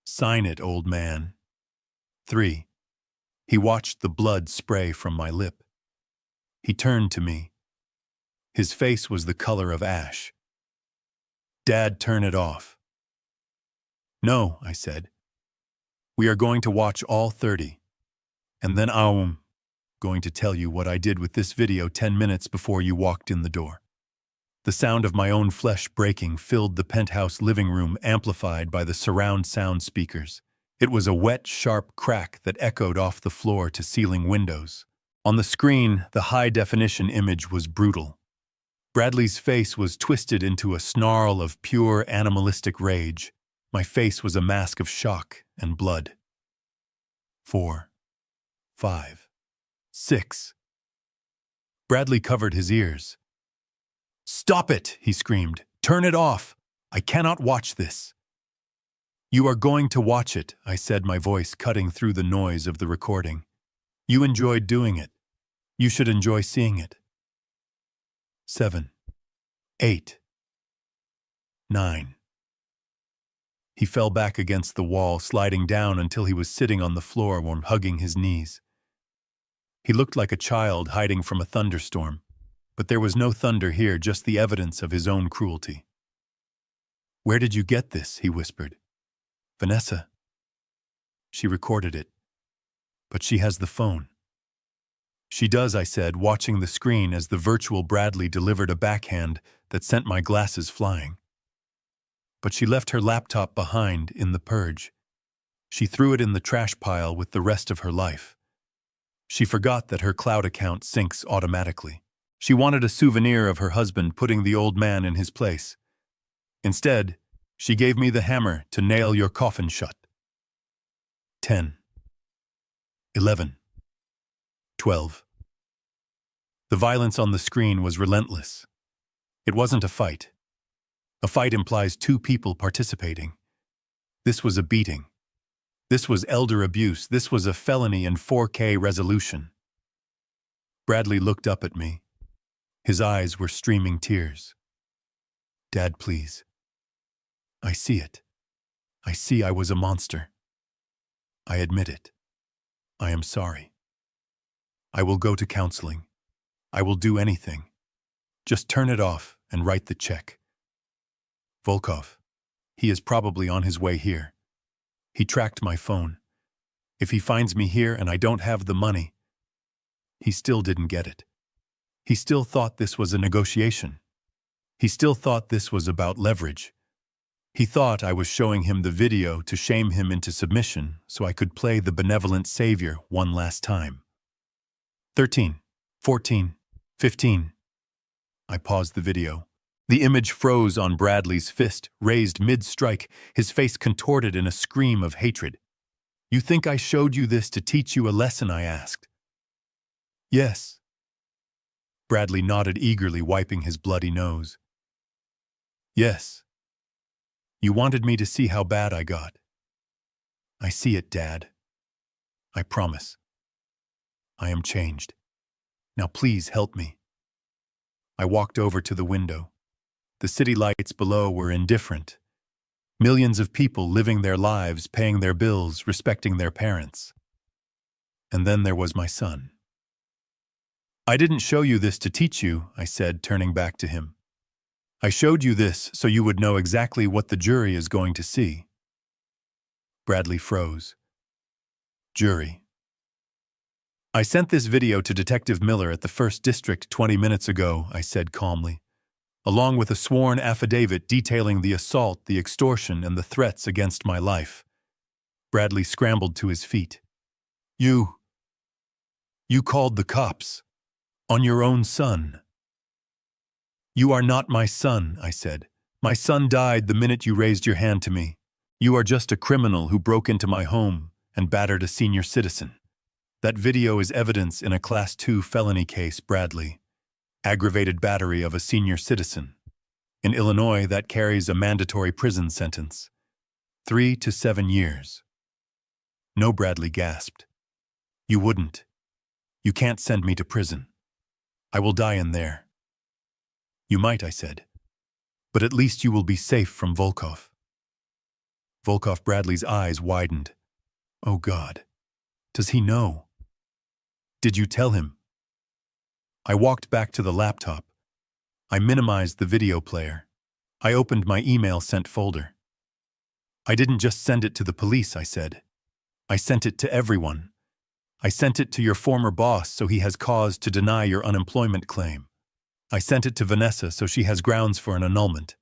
Sign it, old man. 3. He watched the blood spray from my lip. He turned to me. His face was the color of ash. Dad, turn it off. No, I said. We are going to watch all 30. And then I'm going to tell you what I did with this video 10 minutes before you walked in the door. The sound of my own flesh breaking filled the penthouse living room, amplified by the surround sound speakers. It was a wet, sharp crack that echoed off the floor to ceiling windows. On the screen, the high-definition image was brutal. Bradley's face was twisted into a snarl of pure animalistic rage. My face was a mask of shock and blood. 4, 5, 6. Bradley covered his ears. Stop it, he screamed. Turn it off. I cannot watch this. You are going to watch it, I said, my voice cutting through the noise of the recording. You enjoyed doing it. You should enjoy seeing it. 7, 8, 9. He fell back against the wall, sliding down until he was sitting on the floor, hugging his knees. He looked like a child hiding from a thunderstorm, but there was no thunder here, just the evidence of his own cruelty. Where did you get this? He whispered. Vanessa. She recorded it, but she has the phone. She does, I said, watching the screen as the virtual Bradley delivered a backhand that sent my glasses flying. But she left her laptop behind in the purge. She threw it in the trash pile with the rest of her life. She forgot that her cloud account syncs automatically. She wanted a souvenir of her husband putting the old man in his place. Instead, she gave me the hammer to nail your coffin shut. 10, 11, 12. The violence on the screen was relentless. It wasn't a fight. A fight implies two people participating. This was a beating. This was elder abuse. This was a felony in 4K resolution. Bradley looked up at me. His eyes were streaming tears. Dad, please. I see it. I see I was a monster. I admit it. I am sorry. I will go to counseling. I will do anything. Just turn it off and write the check. Volkov. He is probably on his way here. He tracked my phone. If he finds me here and I don't have the money, he still didn't get it. He still thought this was a negotiation. He still thought this was about leverage. He thought I was showing him the video to shame him into submission so I could play the benevolent savior one last time. 13, 14, 15. I paused the video. The image froze on Bradley's fist, raised mid-strike, his face contorted in a scream of hatred. You think I showed you this to teach you a lesson? I asked. Yes. Bradley nodded eagerly, wiping his bloody nose. Yes. You wanted me to see how bad I got. I see it, Dad. I promise. I am changed. Now please help me. I walked over to the window. The city lights below were indifferent. Millions of people living their lives, paying their bills, respecting their parents. And then there was my son. I didn't show you this to teach you, I said, turning back to him. I showed you this so you would know exactly what the jury is going to see. Bradley froze. Jury. I sent this video to Detective Miller at the 1st District 20 minutes ago, I said calmly, along with a sworn affidavit detailing the assault, the extortion, and the threats against my life. Bradley scrambled to his feet. You called the cops. On your own son. You are not my son, I said. My son died the minute you raised your hand to me. You are just a criminal who broke into my home and battered a senior citizen. That video is evidence in a Class 2 felony case, Bradley. Aggravated battery of a senior citizen. In Illinois, that carries a mandatory prison sentence. 3 to 7 years. No, Bradley gasped. You wouldn't. You can't send me to prison. I will die in there. You might, I said. But at least you will be safe from Volkov. Volkov. Bradley's eyes widened. Oh God. Does he know? Did you tell him? I walked back to the laptop. I minimized the video player. I opened my email sent folder. I didn't just send it to the police, I said. I sent it to everyone. I sent it to your former boss so he has cause to deny your unemployment claim. I sent it to Vanessa so she has grounds for an annulment.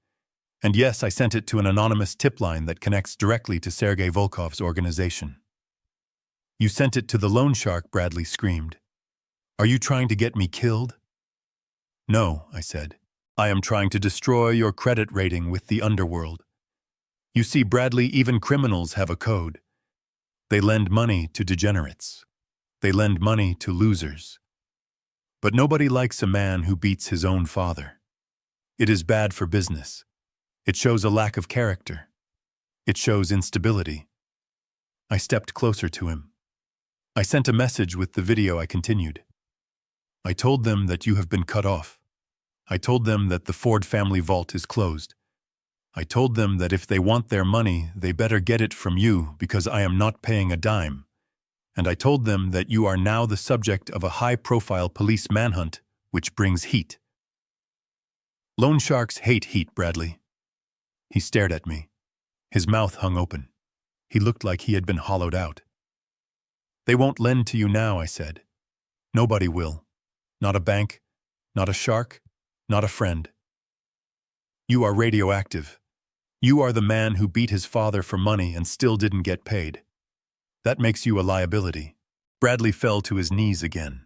And yes, I sent it to an anonymous tip line that connects directly to Sergei Volkov's organization. You sent it to the loan shark, Bradley screamed. Are you trying to get me killed? No, I said. I am trying to destroy your credit rating with the underworld. You see, Bradley, even criminals have a code. They lend money to degenerates. They lend money to losers. But nobody likes a man who beats his own father. It is bad for business. It shows a lack of character. It shows instability. I stepped closer to him. I sent a message with the video. I continued. I told them that you have been cut off. I told them that the Ford family vault is closed. I told them that if they want their money, they better get it from you because I am not paying a dime. And I told them that you are now the subject of a high-profile police manhunt, which brings heat. Loan sharks hate heat, Bradley. He stared at me. His mouth hung open. He looked like he had been hollowed out. They won't lend to you now, I said. Nobody will. Not a bank, not a shark, not a friend. You are radioactive. You are the man who beat his father for money and still didn't get paid. That makes you a liability. Bradley fell to his knees again.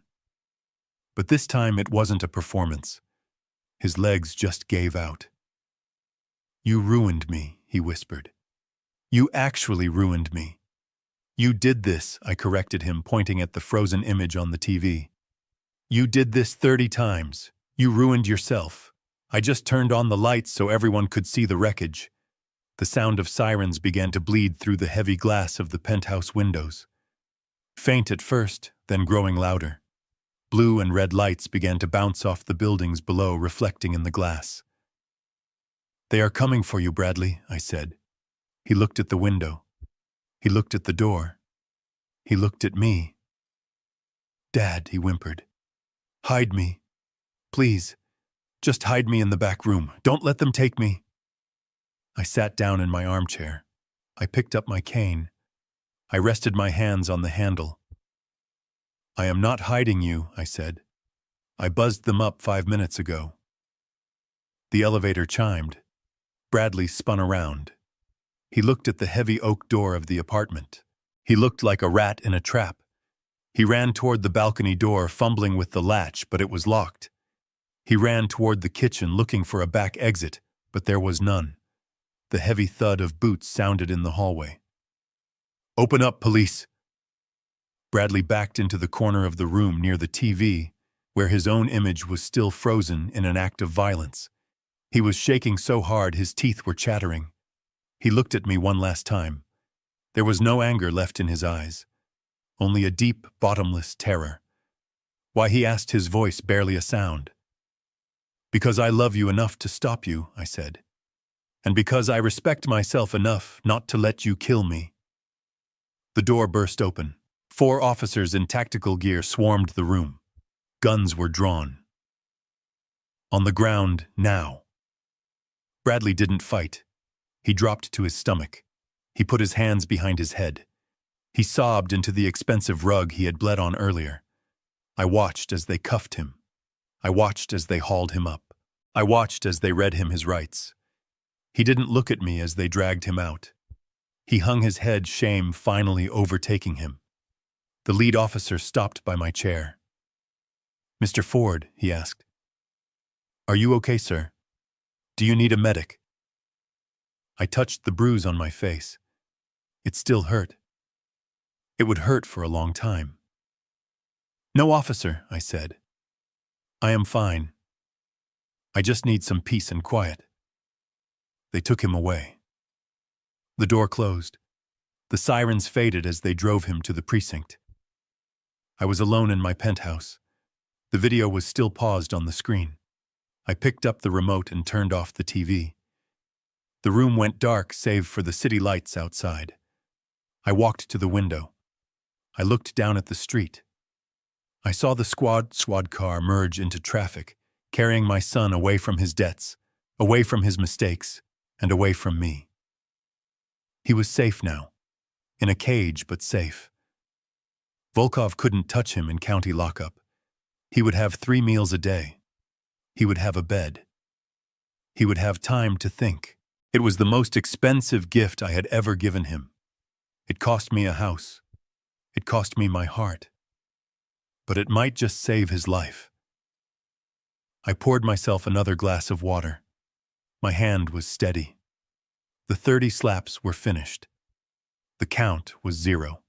But this time it wasn't a performance. His legs just gave out. You ruined me, he whispered. You actually ruined me. You did this, I corrected him, pointing at the frozen image on the TV. You did this 30 times. You ruined yourself. I just turned on the lights so everyone could see the wreckage. The sound of sirens began to bleed through the heavy glass of the penthouse windows. Faint at first, then growing louder. Blue and red lights began to bounce off the buildings below, reflecting in the glass. They are coming for you, Bradley, I said. He looked at the window. He looked at the door. He looked at me. Dad, he whimpered. Hide me. Please. Just hide me in the back room. Don't let them take me. I sat down in my armchair. I picked up my cane. I rested my hands on the handle. I am not hiding you, I said. I buzzed them up 5 minutes ago. The elevator chimed. Bradley spun around. He looked at the heavy oak door of the apartment. He looked like a rat in a trap. He ran toward the balcony door, fumbling with the latch, but it was locked. He ran toward the kitchen, looking for a back exit, but there was none. The heavy thud of boots sounded in the hallway. Open up, police! Bradley backed into the corner of the room near the TV, where his own image was still frozen in an act of violence. He was shaking so hard his teeth were chattering. He looked at me one last time. There was no anger left in his eyes, only a deep, bottomless terror. Why, he asked, his voice barely a sound. Because I love you enough to stop you, I said. And because I respect myself enough not to let you kill me. The door burst open. 4 officers in tactical gear swarmed the room. Guns were drawn. On the ground, now. Bradley didn't fight. He dropped to his stomach. He put his hands behind his head. He sobbed into the expensive rug he had bled on earlier. I watched as they cuffed him. I watched as they hauled him up. I watched as they read him his rights. He didn't look at me as they dragged him out. He hung his head, shame finally overtaking him. The lead officer stopped by my chair. Mr. Ford, he asked. Are you okay, sir? Do you need a medic? I touched the bruise on my face. It still hurt. It would hurt for a long time. No, officer, I said. I am fine. I just need some peace and quiet. They took him away. The door closed. The sirens faded as they drove him to the precinct. I was alone in my penthouse. The video was still paused on the screen. I picked up the remote and turned off the TV. The room went dark save for the city lights outside. I walked to the window. I looked down at the street. I saw the squad car merge into traffic, carrying my son away from his debts, away from his mistakes, and away from me. He was safe now, in a cage but safe. Volkov couldn't touch him in county lockup. He would have 3 meals a day. He would have a bed. He would have time to think. It was the most expensive gift I had ever given him. It cost me a house. It cost me my heart. But it might just save his life. I poured myself another glass of water. My hand was steady. The 30 slaps were finished. The count was 0.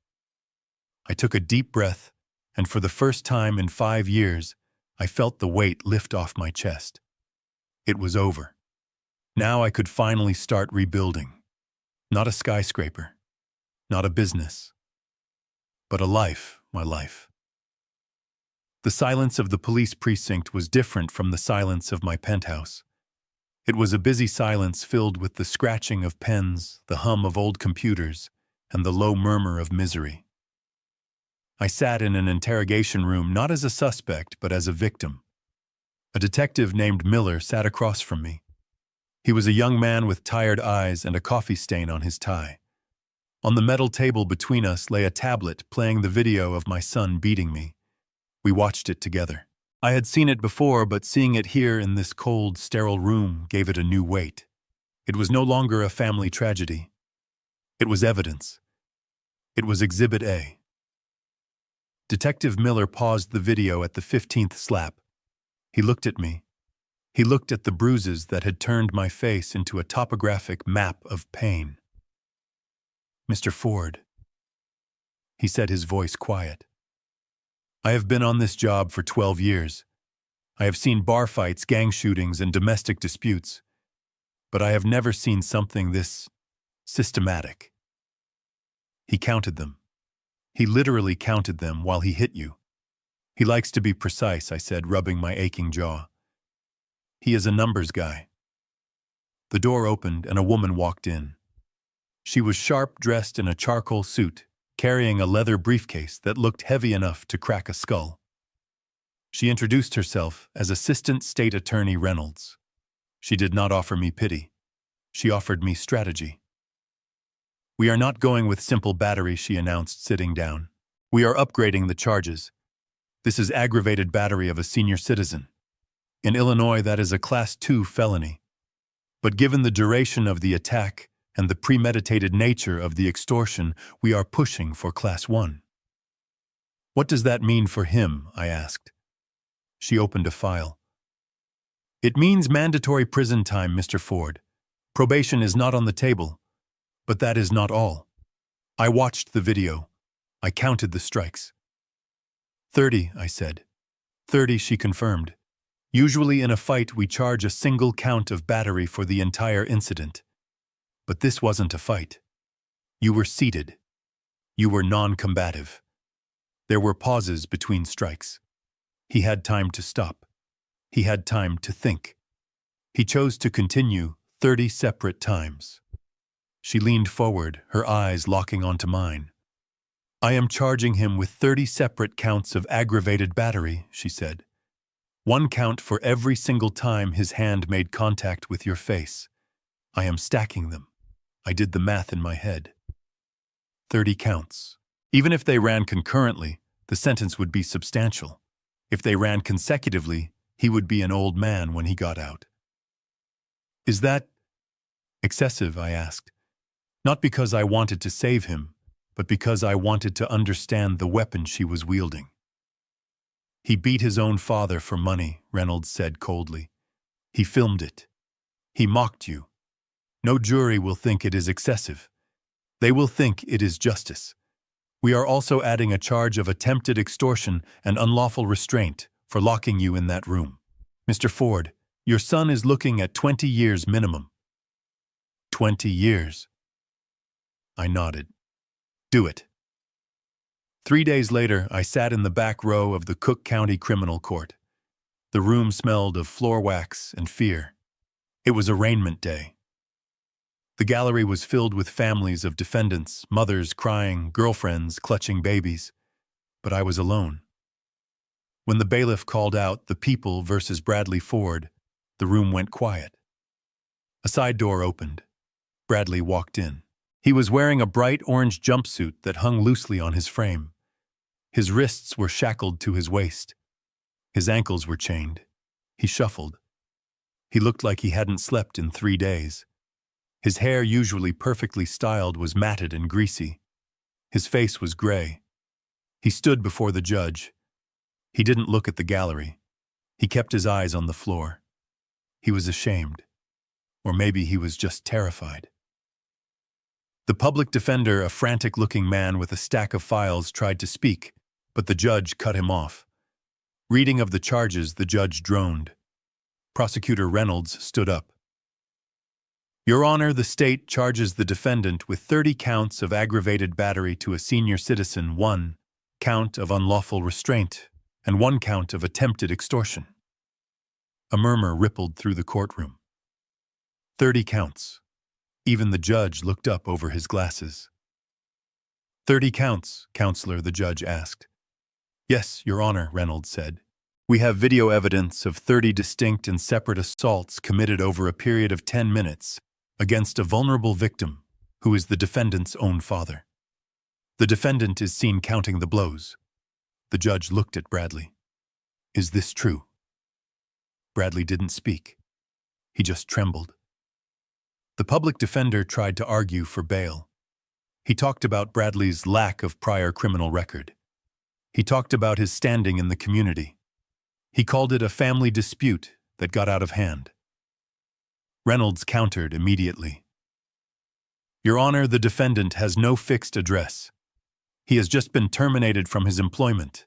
I took a deep breath, and for the first time in 5 years, I felt the weight lift off my chest. It was over. Now I could finally start rebuilding. Not a skyscraper, not a business, but a life, my life. The silence of the police precinct was different from the silence of my penthouse. It was a busy silence filled with the scratching of pens, the hum of old computers, and the low murmur of misery. I sat in an interrogation room not as a suspect, but as a victim. A detective named Miller sat across from me. He was a young man with tired eyes and a coffee stain on his tie. On the metal table between us lay a tablet playing the video of my son beating me. We watched it together. I had seen it before, but seeing it here in this cold, sterile room gave it a new weight. It was no longer a family tragedy. It was evidence. It was Exhibit A. Detective Miller paused the video at the 15th slap. He looked at me. He looked at the bruises that had turned my face into a topographic map of pain. "Mr. Ford," he said, his voice quiet. "I have been on this job for 12 years. I have seen bar fights, gang shootings, and domestic disputes. But I have never seen something this systematic." He counted them. He literally counted them while he hit you. "He likes to be precise," I said, rubbing my aching jaw. "He is a numbers guy." The door opened and a woman walked in. She was sharp, dressed in a charcoal suit, carrying a leather briefcase that looked heavy enough to crack a skull. She introduced herself as Assistant State Attorney Reynolds. She did not offer me pity. She offered me strategy. "We are not going with simple battery," she announced, sitting down. "We are upgrading the charges. This is aggravated battery of a senior citizen. In Illinois, that is a Class 2 felony. But given the duration of the attack and the premeditated nature of the extortion, we are pushing for Class 1. "What does that mean for him?" I asked. She opened a file. "It means mandatory prison time, Mr. Ford. Probation is not on the table. But that is not all." I watched the video. I counted the strikes. 30, I said. 30, she confirmed. "Usually in a fight we charge a single count of battery for the entire incident. But this wasn't a fight. You were seated. You were non-combative. There were pauses between strikes. He had time to stop. He had time to think. He chose to continue 30 separate times." She leaned forward, her eyes locking onto mine. "I am charging him with 30 separate counts of aggravated battery," she said. "One count for every single time his hand made contact with your face. I am stacking them." I did the math in my head. 30 counts. Even if they ran concurrently, the sentence would be substantial. If they ran consecutively, he would be an old man when he got out. "Is that excessive?" I asked. Not because I wanted to save him, but because I wanted to understand the weapon she was wielding. "He beat his own father for money," Reynolds said coldly. "He filmed it. He mocked you. No jury will think it is excessive. They will think it is justice. We are also adding a charge of attempted extortion and unlawful restraint for locking you in that room. Mr. Ford, your son is looking at 20 years minimum." 20 years. I nodded. "Do it." 3 days later, I sat in the back row of the Cook County Criminal Court. The room smelled of floor wax and fear. It was arraignment day. The gallery was filled with families of defendants, mothers crying, girlfriends clutching babies. But I was alone. When the bailiff called out "The People versus Bradley Ford," the room went quiet. A side door opened. Bradley walked in. He was wearing a bright orange jumpsuit that hung loosely on his frame. His wrists were shackled to his waist. His ankles were chained. He shuffled. He looked like he hadn't slept in 3 days. His hair, usually perfectly styled, was matted and greasy. His face was gray. He stood before the judge. He didn't look at the gallery. He kept his eyes on the floor. He was ashamed. Or maybe he was just terrified. The public defender, a frantic-looking man with a stack of files, tried to speak, but the judge cut him off. Reading of the charges, the judge droned. Prosecutor Reynolds stood up. Your Honor, the state charges the defendant with 30 counts of aggravated battery to a senior citizen, 1 count of unlawful restraint, and 1 count of attempted extortion. A murmur rippled through the courtroom. 30 counts. Even the judge looked up over his glasses. 30 counts, Counselor, the judge asked. Yes, Your Honor, Reynolds said. We have video evidence of 30 distinct and separate assaults committed over a period of 10 minutes against a vulnerable victim who is the defendant's own father. The defendant is seen counting the blows. The judge looked at Bradley. Is this true? Bradley didn't speak. He just trembled. The public defender tried to argue for bail. He talked about Bradley's lack of prior criminal record. He talked about his standing in the community. He called it a family dispute that got out of hand. Reynolds countered immediately. Your Honor, the defendant has no fixed address. He has just been terminated from his employment.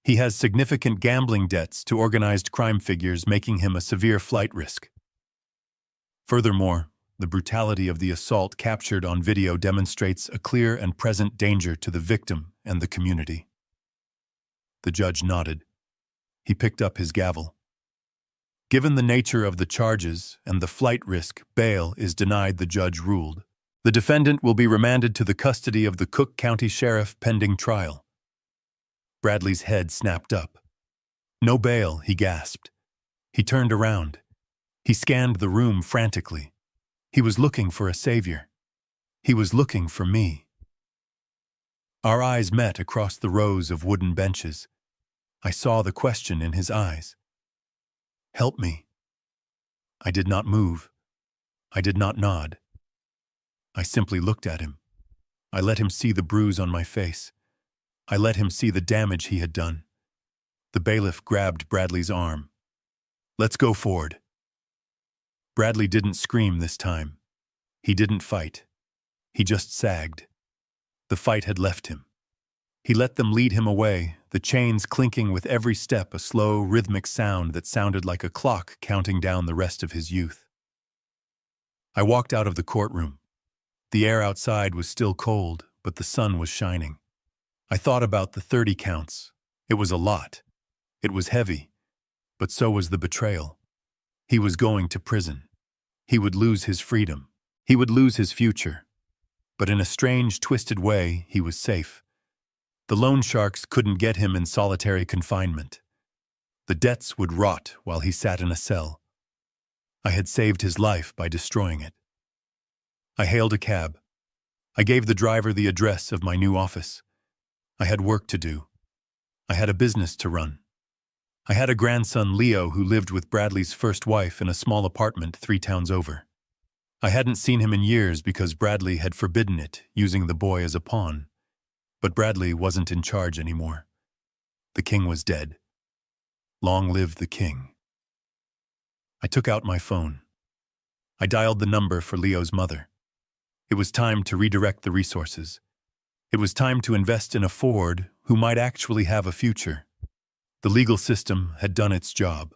He has significant gambling debts to organized crime figures, making him a severe flight risk. Furthermore, the brutality of the assault captured on video demonstrates a clear and present danger to the victim and the community. The judge nodded. He picked up his gavel. Given the nature of the charges and the flight risk, bail is denied, the judge ruled. The defendant will be remanded to the custody of the Cook County Sheriff pending trial. Bradley's head snapped up. No bail, he gasped. He turned around. He scanned the room frantically. He was looking for a savior. He was looking for me. Our eyes met across the rows of wooden benches. I saw the question in his eyes. Help me. I did not move. I did not nod. I simply looked at him. I let him see the bruise on my face. I let him see the damage he had done. The bailiff grabbed Bradley's arm. Let's go, Ford. Bradley didn't scream this time. He didn't fight. He just sagged. The fight had left him. He let them lead him away, the chains clinking with every step, a slow, rhythmic sound that sounded like a clock counting down the rest of his youth. I walked out of the courtroom. The air outside was still cold, but the sun was shining. I thought about the 30 counts. It was a lot. It was heavy, but so was the betrayal. He was going to prison. He would lose his freedom. He would lose his future. But in a strange, twisted way, he was safe. The loan sharks couldn't get him in solitary confinement. The debts would rot while he sat in a cell. I had saved his life by destroying it. I hailed a cab. I gave the driver the address of my new office. I had work to do. I had a business to run. I had a grandson, Leo, who lived with Bradley's first wife in a small apartment 3 towns over. I hadn't seen him in years because Bradley had forbidden it, using the boy as a pawn. But Bradley wasn't in charge anymore. The king was dead. Long live the king. I took out my phone. I dialed the number for Leo's mother. It was time to redirect the resources. It was time to invest in a Ford who might actually have a future. The legal system had done its job.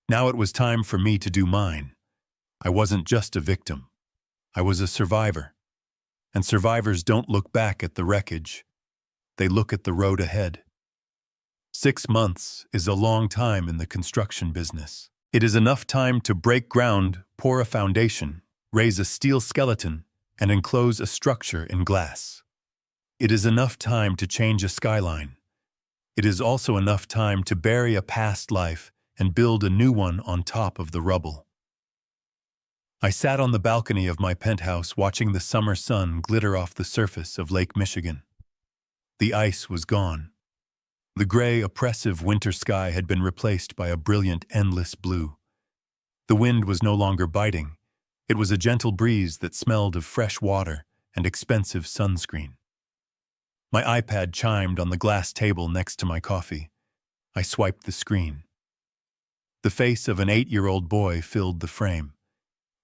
Now it was time for me to do mine. I wasn't just a victim. I was a survivor. And survivors don't look back at the wreckage. They look at the road ahead. 6 months is a long time in the construction business. It is enough time to break ground, pour a foundation, raise a steel skeleton, and enclose a structure in glass. It is enough time to change a skyline. It is also enough time to bury a past life and build a new one on top of the rubble. I sat on the balcony of my penthouse watching the summer sun glitter off the surface of Lake Michigan. The ice was gone. The gray, oppressive winter sky had been replaced by a brilliant, endless blue. The wind was no longer biting. It was a gentle breeze that smelled of fresh water and expensive sunscreen. My iPad chimed on the glass table next to my coffee. I swiped the screen. The face of an 8-year-old boy filled the frame.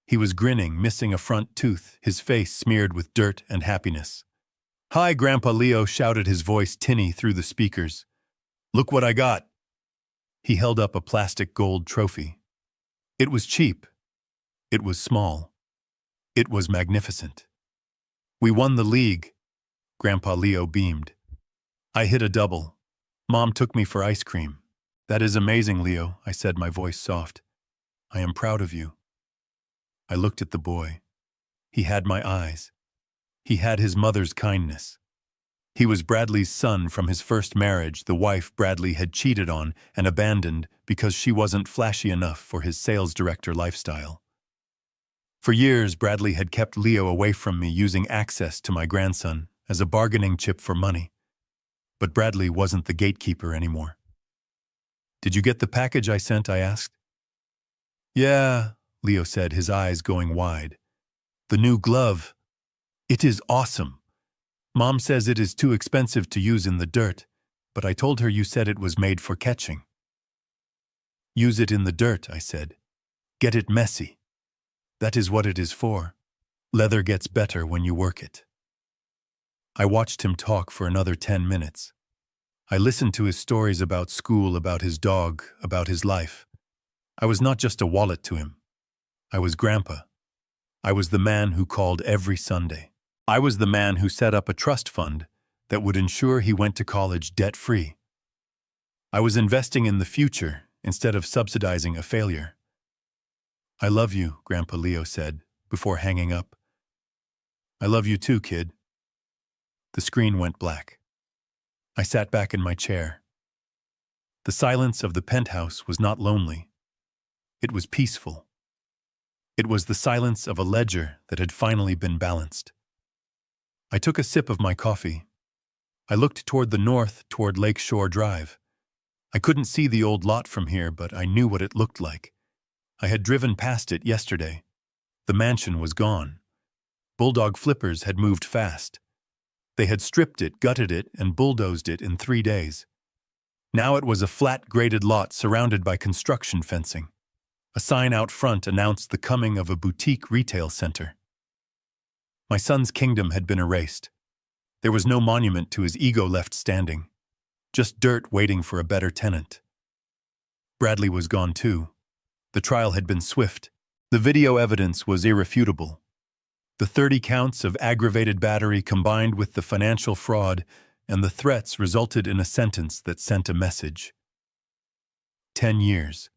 He was grinning, missing a front tooth, his face smeared with dirt and happiness. "Hi, Grandpa," Leo shouted, his voice tinny through the speakers. "Look what I got." He held up a plastic gold trophy. It was cheap. It was small. It was magnificent. We won the league. Grandpa Leo beamed. I hit a double. Mom took me for ice cream. That is amazing, Leo, I said, my voice soft. I am proud of you. I looked at the boy. He had my eyes. He had his mother's kindness. He was Bradley's son from his first marriage, the wife Bradley had cheated on and abandoned because she wasn't flashy enough for his sales director lifestyle. For years, Bradley had kept Leo away from me, using access to my grandson as a bargaining chip for money. But Bradley wasn't the gatekeeper anymore. Did you get the package I sent? I asked. Yeah, Leo said, his eyes going wide. The new glove. It is awesome. Mom says it is too expensive to use in the dirt, but I told her you said it was made for catching. Use it in the dirt, I said. Get it messy. That is what it is for. Leather gets better when you work it. I watched him talk for another 10 minutes. I listened to his stories about school, about his dog, about his life. I was not just a wallet to him. I was Grandpa. I was the man who called every Sunday. I was the man who set up a trust fund that would ensure he went to college debt-free. I was investing in the future instead of subsidizing a failure. I love you, Grandpa Leo said, before hanging up. I love you too, kid. The screen went black. I sat back in my chair. The silence of the penthouse was not lonely. It was peaceful. It was the silence of a ledger that had finally been balanced. I took a sip of my coffee. I looked toward the north, toward Lakeshore Drive. I couldn't see the old lot from here, but I knew what it looked like. I had driven past it yesterday. The mansion was gone. Bulldog flippers had moved fast. They had stripped it, gutted it, and bulldozed it in 3 days. Now it was a flat, graded lot surrounded by construction fencing. A sign out front announced the coming of a boutique retail center. My son's kingdom had been erased. There was no monument to his ego left standing, just dirt waiting for a better tenant. Bradley was gone too. The trial had been swift. The video evidence was irrefutable. The 30 counts of aggravated battery combined with the financial fraud and the threats resulted in a sentence that sent a message. 10 years.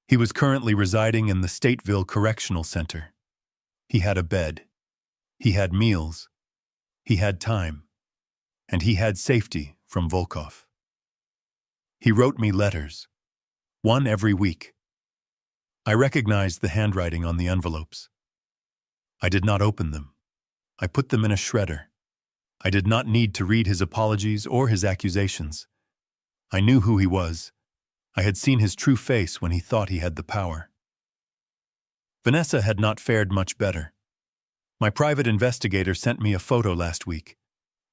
He was currently residing in the Stateville Correctional Center. He had a bed. He had meals. He had time. And he had safety from Volkov. He wrote me letters. One every week. I recognized the handwriting on the envelopes. I did not open them. I put them in a shredder. I did not need to read his apologies or his accusations. I knew who he was. I had seen his true face when he thought he had the power. Vanessa had not fared much better. My private investigator sent me a photo last week.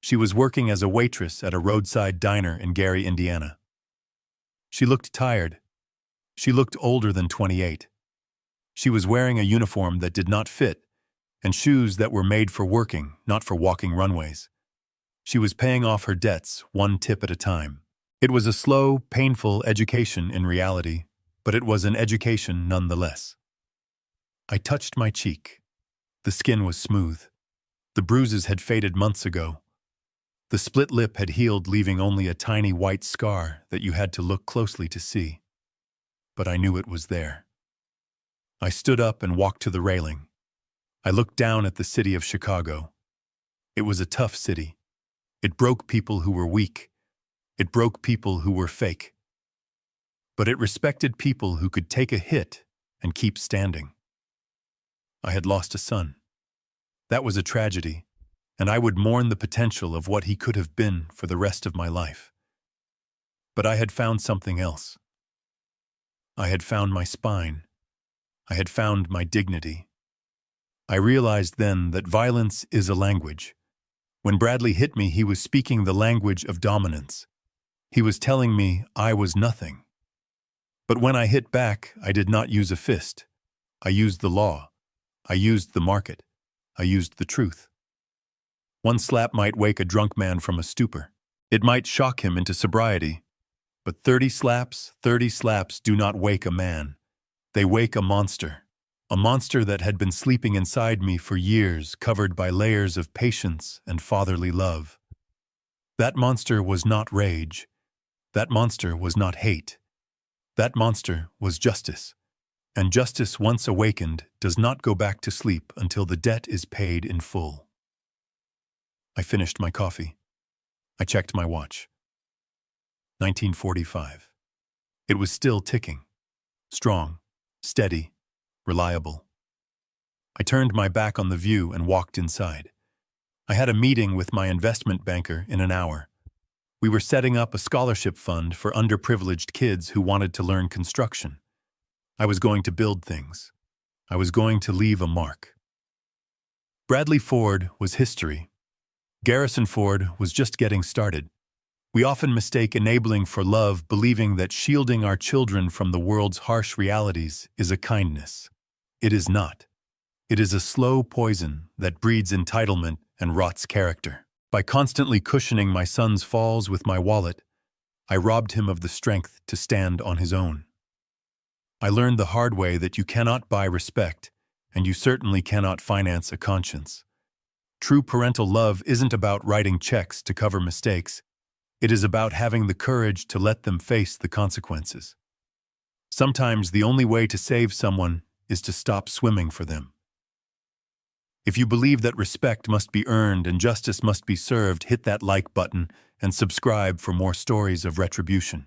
She was working as a waitress at a roadside diner in Gary, Indiana. She looked tired. She looked older than 28. She was wearing a uniform that did not fit and shoes that were made for working, not for walking runways. She was paying off her debts, one tip at a time. It was a slow, painful education in reality, but it was an education nonetheless. I touched my cheek. The skin was smooth. The bruises had faded months ago. The split lip had healed, leaving only a tiny white scar that you had to look closely to see. But I knew it was there. I stood up and walked to the railing. I looked down at the city of Chicago. It was a tough city. It broke people who were weak. It broke people who were fake. But it respected people who could take a hit and keep standing. I had lost a son. That was a tragedy, and I would mourn the potential of what he could have been for the rest of my life. But I had found something else. I had found my spine. I had found my dignity. I realized then that violence is a language. When Bradley hit me, he was speaking the language of dominance. He was telling me I was nothing. But when I hit back, I did not use a fist. I used the law. I used the market. I used the truth. One slap might wake a drunk man from a stupor. It might shock him into sobriety. But 30 slaps do not wake a man. They wake a monster a monster that had been sleeping inside me for years, covered by layers of patience and fatherly love. That monster was not rage. That monster was not hate. That monster was justice. And justice, once awakened, does not go back to sleep until the debt is paid in full. I finished my coffee. I checked my watch. 1945. It was still ticking. Strong, steady, reliable. I turned my back on the view and walked inside. I had a meeting with my investment banker in an hour. We were setting up a scholarship fund for underprivileged kids who wanted to learn construction. I was going to build things. I was going to leave a mark. Bradley Ford was history. Garrison Ford was just getting started. We often mistake enabling for love, believing that shielding our children from the world's harsh realities is a kindness. It is not. It is a slow poison that breeds entitlement and rots character. By constantly cushioning my son's falls with my wallet, I robbed him of the strength to stand on his own. I learned the hard way that you cannot buy respect, and you certainly cannot finance a conscience. True parental love isn't about writing checks to cover mistakes. It is about having the courage to let them face the consequences. Sometimes the only way to save someone is to stop swimming for them. If you believe that respect must be earned and justice must be served, hit that like button and subscribe for more stories of retribution.